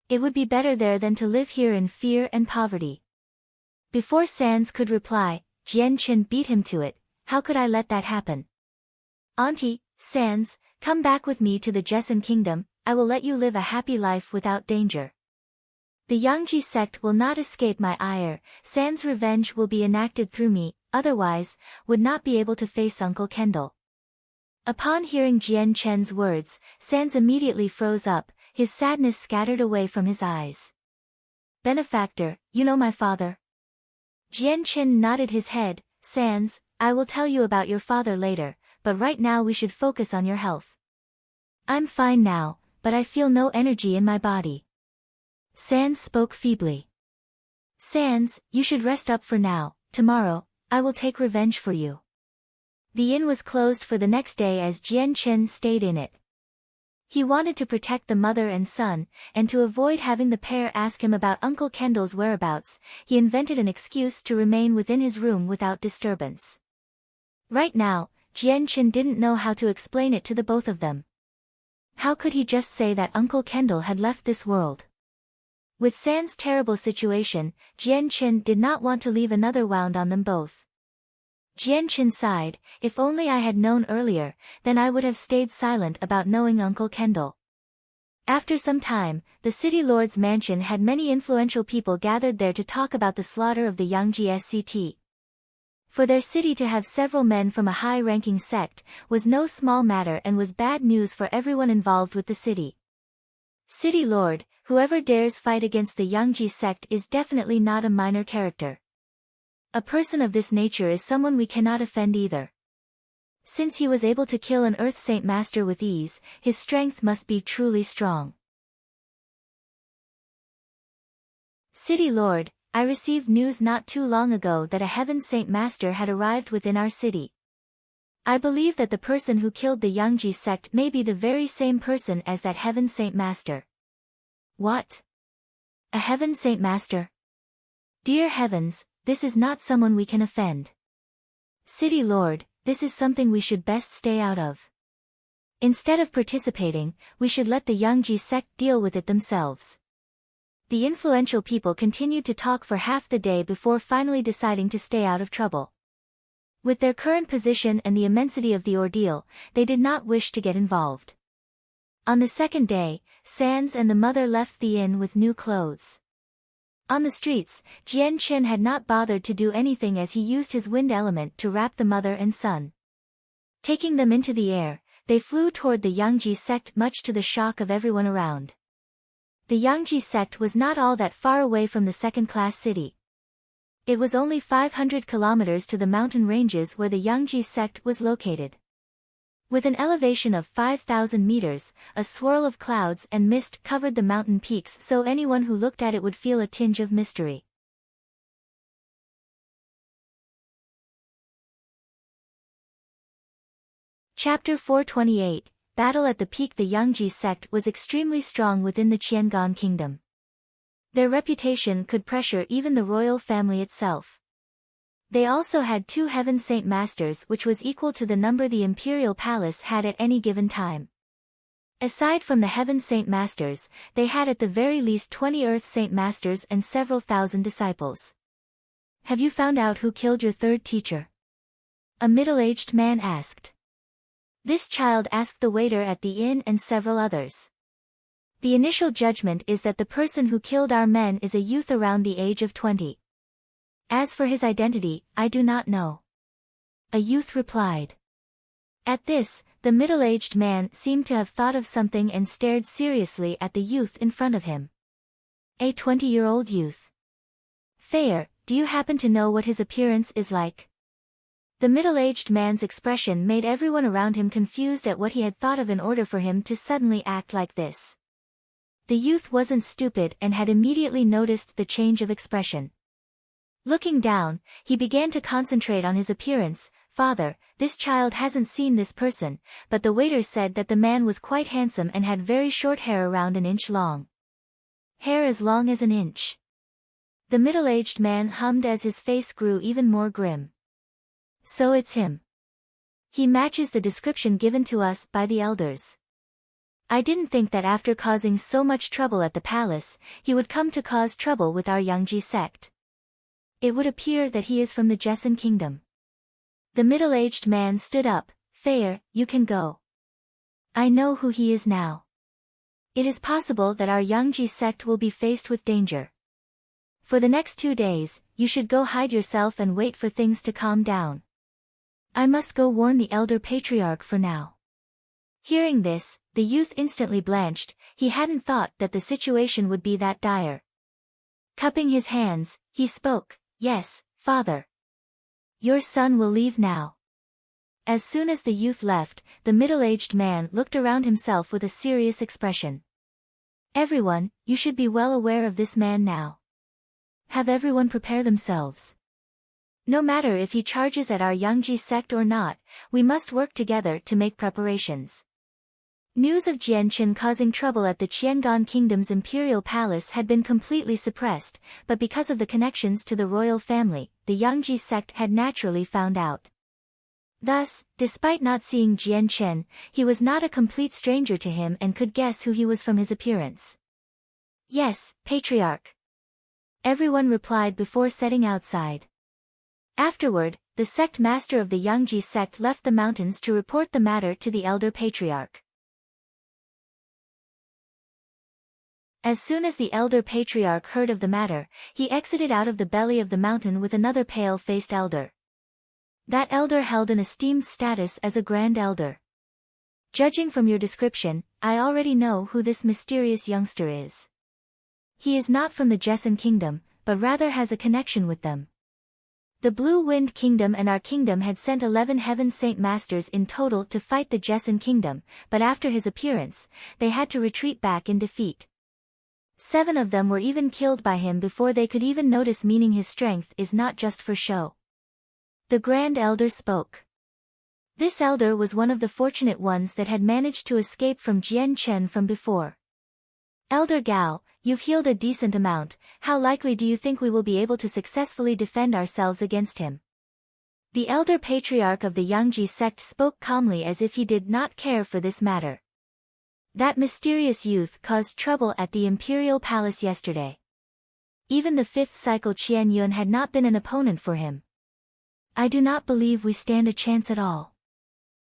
It would be better there than to live here in fear and poverty." Before Sans could reply, Jian Chen beat him to it. "How could I let that happen? Auntie, Sans, come back with me to the Jessen kingdom, I will let you live a happy life without danger. The Yangji sect will not escape my ire, Sans' revenge will be enacted through me, otherwise, would not be able to face Uncle Kendall." Upon hearing Jian Chen's words, Sans immediately froze up, his sadness scattered away from his eyes. "Benefactor, you know my father?" Jian Chen nodded his head. "Sans, I will tell you about your father later, but right now we should focus on your health." "I'm fine now, but I feel no energy in my body." Sans spoke feebly. "Sans, you should rest up for now, tomorrow, I will take revenge for you." The inn was closed for the next day as Jian Chen stayed in it. He wanted to protect the mother and son, and to avoid having the pair ask him about Uncle Kendall's whereabouts, he invented an excuse to remain within his room without disturbance. Right now, Jian Chen didn't know how to explain it to the both of them. How could he just say that Uncle Kendall had left this world? With San's terrible situation, Jian Qin did not want to leave another wound on them both. Jian Qin sighed, if only I had known earlier, then I would have stayed silent about knowing Uncle Kendall. After some time, the city lord's mansion had many influential people gathered there to talk about the slaughter of the Yangji SCT. For their city to have several men from a high-ranking sect was no small matter and was bad news for everyone involved with the city. City Lord, whoever dares fight against the Yangji sect is definitely not a minor character. A person of this nature is someone we cannot offend either. Since he was able to kill an Earth Saint Master with ease, his strength must be truly strong. City Lord, I received news not too long ago that a Heaven Saint Master had arrived within our city. I believe that the person who killed the Yangji sect may be the very same person as that Heaven Saint Master. What? A Heaven Saint Master? Dear heavens, this is not someone we can offend. City Lord, this is something we should best stay out of. Instead of participating, we should let the Yangji sect deal with it themselves. The influential people continued to talk for half the day before finally deciding to stay out of trouble. With their current position and the immensity of the ordeal, they did not wish to get involved. On the second day, Sans and the mother left the inn with new clothes. On the streets, Jian Qin had not bothered to do anything as he used his wind element to wrap the mother and son. Taking them into the air, they flew toward the Yangji sect much to the shock of everyone around. The Yangji sect was not all that far away from the second-class city. It was only 500 kilometers to the mountain ranges where the Yangji sect was located. With an elevation of 5,000 meters, a swirl of clouds and mist covered the mountain peaks so anyone who looked at it would feel a tinge of mystery. Chapter 428, Battle at the Peak. The Yangji sect was extremely strong within the Qiangan kingdom. Their reputation could pressure even the royal family itself. They also had 2 Heaven Saint Masters, which was equal to the number the Imperial Palace had at any given time. Aside from the Heaven Saint Masters, they had at the very least 20 Earth Saint Masters and several thousand disciples. Have you found out who killed your third teacher? A middle-aged man asked. This child asked the waiter at the inn and several others. The initial judgment is that the person who killed our men is a youth around the age of 20. As for his identity, I do not know. A youth replied. At this, the middle-aged man seemed to have thought of something and stared seriously at the youth in front of him. A 20-year-old youth. Fair, do you happen to know what his appearance is like? The middle-aged man's expression made everyone around him confused at what he had thought of in order for him to suddenly act like this. The youth wasn't stupid and had immediately noticed the change of expression. Looking down, he began to concentrate on his appearance. Father, this child hasn't seen this person, but the waiter said that the man was quite handsome and had very short hair around an inch long. Hair as long as an inch. The middle-aged man hummed as his face grew even more grim. So it's him. He matches the description given to us by the elders. I didn't think that after causing so much trouble at the palace, he would come to cause trouble with our Yangji sect. It would appear that he is from the Jessen kingdom. The middle-aged man stood up. Fair, you can go. I know who he is now. It is possible that our Yangji sect will be faced with danger. For the next 2 days, you should go hide yourself and wait for things to calm down. I must go warn the elder patriarch for now. Hearing this, the youth instantly blanched. He hadn't thought that the situation would be that dire. Cupping his hands, he spoke. Yes, father. Your son will leave now. As soon as the youth left, the middle-aged man looked around himself with a serious expression. Everyone, you should be well aware of this man now. Have everyone prepare themselves. No matter if he charges at our Yangji sect or not, we must work together to make preparations. News of Jian Qin causing trouble at the Qiangan Kingdom's imperial palace had been completely suppressed, but because of the connections to the royal family, the Yangji sect had naturally found out. Thus, despite not seeing Jian Chen, he was not a complete stranger to him and could guess who he was from his appearance. Yes, Patriarch. Everyone replied before setting outside. Afterward, the sect master of the Yangji sect left the mountains to report the matter to the elder patriarch. As soon as the elder patriarch heard of the matter, he exited out of the belly of the mountain with another pale-faced elder. That elder held an esteemed status as a grand elder. Judging from your description, I already know who this mysterious youngster is. He is not from the Jessen kingdom, but rather has a connection with them. The Blue Wind Kingdom and our kingdom had sent 11 Heaven Saint Masters in total to fight the Jessen kingdom, but after his appearance, they had to retreat back in defeat. 7 of them were even killed by him before they could even notice, meaning his strength is not just for show. The Grand Elder spoke. This elder was one of the fortunate ones that had managed to escape from Jian Chen from before. Elder Gao, you've healed a decent amount, how likely do you think we will be able to successfully defend ourselves against him? The elder patriarch of the Yangji sect spoke calmly as if he did not care for this matter. That mysterious youth caused trouble at the imperial palace yesterday. Even the 5th cycle Qian Yun had not been an opponent for him. I do not believe we stand a chance at all.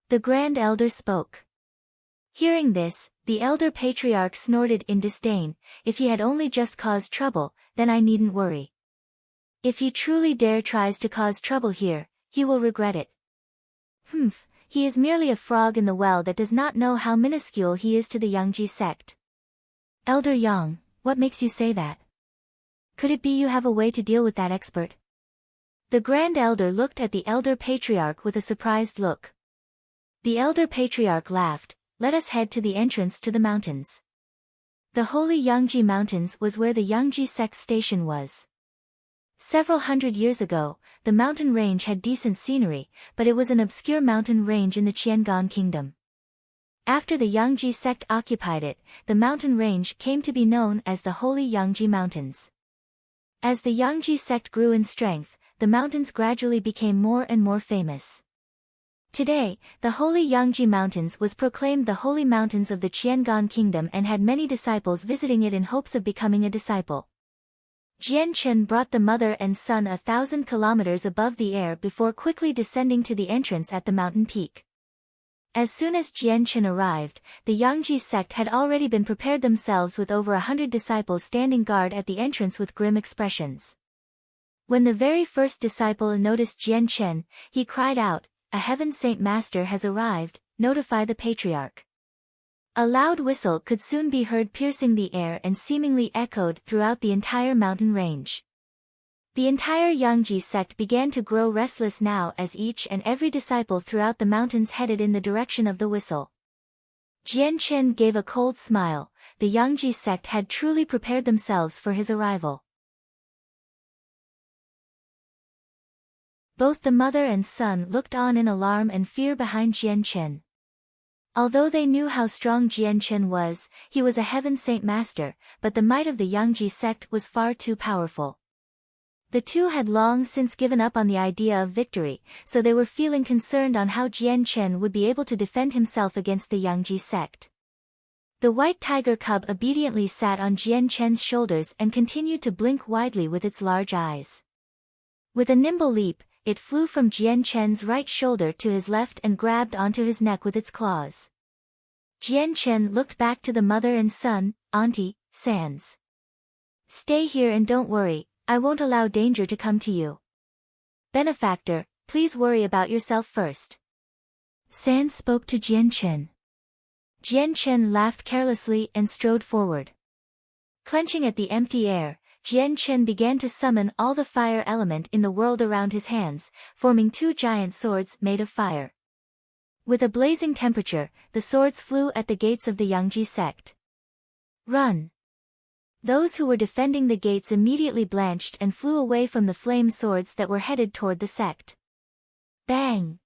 The Grand Elder spoke. Hearing this, the elder patriarch snorted in disdain. If he had only just caused trouble, then I needn't worry. If he truly tries to cause trouble here, he will regret it. He is merely a frog in the well that does not know how minuscule he is to the Yangji sect. Elder Yang, what makes you say that? Could it be you have a way to deal with that expert? The Grand Elder looked at the elder patriarch with a surprised look. The elder patriarch laughed. Let us head to the entrance to the mountains. The holy Yangji mountains was where the Yangji sect station was. Several hundred years ago, the mountain range had decent scenery, but it was an obscure mountain range in the Qiangan kingdom. After the Yangji sect occupied it, the mountain range came to be known as the Holy Yangji Mountains. As the Yangji sect grew in strength, the mountains gradually became more and more famous. Today, the Holy Yangji Mountains was proclaimed the Holy Mountains of the Qiangan Kingdom and had many disciples visiting it in hopes of becoming a disciple. Jian Chen brought the mother and son 1,000 kilometers above the air before quickly descending to the entrance at the mountain peak. As soon as Jian Chen arrived, the Yangji sect had already been prepared themselves with over 100 disciples standing guard at the entrance with grim expressions. When the very first disciple noticed Jian Chen, he cried out, "A Heaven Saint Master has arrived, notify the Patriarch." A loud whistle could soon be heard piercing the air and seemingly echoed throughout the entire mountain range. The entire Yangji sect began to grow restless now as each and every disciple throughout the mountains headed in the direction of the whistle. Jian Chen gave a cold smile. The Yangji sect had truly prepared themselves for his arrival. Both the mother and son looked on in alarm and fear behind Jian Chen. Although they knew how strong Jian Chen was, he was a Heaven Saint Master, but the might of the Yangji sect was far too powerful. The two had long since given up on the idea of victory, so they were feeling concerned on how Jian Chen would be able to defend himself against the Yangji sect. The white tiger cub obediently sat on Jian Chen's shoulders and continued to blink widely with its large eyes. With a nimble leap, it flew from Jian Chen's right shoulder to his left and grabbed onto his neck with its claws. Jian Chen looked back to the mother and son. "Auntie, Sans. Stay here and don't worry, I won't allow danger to come to you. Benefactor, please worry about yourself first." Sans spoke to Jian Chen. Jian Chen laughed carelessly and strode forward. Clenching at the empty air, Jian Chen began to summon all the fire element in the world around his hands, forming 2 giant swords made of fire. With a blazing temperature, the swords flew at the gates of the Yangji sect. "Run!" Those who were defending the gates immediately blanched and flew away from the flame swords that were headed toward the sect. Bang!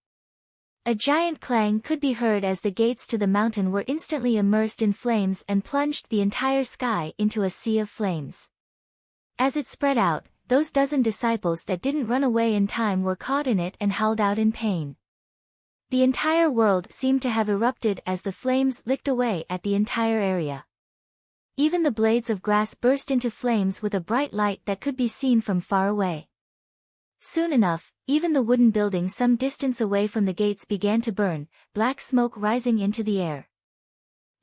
A giant clang could be heard as the gates to the mountain were instantly immersed in flames and plunged the entire sky into a sea of flames. As it spread out, those dozen disciples that didn't run away in time were caught in it and howled out in pain. The entire world seemed to have erupted as the flames licked away at the entire area. Even the blades of grass burst into flames with a bright light that could be seen from far away. Soon enough, even the wooden buildings some distance away from the gates began to burn, black smoke rising into the air.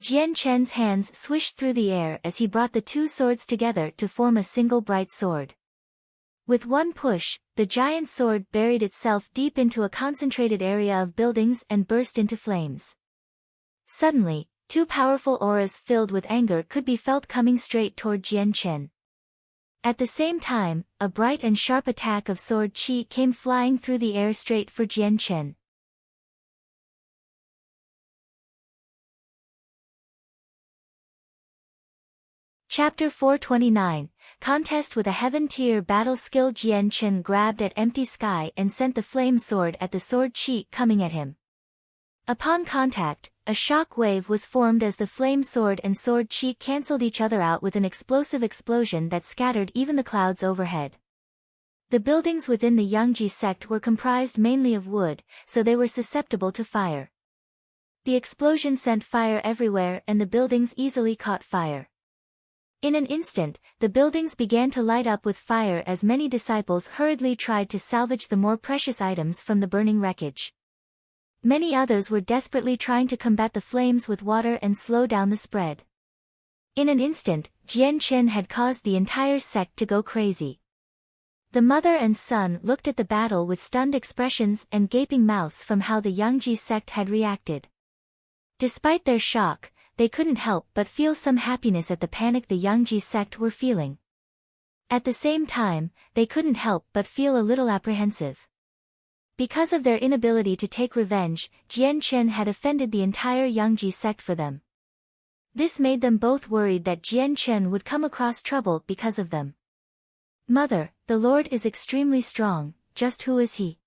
Jian Chen's hands swished through the air as he brought the two swords together to form a single bright sword. With one push, the giant sword buried itself deep into a concentrated area of buildings and burst into flames. Suddenly, two powerful auras filled with anger could be felt coming straight toward Jian Chen. At the same time, a bright and sharp attack of sword qi came flying through the air straight for Jian Chen. Chapter 429, Contest with a Heaven Tier Battle Skill. Jian Chen grabbed at empty sky and sent the flame sword at the sword qi coming at him. Upon contact, a shock wave was formed as the flame sword and sword qi cancelled each other out with an explosive explosion that scattered even the clouds overhead. The buildings within the Yangji sect were comprised mainly of wood, so they were susceptible to fire. The explosion sent fire everywhere and the buildings easily caught fire. In an instant, the buildings began to light up with fire as many disciples hurriedly tried to salvage the more precious items from the burning wreckage. Many others were desperately trying to combat the flames with water and slow down the spread. In an instant, Jian Chen had caused the entire sect to go crazy. The mother and son looked at the battle with stunned expressions and gaping mouths from how the Yangji sect had reacted. Despite their shock, they couldn't help but feel some happiness at the panic the Yangji sect were feeling. At the same time, they couldn't help but feel a little apprehensive. Because of their inability to take revenge, Jian Chen had offended the entire Yangji sect for them. This made them both worried that Jian Chen would come across trouble because of them. "Mother, the Lord is extremely strong, just who is he?"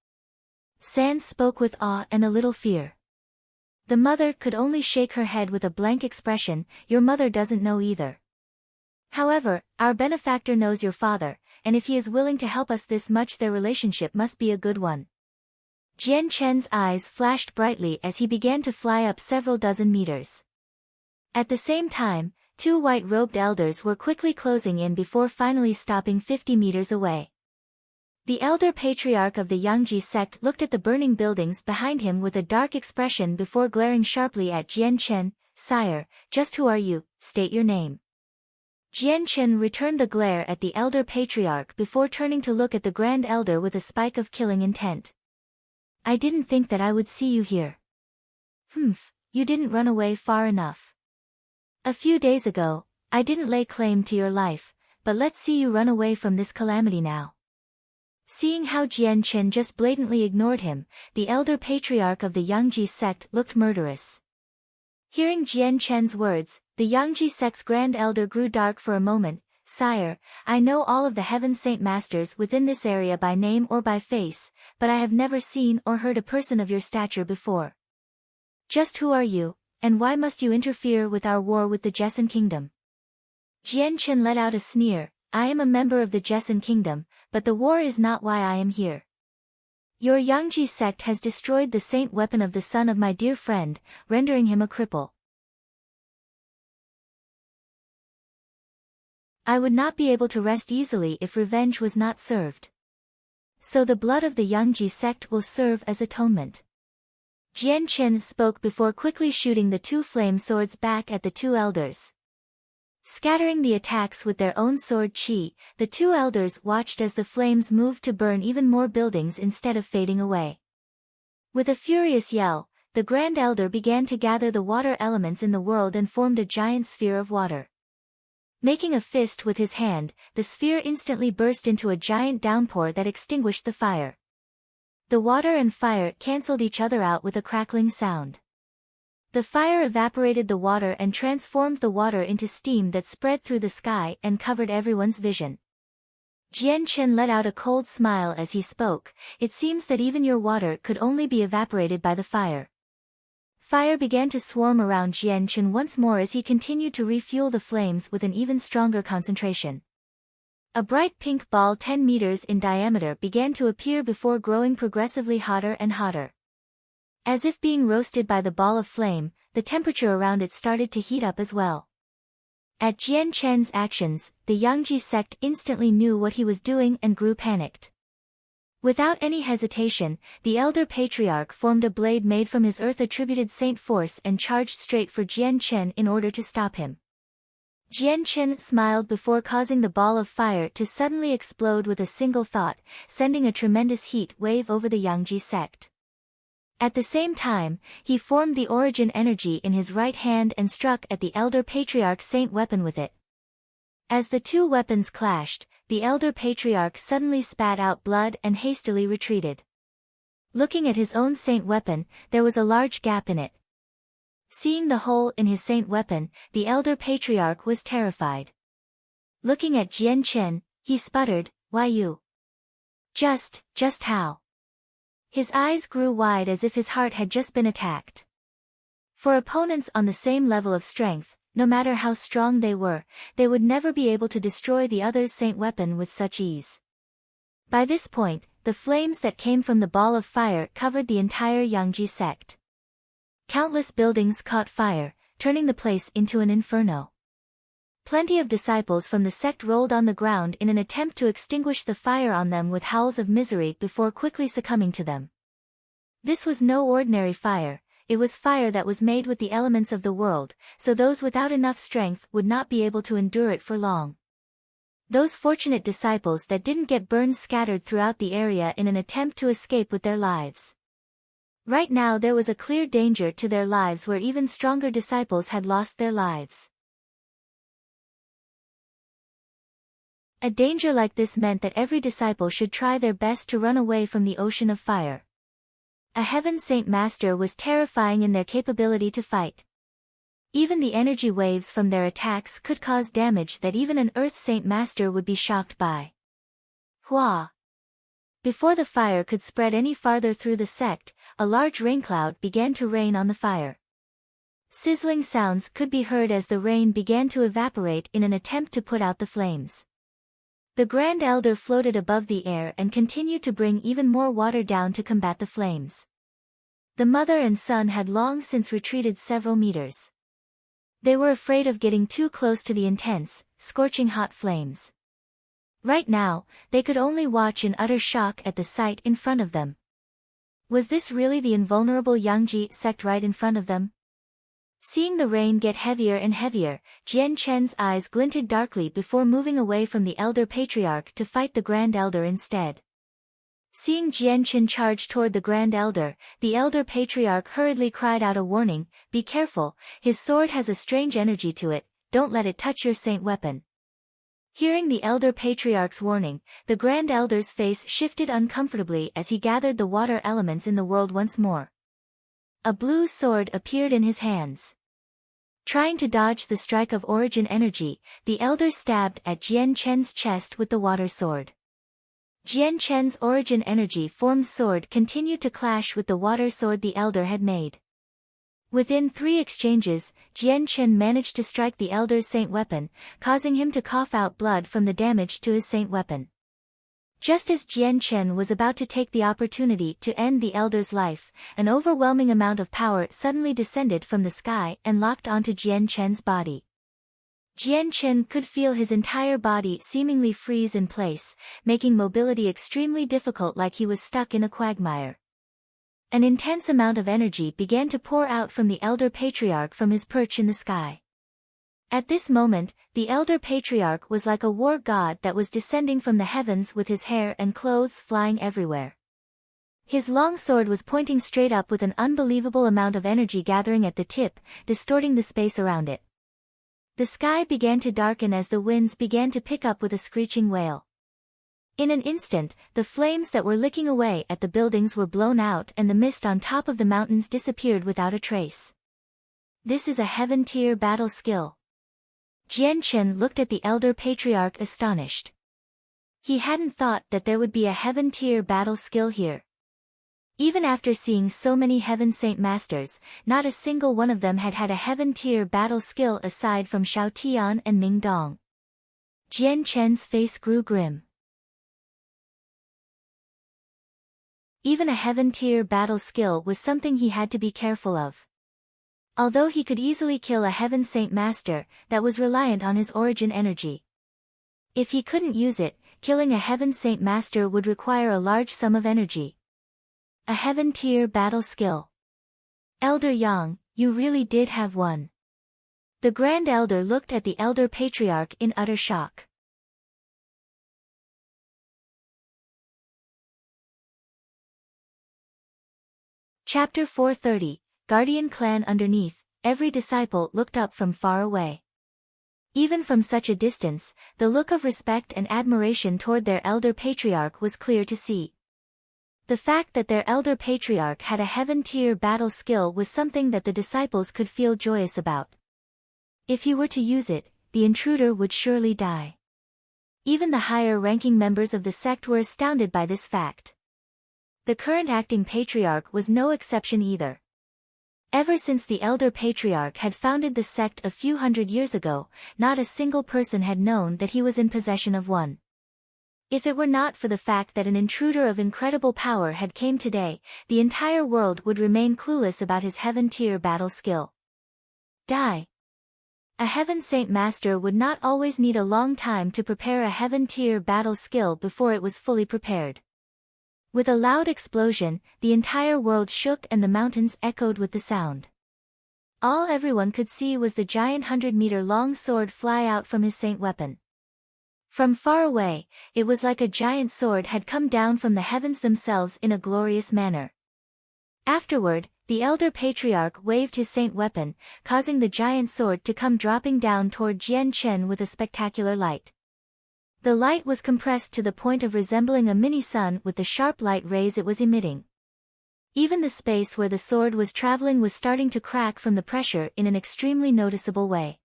San spoke with awe and a little fear. The mother could only shake her head with a blank expression. "Your mother doesn't know either. However, our benefactor knows your father, and if he is willing to help us this much, their relationship must be a good one." Jian Chen's eyes flashed brightly as he began to fly up several dozen meters. At the same time, two white-robed elders were quickly closing in before finally stopping 50 meters away. The elder patriarch of the Yangji sect looked at the burning buildings behind him with a dark expression before glaring sharply at Jian Chen. "Sire, just who are you? State your name." Jian Chen returned the glare at the elder patriarch before turning to look at the grand elder with a spike of killing intent. "I didn't think that I would see you here." "Humph, you didn't run away far enough. A few days ago, I didn't lay claim to your life, but let's see you run away from this calamity now." Seeing how Jian Chen just blatantly ignored him, the elder patriarch of the Yangji sect looked murderous. Hearing Jian Chen's words, the Yangji sect's grand elder grew dark for a moment. "Sire, I know all of the Heaven Saint Masters within this area by name or by face, but I have never seen or heard a person of your stature before. Just who are you, and why must you interfere with our war with the Jessen Kingdom?" Jian Chen let out a sneer. "I am a member of the Jessen Kingdom, but the war is not why I am here. Your Yangji sect has destroyed the saint weapon of the son of my dear friend, rendering him a cripple. I would not be able to rest easily if revenge was not served. So the blood of the Yangji sect will serve as atonement." Jian Chen spoke before quickly shooting the two flame swords back at the two elders. Scattering the attacks with their own sword qi, the two elders watched as the flames moved to burn even more buildings instead of fading away. With a furious yell, the Grand Elder began to gather the water elements in the world and formed a giant sphere of water. Making a fist with his hand, the sphere instantly burst into a giant downpour that extinguished the fire. The water and fire cancelled each other out with a crackling sound. The fire evaporated the water and transformed the water into steam that spread through the sky and covered everyone's vision. Jian Chen let out a cold smile as he spoke. "It seems that even your water could only be evaporated by the fire." Fire began to swarm around Jian Chen once more as he continued to refuel the flames with an even stronger concentration. A bright pink ball 10 meters in diameter began to appear before growing progressively hotter and hotter. As if being roasted by the ball of flame, the temperature around it started to heat up as well. At Jian Chen's actions, the Yangji sect instantly knew what he was doing and grew panicked. Without any hesitation, the elder patriarch formed a blade made from his earth-attributed saint force and charged straight for Jian Chen in order to stop him. Jian Chen smiled before causing the ball of fire to suddenly explode with a single thought, sending a tremendous heat wave over the Yangji sect. At the same time, he formed the origin energy in his right hand and struck at the elder patriarch's saint weapon with it. As the two weapons clashed, the elder patriarch suddenly spat out blood and hastily retreated. Looking at his own saint weapon, there was a large gap in it. Seeing the hole in his saint weapon, the elder patriarch was terrified. Looking at Jian Chen, he sputtered, "Why you? Just how?" His eyes grew wide as if his heart had just been attacked. For opponents on the same level of strength, no matter how strong they would never be able to destroy the other's saint weapon with such ease. By this point, the flames that came from the ball of fire covered the entire Yangji sect. Countless buildings caught fire, turning the place into an inferno. Plenty of disciples from the sect rolled on the ground in an attempt to extinguish the fire on them with howls of misery before quickly succumbing to them. This was no ordinary fire, it was fire that was made with the elements of the world, so those without enough strength would not be able to endure it for long. Those fortunate disciples that didn't get burned scattered throughout the area in an attempt to escape with their lives. Right now there was a clear danger to their lives where even stronger disciples had lost their lives. A danger like this meant that every disciple should try their best to run away from the ocean of fire. A heaven saint master was terrifying in their capability to fight. Even the energy waves from their attacks could cause damage that even an earth saint master would be shocked by. Hua! Before the fire could spread any farther through the sect, a large rain cloud began to rain on the fire. Sizzling sounds could be heard as the rain began to evaporate in an attempt to put out the flames. The Grand Elder floated above the air and continued to bring even more water down to combat the flames. The mother and son had long since retreated several meters. They were afraid of getting too close to the intense, scorching hot flames. Right now, they could only watch in utter shock at the sight in front of them. Was this really the invulnerable Yangji sect right in front of them? Seeing the rain get heavier and heavier, Jian Chen's eyes glinted darkly before moving away from the elder patriarch to fight the Grand Elder instead. Seeing Jian Chen charge toward the Grand Elder, the elder patriarch hurriedly cried out a warning, "Be careful, his sword has a strange energy to it, don't let it touch your saint weapon." Hearing the elder patriarch's warning, the Grand Elder's face shifted uncomfortably as he gathered the water elements in the world once more. A blue sword appeared in his hands. Trying to dodge the strike of origin energy, the elder stabbed at Jian Chen's chest with the water sword. Jian Chen's origin energy formed sword continued to clash with the water sword the elder had made. Within 3 exchanges, Jian Chen managed to strike the elder's saint weapon, causing him to cough out blood from the damage to his saint weapon. Just as Jian Chen was about to take the opportunity to end the elder's life, an overwhelming amount of power suddenly descended from the sky and locked onto Jian Chen's body. Jian Chen could feel his entire body seemingly freeze in place, making mobility extremely difficult like he was stuck in a quagmire. An intense amount of energy began to pour out from the elder patriarch from his perch in the sky. At this moment, the elder patriarch was like a war god that was descending from the heavens with his hair and clothes flying everywhere. His long sword was pointing straight up with an unbelievable amount of energy gathering at the tip, distorting the space around it. The sky began to darken as the winds began to pick up with a screeching wail. In an instant, the flames that were licking away at the buildings were blown out and the mist on top of the mountains disappeared without a trace. This is a heaven-tier battle skill. Jian Chen looked at the elder patriarch astonished. He hadn't thought that there would be a heaven-tier battle skill here. Even after seeing so many heaven saint masters, not a single one of them had had a heaven-tier battle skill aside from Shao Tian and Ming Dong. Jian Chen's face grew grim. Even a heaven-tier battle skill was something he had to be careful of. Although he could easily kill a Heaven Saint Master, that was reliant on his origin energy. If he couldn't use it, killing a Heaven Saint Master would require a large sum of energy. A heaven-tier battle skill. Elder Yang, you really did have one. The Grand Elder looked at the Elder Patriarch in utter shock. Chapter 430, Guardian Clan. Underneath, every disciple looked up from far away. Even from such a distance, the look of respect and admiration toward their Elder Patriarch was clear to see. The fact that their Elder Patriarch had a heaven-tier battle skill was something that the disciples could feel joyous about. If he were to use it, the intruder would surely die. Even the higher-ranking members of the sect were astounded by this fact. The current acting patriarch was no exception either. Ever since the Elder Patriarch had founded the sect a few hundred years ago, not a single person had known that he was in possession of one. If it were not for the fact that an intruder of incredible power had came today, the entire world would remain clueless about his heaven-tier battle skill. Die. A Heaven Saint Master would not always need a long time to prepare a heaven-tier battle skill before it was fully prepared. With a loud explosion, the entire world shook and the mountains echoed with the sound. All everyone could see was the giant 100-meter-long sword fly out from his saint weapon. From far away, it was like a giant sword had come down from the heavens themselves in a glorious manner. Afterward, the Elder Patriarch waved his saint weapon, causing the giant sword to come dropping down toward Jian Chen with a spectacular light. The light was compressed to the point of resembling a mini-sun with the sharp light rays it was emitting. Even the space where the sword was traveling was starting to crack from the pressure in an extremely noticeable way.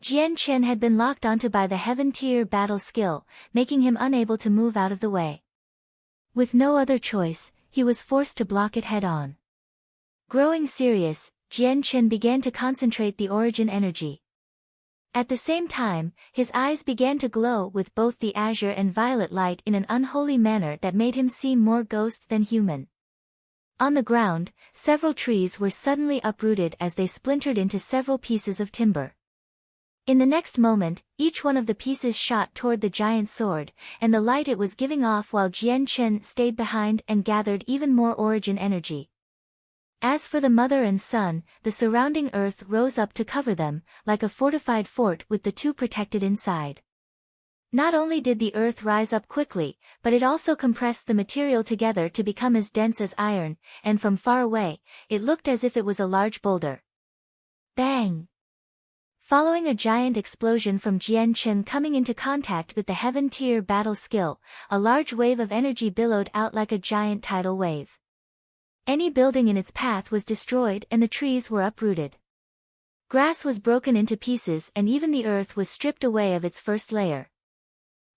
Jian Chen had been locked onto by the heaven-tier battle skill, making him unable to move out of the way. With no other choice, he was forced to block it head-on. Growing serious, Jian Chen began to concentrate the origin energy. At the same time, his eyes began to glow with both the azure and violet light in an unholy manner that made him seem more ghost than human. On the ground, several trees were suddenly uprooted as they splintered into several pieces of timber. In the next moment, each one of the pieces shot toward the giant sword, and the light it was giving off while Jian Chen stayed behind and gathered even more origin energy. As for the mother and son, the surrounding earth rose up to cover them, like a fortified fort with the two protected inside. Not only did the earth rise up quickly, but it also compressed the material together to become as dense as iron, and from far away, it looked as if it was a large boulder. Bang! Following a giant explosion from Jian Chen coming into contact with the heaven-tier battle skill, a large wave of energy billowed out like a giant tidal wave. Any building in its path was destroyed and the trees were uprooted. Grass was broken into pieces and even the earth was stripped away of its first layer.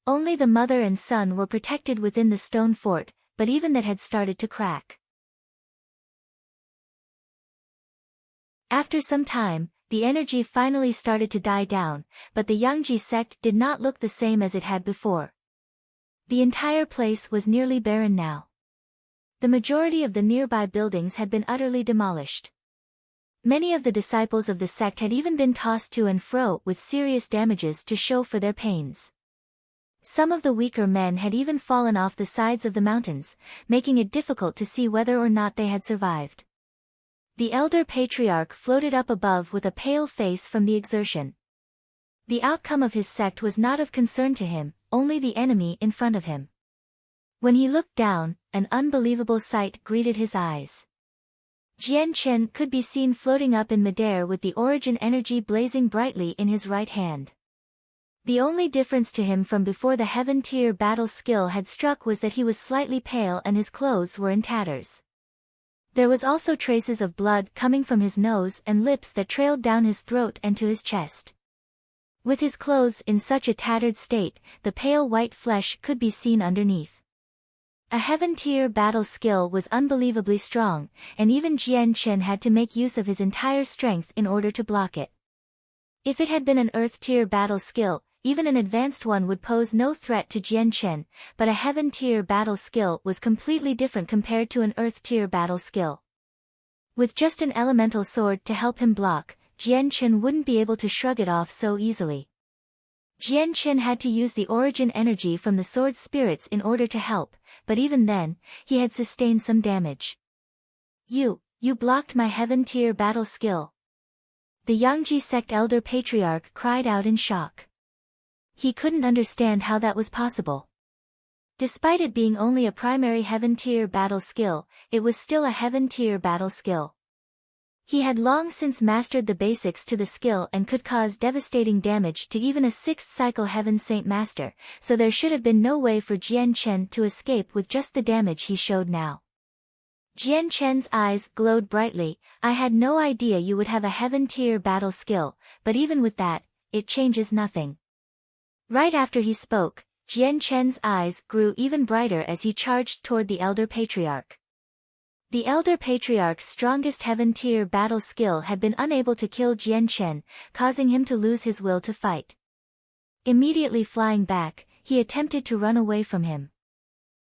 Only the mother and son were protected within the stone fort, but even that had started to crack. After some time, the energy finally started to die down, but the Yangji sect did not look the same as it had before. The entire place was nearly barren now. The majority of the nearby buildings had been utterly demolished. Many of the disciples of the sect had even been tossed to and fro with serious damages to show for their pains. Some of the weaker men had even fallen off the sides of the mountains, making it difficult to see whether or not they had survived. The Elder Patriarch floated up above with a pale face from the exertion. The outcome of his sect was not of concern to him, only the enemy in front of him. When he looked down, an unbelievable sight greeted his eyes. Jian Chen could be seen floating up in midair with the origin energy blazing brightly in his right hand. The only difference to him from before the heaven-tier battle skill had struck was that he was slightly pale and his clothes were in tatters. There was also traces of blood coming from his nose and lips that trailed down his throat and to his chest. With his clothes in such a tattered state, the pale white flesh could be seen underneath. A heaven-tier battle skill was unbelievably strong, and even Jian Chen had to make use of his entire strength in order to block it. If it had been an earth-tier battle skill, even an advanced one would pose no threat to Jian Chen, but a heaven-tier battle skill was completely different compared to an earth-tier battle skill. With just an elemental sword to help him block, Jian Chen wouldn't be able to shrug it off so easily. Jian Chen had to use the origin energy from the sword's spirits in order to help, but even then, he had sustained some damage. You blocked my heaven-tier battle skill. The Yangji sect elder patriarch cried out in shock. He couldn't understand how that was possible. Despite it being only a primary heaven-tier battle skill, it was still a heaven-tier battle skill. He had long since mastered the basics to the skill and could cause devastating damage to even a 6th cycle Heaven Saint Master, so there should have been no way for Jian Chen to escape with just the damage he showed now. Jian Chen's eyes glowed brightly. I had no idea you would have a heaven-tier battle skill, but even with that, it changes nothing. Right after he spoke, Jian Chen's eyes grew even brighter as he charged toward the Elder Patriarch. The Elder Patriarch's strongest heaven-tier battle skill had been unable to kill Jian Chen, causing him to lose his will to fight. Immediately flying back, he attempted to run away from him.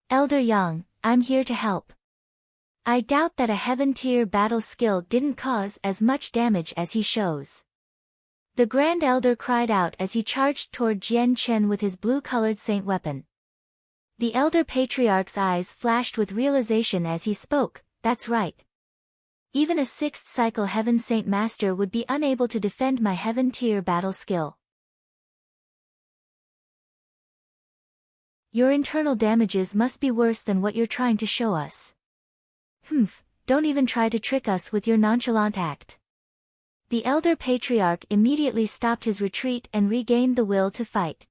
Elder Yang, I'm here to help. I doubt that a heaven-tier battle skill didn't cause as much damage as he shows. The Grand Elder cried out as he charged toward Jian Chen with his blue-colored saint weapon. The Elder Patriarch's eyes flashed with realization as he spoke. That's right. Even a 6th cycle Heaven Saint Master would be unable to defend my heaven-tier battle skill. Your internal damages must be worse than what you're trying to show us. Don't even try to trick us with your nonchalant act. The Elder Patriarch immediately stopped his retreat and regained the will to fight.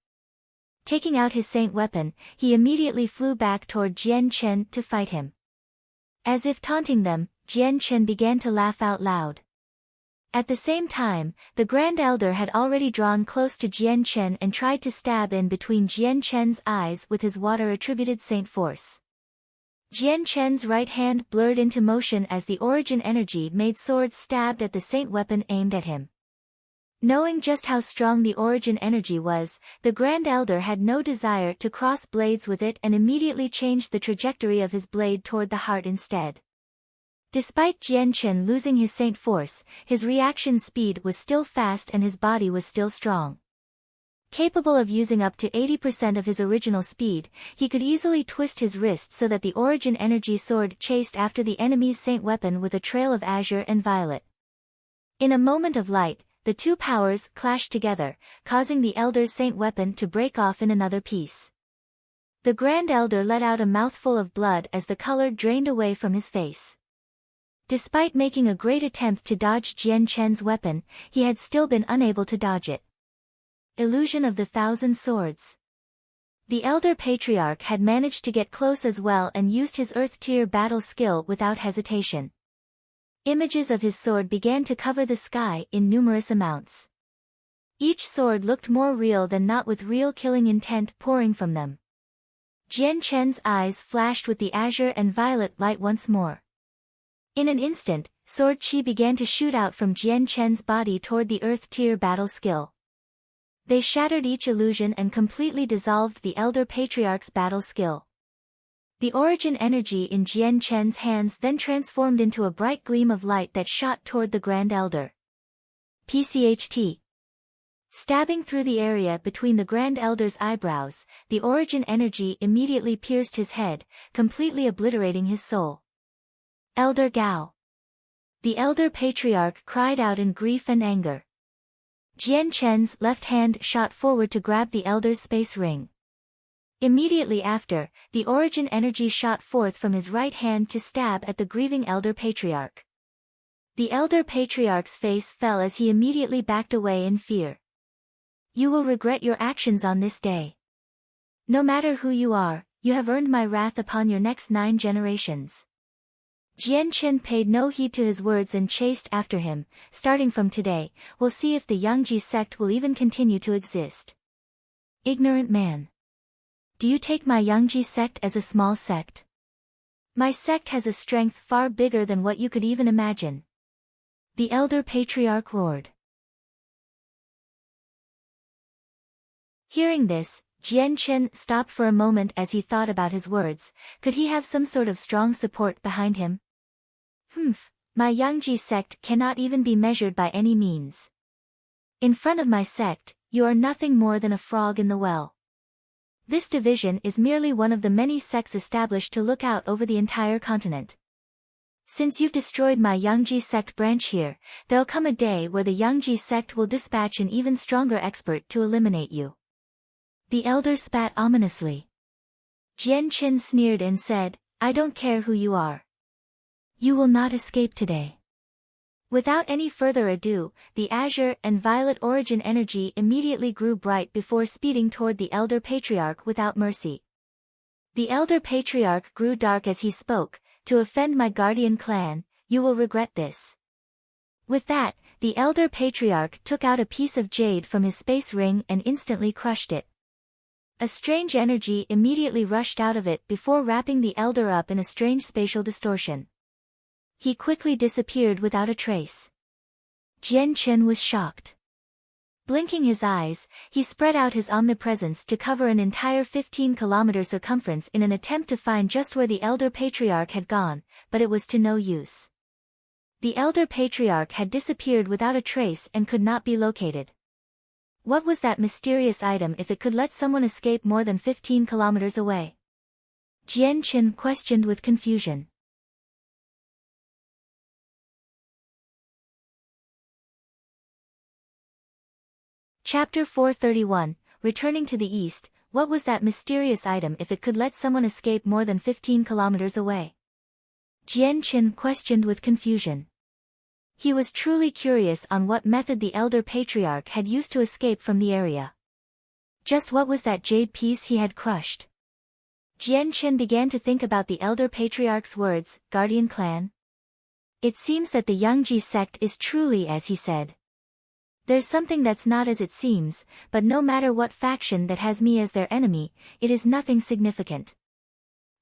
Taking out his saint weapon, he immediately flew back toward Jian Chen to fight him. As if taunting them, Jian Chen began to laugh out loud. At the same time, the Grand Elder had already drawn close to Jian Chen and tried to stab in between Jian Chen's eyes with his water-attributed saint force. Jian Chen's right hand blurred into motion as the origin energy made swords stabbed at the saint weapon aimed at him. Knowing just how strong the origin energy was, the Grand Elder had no desire to cross blades with it and immediately changed the trajectory of his blade toward the heart instead. Despite Jian Chen losing his saint force, his reaction speed was still fast and his body was still strong. Capable of using up to 80% of his original speed, he could easily twist his wrist so that the origin energy sword chased after the enemy's saint weapon with a trail of azure and violet. In a moment of light, the two powers clashed together, causing the Elder's saint weapon to break off in another piece. The Grand Elder let out a mouthful of blood as the color drained away from his face. Despite making a great attempt to dodge Jian Chen's weapon, he had still been unable to dodge it. Illusion of the 1,000 Swords. The Elder Patriarch had managed to get close as well and used his earth-tier battle skill without hesitation. Images of his sword began to cover the sky in numerous amounts. Each sword looked more real than not, with real killing intent pouring from them. Jian Chen's eyes flashed with the azure and violet light once more. In an instant, sword chi began to shoot out from Jian Chen's body toward the earth-tier battle skill. They shattered each illusion and completely dissolved the Elder Patriarch's battle skill. The origin energy in Jian Chen's hands then transformed into a bright gleam of light that shot toward the Grand Elder. PCHT. Stabbing through the area between the Grand Elder's eyebrows, the origin energy immediately pierced his head, completely obliterating his soul. Elder Gao. The Elder Patriarch cried out in grief and anger. Jian Chen's left hand shot forward to grab the Elder's space ring. Immediately after, the origin energy shot forth from his right hand to stab at the grieving Elder Patriarch. The Elder Patriarch's face fell as he immediately backed away in fear. You will regret your actions on this day. No matter who you are, you have earned my wrath upon your next 9 generations. Jian Chen paid no heed to his words and chased after him. Starting from today, we'll see if the Yangji sect will even continue to exist. Ignorant man. Do you take my Yangji sect as a small sect? My sect has a strength far bigger than what you could even imagine. The Elder Patriarch roared. Hearing this, Jian Chen stopped for a moment as he thought about his words. Could he have some sort of strong support behind him? My Yangji sect cannot even be measured by any means. In front of my sect, you are nothing more than a frog in the well. This division is merely one of the many sects established to look out over the entire continent. Since you've destroyed my Yangji sect branch here, there'll come a day where the Yangji sect will dispatch an even stronger expert to eliminate you. The elder spat ominously. Jian Chen sneered and said, I don't care who you are. You will not escape today. Without any further ado, the azure and violet origin energy immediately grew bright before speeding toward the elder patriarch without mercy. The elder patriarch grew dark as he spoke, to offend my guardian clan, you will regret this. With that, the elder patriarch took out a piece of jade from his space ring and instantly crushed it. A strange energy immediately rushed out of it before wrapping the elder up in a strange spatial distortion. He quickly disappeared without a trace. Jian Chen was shocked. Blinking his eyes, he spread out his omnipresence to cover an entire 15-kilometer circumference in an attempt to find just where the elder patriarch had gone, but it was to no use. The elder patriarch had disappeared without a trace and could not be located. What was that mysterious item if it could let someone escape more than 15 kilometers away? Jian Chen questioned with confusion. Chapter 431, Returning to the East, what was that mysterious item if it could let someone escape more than 15 kilometers away? Jian Chen questioned with confusion. He was truly curious on what method the elder patriarch had used to escape from the area. Just what was that jade piece he had crushed? Jian Chen began to think about the elder patriarch's words, guardian clan. It seems that the Yangji sect is truly as he said. There's something that's not as it seems, but no matter what faction that has me as their enemy, it is nothing significant.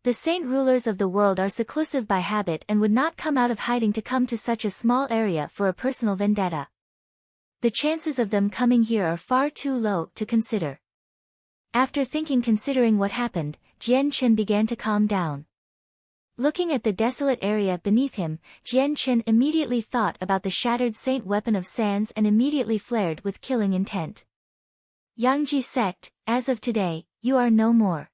The saint rulers of the world are seclusive by habit and would not come out of hiding to come to such a small area for a personal vendetta. The chances of them coming here are far too low to consider. After considering what happened, Jian Chen began to calm down. Looking at the desolate area beneath him, Jian Chen immediately thought about the shattered saint weapon of sands and immediately flared with killing intent. Yangji sect, as of today, you are no more.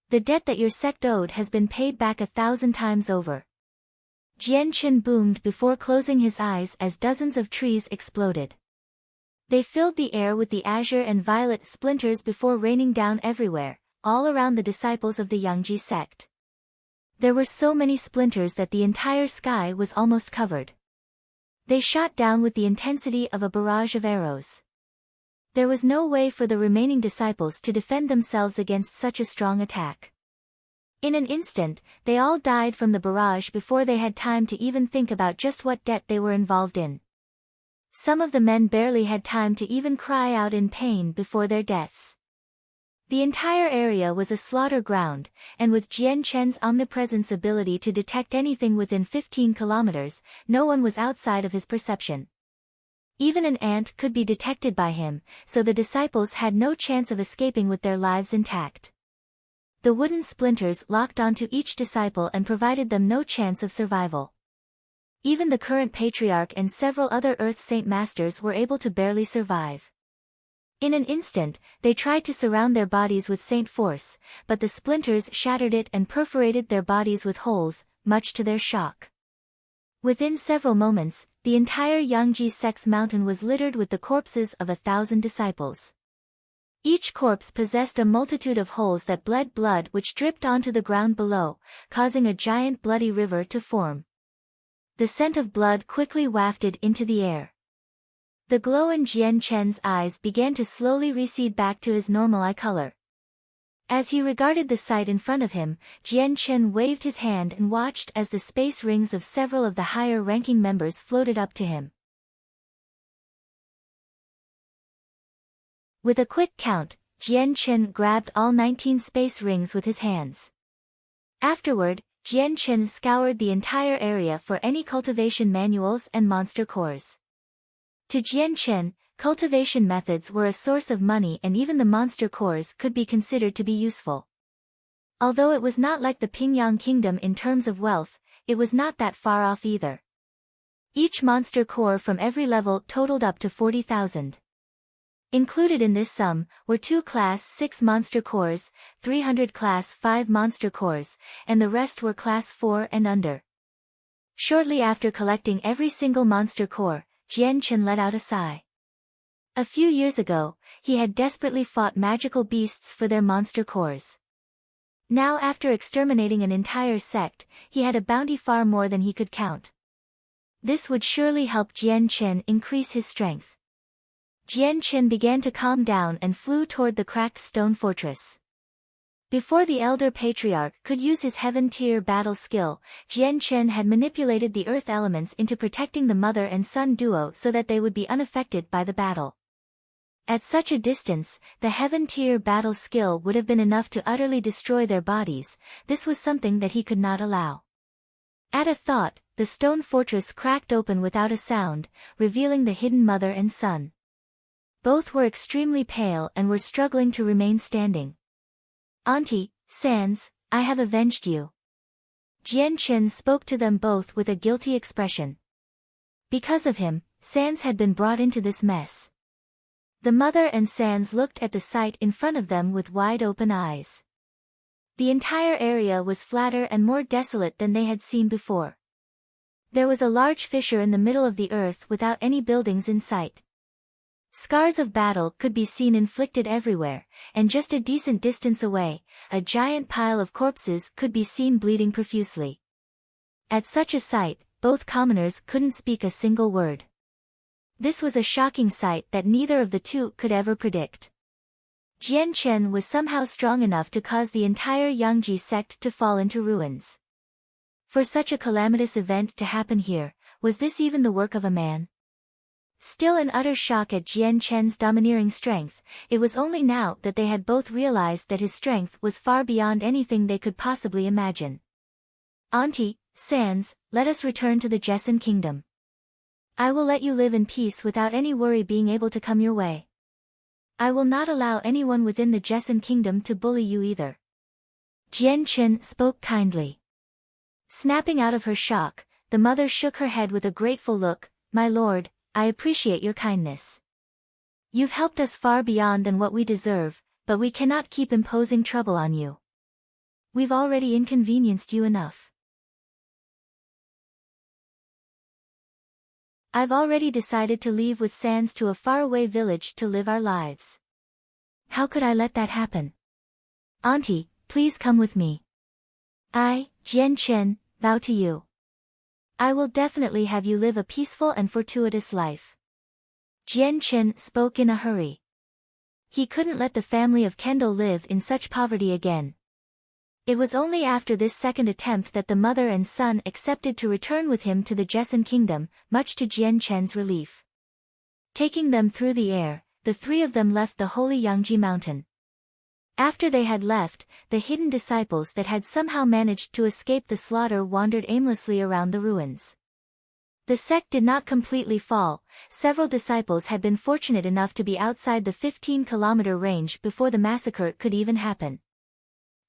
The debt that your sect owed has been paid back 1,000 times over. Jian Chen boomed before closing his eyes as dozens of trees exploded. They filled the air with the azure and violet splinters before raining down everywhere, all around the disciples of the Yangji sect. There were so many splinters that the entire sky was almost covered. They shot down with the intensity of a barrage of arrows. There was no way for the remaining disciples to defend themselves against such a strong attack. In an instant, they all died from the barrage before they had time to even think about just what debt they were involved in. Some of the men barely had time to even cry out in pain before their deaths. The entire area was a slaughter ground, and with Jian Chen's omnipresence ability to detect anything within 15 kilometers, no one was outside of his perception. Even an ant could be detected by him, so the disciples had no chance of escaping with their lives intact. The wooden splinters locked onto each disciple and provided them no chance of survival. Even the current patriarch and several other Earth Saint Masters were able to barely survive. In an instant, they tried to surround their bodies with Saint Force, but the splinters shattered it and perforated their bodies with holes, much to their shock. Within several moments, the entire Yangji sect's mountain was littered with the corpses of 1,000 disciples. Each corpse possessed a multitude of holes that bled blood which dripped onto the ground below, causing a giant bloody river to form. The scent of blood quickly wafted into the air. The glow in Jian Chen's eyes began to slowly recede back to his normal eye color. As he regarded the sight in front of him, Jian Chen waved his hand and watched as the space rings of several of the higher-ranking members floated up to him. With a quick count, Jian Chen grabbed all 19 space rings with his hands. Afterward, Jian Chen scoured the entire area for any cultivation manuals and monster cores. To Jian Chen, cultivation methods were a source of money, and even the monster cores could be considered to be useful. Although it was not like the Pingyang Kingdom in terms of wealth, it was not that far off either. Each monster core from every level totaled up to 40,000. Included in this sum were 2 Class 6 monster cores, 300 Class 5 monster cores, and the rest were Class 4 and under. Shortly after collecting every single monster core, Jian Chen let out a sigh. A few years ago, he had desperately fought magical beasts for their monster cores. Now, after exterminating an entire sect, he had a bounty far more than he could count. This would surely help Jian Chen increase his strength. Jian Chen began to calm down and flew toward the cracked stone fortress. Before the elder patriarch could use his heaven-tier battle skill, Jian Chen had manipulated the earth elements into protecting the mother and son duo so that they would be unaffected by the battle. At such a distance, the heaven-tier battle skill would have been enough to utterly destroy their bodies. This was something that he could not allow. At a thought, the stone fortress cracked open without a sound, revealing the hidden mother and son. Both were extremely pale and were struggling to remain standing. "Auntie, Sans, I have avenged you." Jian Chen spoke to them both with a guilty expression. Because of him, Sans had been brought into this mess. The mother and Sans looked at the sight in front of them with wide-open eyes. The entire area was flatter and more desolate than they had seen before. There was a large fissure in the middle of the earth without any buildings in sight. Scars of battle could be seen inflicted everywhere, and just a decent distance away, a giant pile of corpses could be seen bleeding profusely. At such a sight, both commoners couldn't speak a single word. This was a shocking sight that neither of the two could ever predict. Jian Chen was somehow strong enough to cause the entire Yangji sect to fall into ruins. For such a calamitous event to happen here, was this even the work of a man? Still in utter shock at Jian Chen's domineering strength, it was only now that they had both realized that his strength was far beyond anything they could possibly imagine. "Auntie, Sans, let us return to the Jessen Kingdom. I will let you live in peace without any worry being able to come your way. I will not allow anyone within the Jessen Kingdom to bully you either." Jian Chen spoke kindly. Snapping out of her shock, the mother shook her head with a grateful look. "My lord, I appreciate your kindness. You've helped us far beyond than what we deserve, but we cannot keep imposing trouble on you. We've already inconvenienced you enough. I've already decided to leave with Sans to a faraway village to live our lives. How could I let that happen? Auntie, please come with me. I, Jian Chen, vow to you. I will definitely have you live a peaceful and fortuitous life." Jian Chen spoke in a hurry. He couldn't let the family of Kendall live in such poverty again. It was only after this second attempt that the mother and son accepted to return with him to the Jessen Kingdom, much to Jian Chen's relief. Taking them through the air, the three of them left the holy Yangji mountain. After they had left, the hidden disciples that had somehow managed to escape the slaughter wandered aimlessly around the ruins. The sect did not completely fall. Several disciples had been fortunate enough to be outside the 15-kilometer range before the massacre could even happen.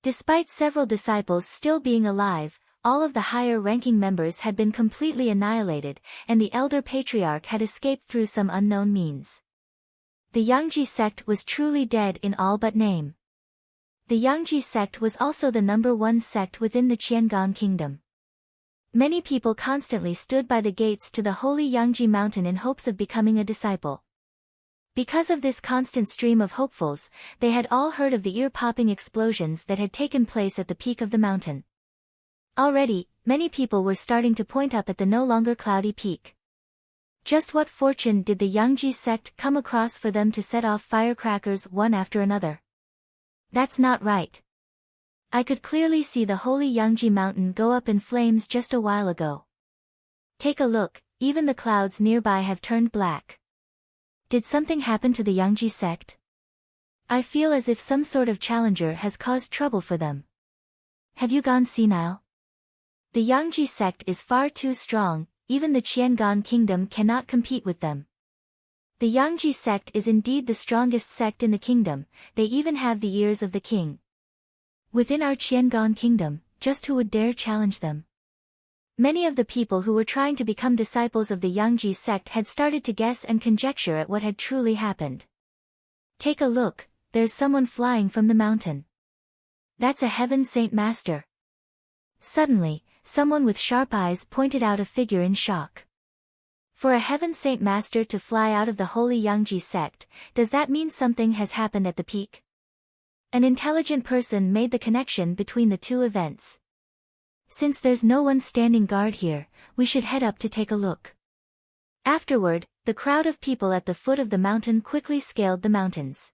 Despite several disciples still being alive, all of the higher-ranking members had been completely annihilated, and the elder patriarch had escaped through some unknown means. The Yangji sect was truly dead in all but name. The Yangji sect was also the #1 sect within the Qiangan Kingdom. Many people constantly stood by the gates to the holy Yangji mountain in hopes of becoming a disciple. Because of this constant stream of hopefuls, they had all heard of the ear-popping explosions that had taken place at the peak of the mountain. Already, many people were starting to point up at the no longer cloudy peak. Just what fortune did the Yangji sect come across for them to set off firecrackers one after another? That's not right. I could clearly see the holy Yangji mountain go up in flames just a while ago. Take a look, even the clouds nearby have turned black. Did something happen to the Yangji sect? I feel as if some sort of challenger has caused trouble for them. Have you gone senile? The Yangji sect is far too strong, even the Qiangan Kingdom cannot compete with them. The Yangji sect is indeed the strongest sect in the kingdom, they even have the ears of the king. Within our Qiangan kingdom, just who would dare challenge them? Many of the people who were trying to become disciples of the Yangji sect had started to guess and conjecture at what had truly happened. Take a look, there's someone flying from the mountain. That's a heaven saint master. Suddenly, someone with sharp eyes pointed out a figure in shock. For a heaven saint master to fly out of the holy Yangji sect, does that mean something has happened at the peak? An intelligent person made the connection between the two events. Since there's no one standing guard here, we should head up to take a look. Afterward, the crowd of people at the foot of the mountain quickly scaled the mountains.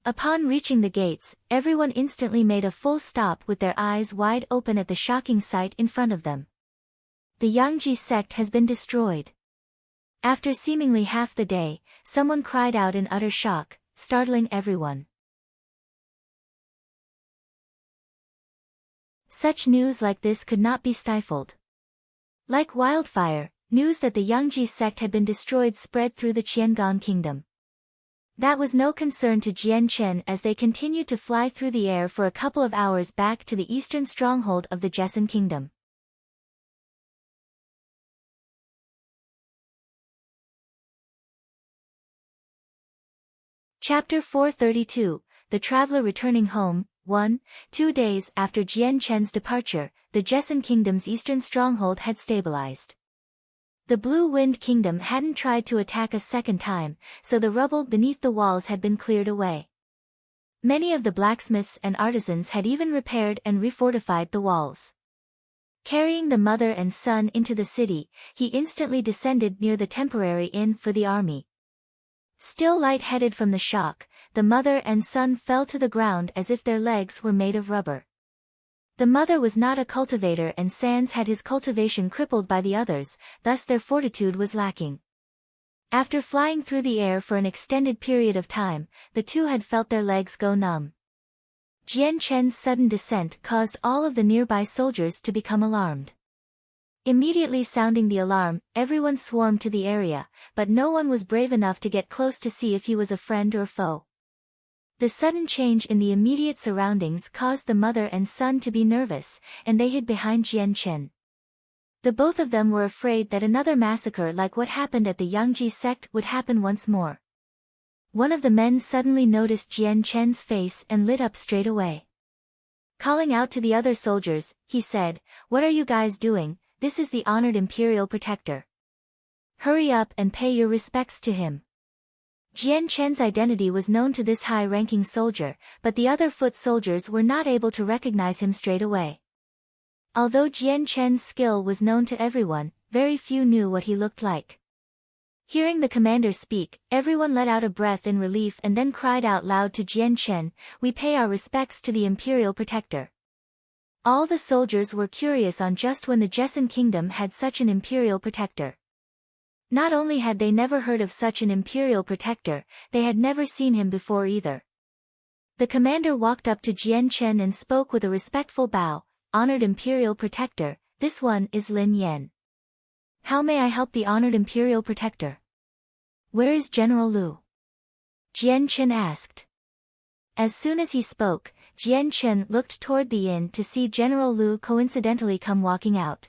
Upon reaching the gates, everyone instantly made a full stop with their eyes wide open at the shocking sight in front of them. The Yangji sect has been destroyed. After seemingly half the day, someone cried out in utter shock, startling everyone. Such news like this could not be stifled. Like wildfire, news that the Yangji sect had been destroyed spread through the Qiangan kingdom. That was no concern to Jian Chen as they continued to fly through the air for a couple of hours back to the eastern stronghold of the Jessen kingdom. Chapter 432, The Traveler Returning Home. 1. 2 days after Jian Chen's departure, the Jessen kingdom's eastern stronghold had stabilized. The Blue Wind Kingdom hadn't tried to attack a second time, so the rubble beneath the walls had been cleared away. Many of the blacksmiths and artisans had even repaired and refortified the walls. Carrying the mother and son into the city, he instantly descended near the temporary inn for the army. Still light-headed from the shock, the mother and son fell to the ground as if their legs were made of rubber. The mother was not a cultivator and Sans had his cultivation crippled by the others, thus their fortitude was lacking. After flying through the air for an extended period of time, the two had felt their legs go numb. Jian Chen's sudden descent caused all of the nearby soldiers to become alarmed. Immediately sounding the alarm, everyone swarmed to the area, but no one was brave enough to get close to see if he was a friend or foe. The sudden change in the immediate surroundings caused the mother and son to be nervous, and they hid behind Jian Chen. The both of them were afraid that another massacre like what happened at the Yangji sect would happen once more. One of the men suddenly noticed Jian Chen's face and lit up straight away. Calling out to the other soldiers, he said, "What are you guys doing? This is the honored imperial protector. Hurry up and pay your respects to him." Jian Chen's identity was known to this high-ranking soldier, but the other foot soldiers were not able to recognize him straight away. Although Jian Chen's skill was known to everyone, very few knew what he looked like. Hearing the commander speak, everyone let out a breath in relief and then cried out loud to Jian Chen, "We pay our respects to the imperial protector." All the soldiers were curious on just when the Jessen kingdom had such an imperial protector. Not only had they never heard of such an imperial protector, they had never seen him before either. The commander walked up to Jian Chen and spoke with a respectful bow, "Honored imperial protector, this one is Lin Yan. How may I help the honored imperial protector?" "Where is General Lu?" Jian Chen asked. As soon as he spoke, Jian Chen looked toward the inn to see General Lu coincidentally come walking out.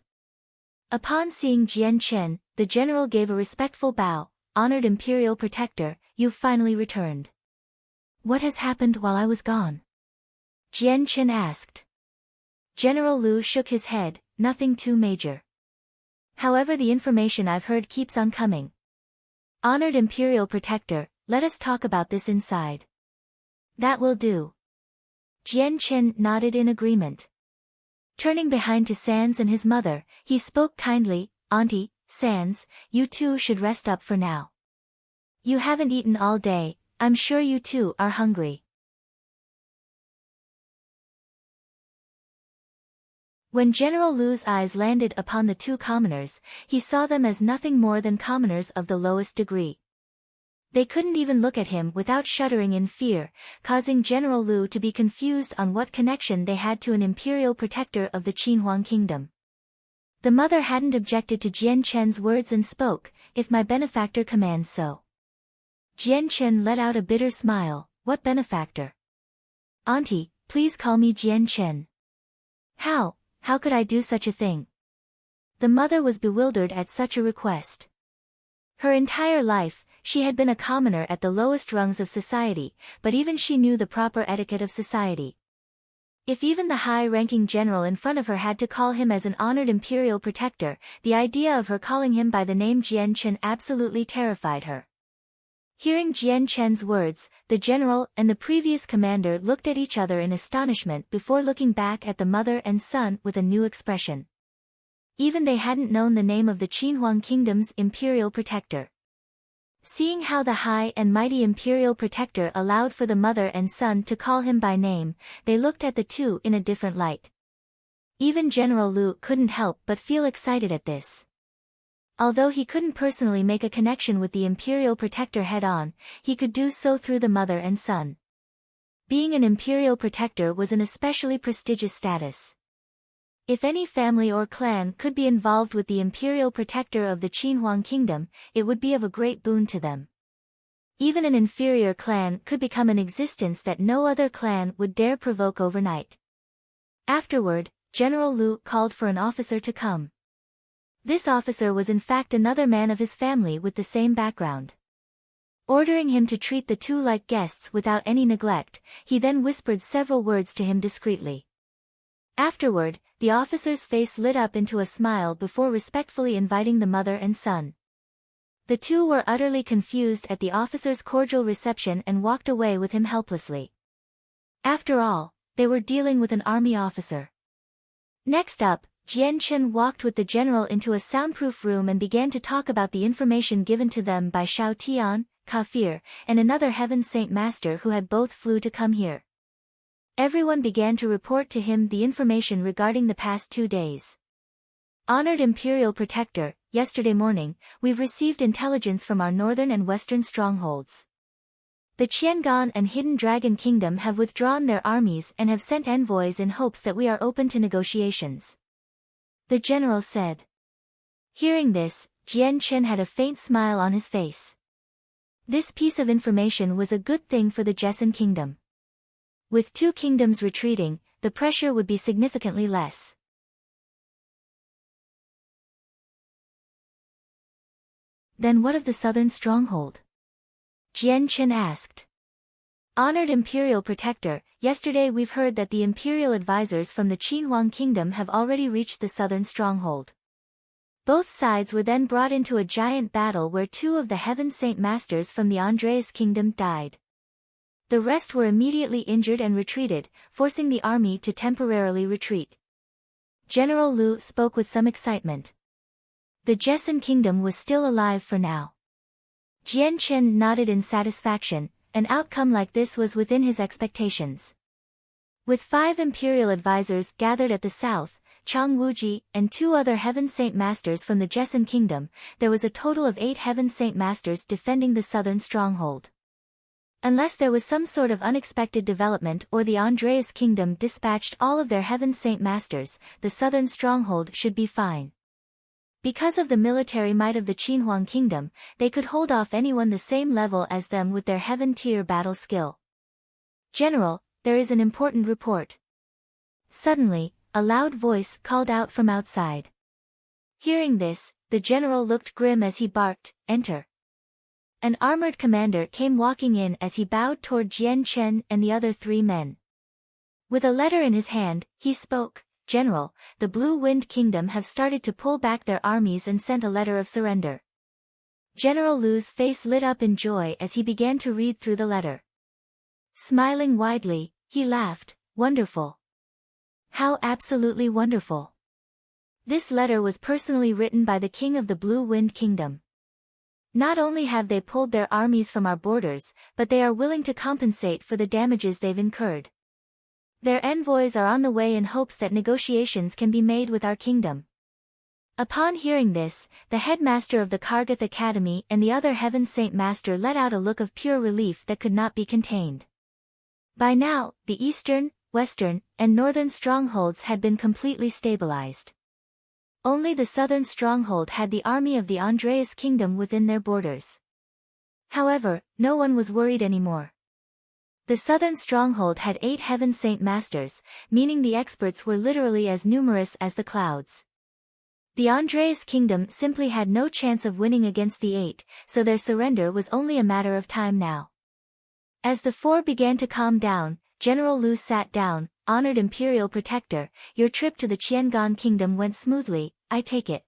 Upon seeing Jian Chen, the general gave a respectful bow, "Honored imperial protector, you've finally returned. What has happened while I was gone?" Jian Chen asked. General Lu shook his head, "Nothing too major. However, the information I've heard keeps on coming. Honored imperial protector, let us talk about this inside." "That will do." Jian Chen nodded in agreement. Turning behind to Sans and his mother, he spoke kindly, "Auntie, Sans, you two should rest up for now. You haven't eaten all day, I'm sure you two are hungry." When General Lu's eyes landed upon the two commoners, he saw them as nothing more than commoners of the lowest degree. They couldn't even look at him without shuddering in fear, causing General Lu to be confused on what connection they had to an imperial protector of the Qinhuang kingdom. The mother hadn't objected to Jian Chen's words and spoke, "If my benefactor commands so." Jian Chen let out a bitter smile. What benefactor? Auntie, please call me Jian Chen. How could I do such a thing? The mother was bewildered at such a request. Her entire life, she had been a commoner at the lowest rungs of society, but even she knew the proper etiquette of society. If even the high-ranking general in front of her had to call him as an honored imperial protector, the idea of her calling him by the name Jian Chen absolutely terrified her. Hearing Jian Chen's words, the general and the previous commander looked at each other in astonishment before looking back at the mother and son with a new expression. Even they hadn't known the name of the Qinhuang Kingdom's imperial protector. Seeing how the high and mighty imperial protector allowed for the mother and son to call him by name, they looked at the two in a different light. Even General Lu couldn't help but feel excited at this. Although he couldn't personally make a connection with the imperial protector head-on, he could do so through the mother and son. Being an imperial protector was an especially prestigious status. If any family or clan could be involved with the imperial protector of the Qinhuang Kingdom, it would be of a great boon to them. Even an inferior clan could become an existence that no other clan would dare provoke overnight. Afterward, General Lu called for an officer to come. This officer was in fact another man of his family with the same background. Ordering him to treat the two like guests without any neglect, he then whispered several words to him discreetly. Afterward, the officer's face lit up into a smile before respectfully inviting the mother and son. The two were utterly confused at the officer's cordial reception and walked away with him helplessly. After all, they were dealing with an army officer. Next up, Jian Chen walked with the general into a soundproof room and began to talk about the information given to them by Shao Tian, Kafir, and another Heaven Saint Master who had both flew to come here. Everyone began to report to him the information regarding the past 2 days. Honored Imperial Protector, yesterday morning, we've received intelligence from our northern and western strongholds. The Qiangan and Hidden Dragon Kingdom have withdrawn their armies and have sent envoys in hopes that we are open to negotiations. The general said. Hearing this, Jian Chen had a faint smile on his face. This piece of information was a good thing for the Jessan Kingdom. With 2 kingdoms retreating, the pressure would be significantly less. Then what of the southern stronghold? Jian Chen asked. Honored Imperial Protector, yesterday we've heard that the Imperial advisors from the Qinhuang Kingdom have already reached the southern stronghold. Both sides were then brought into a giant battle where 2 of the Heaven Saint Masters from the Andreas Kingdom died. The rest were immediately injured and retreated, forcing the army to temporarily retreat. General Lu spoke with some excitement. The Jessan Kingdom was still alive for now. Jian Chen nodded in satisfaction. An outcome like this was within his expectations. With 5 imperial advisors gathered at the south, Chang Wuji, and 2 other Heaven Saint Masters from the Jessan Kingdom, there was a total of 8 Heaven Saint Masters defending the southern stronghold. Unless there was some sort of unexpected development or the Andreas Kingdom dispatched all of their Heaven Saint Masters, the southern stronghold should be fine. Because of the military might of the Qinhuang Kingdom, they could hold off anyone the same level as them with their Heaven-tier battle skill. General, there is an important report. Suddenly, a loud voice called out from outside. Hearing this, the general looked grim as he barked, "Enter." An armored commander came walking in as he bowed toward Jian Chen and the other 3 men. With a letter in his hand, he spoke, "General, the Blue Wind Kingdom have started to pull back their armies and sent a letter of surrender." General Lu's face lit up in joy as he began to read through the letter. Smiling widely, he laughed, "Wonderful. How absolutely wonderful." This letter was personally written by the King of the Blue Wind Kingdom. Not only have they pulled their armies from our borders, but they are willing to compensate for the damages they've incurred. Their envoys are on the way in hopes that negotiations can be made with our kingdom. Upon hearing this, the headmaster of the Kargath Academy and the other Heaven Saint Master let out a look of pure relief that could not be contained. By now, the eastern, western, and northern strongholds had been completely stabilized. Only the southern stronghold had the army of the Andreas Kingdom within their borders. However, no one was worried anymore. The southern stronghold had 8 Heaven Saint Masters, meaning the experts were literally as numerous as the clouds. The Andreas kingdom simply had no chance of winning against the 8, so their surrender was only a matter of time now. As the 4 began to calm down, General Lu sat down. Honored Imperial Protector, your trip to the Qiangan kingdom went smoothly, I take it.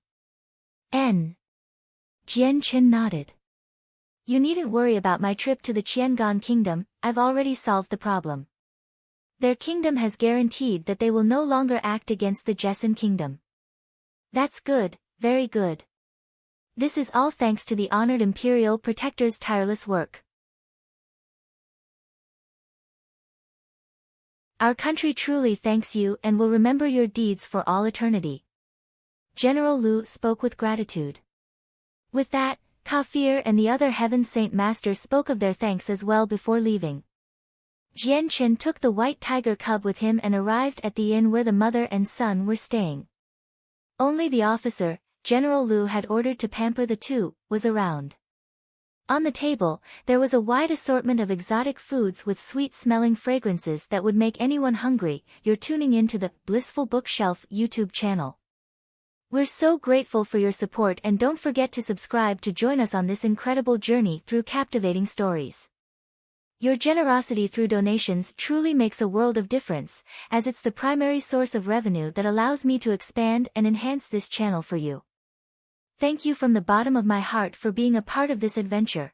Jian Qin nodded. You needn't worry about my trip to the Qiangan kingdom, I've already solved the problem. Their kingdom has guaranteed that they will no longer act against the Jessen kingdom. That's good, very good. This is all thanks to the honored Imperial Protector's tireless work. Our country truly thanks you and will remember your deeds for all eternity. General Lu spoke with gratitude. With that, Kafir and the other Heaven Saint Masters spoke of their thanks as well before leaving. Jian Qin took the white tiger cub with him and arrived at the inn where the mother and son were staying. Only the officer, General Lu had ordered to pamper the two, was around. On the table, there was a wide assortment of exotic foods with sweet-smelling fragrances that would make anyone hungry. You're tuning into the Blissful Bookshelf YouTube channel. We're so grateful for your support and don't forget to subscribe to join us on this incredible journey through captivating stories. Your generosity through donations truly makes a world of difference, as it's the primary source of revenue that allows me to expand and enhance this channel for you. Thank you from the bottom of my heart for being a part of this adventure.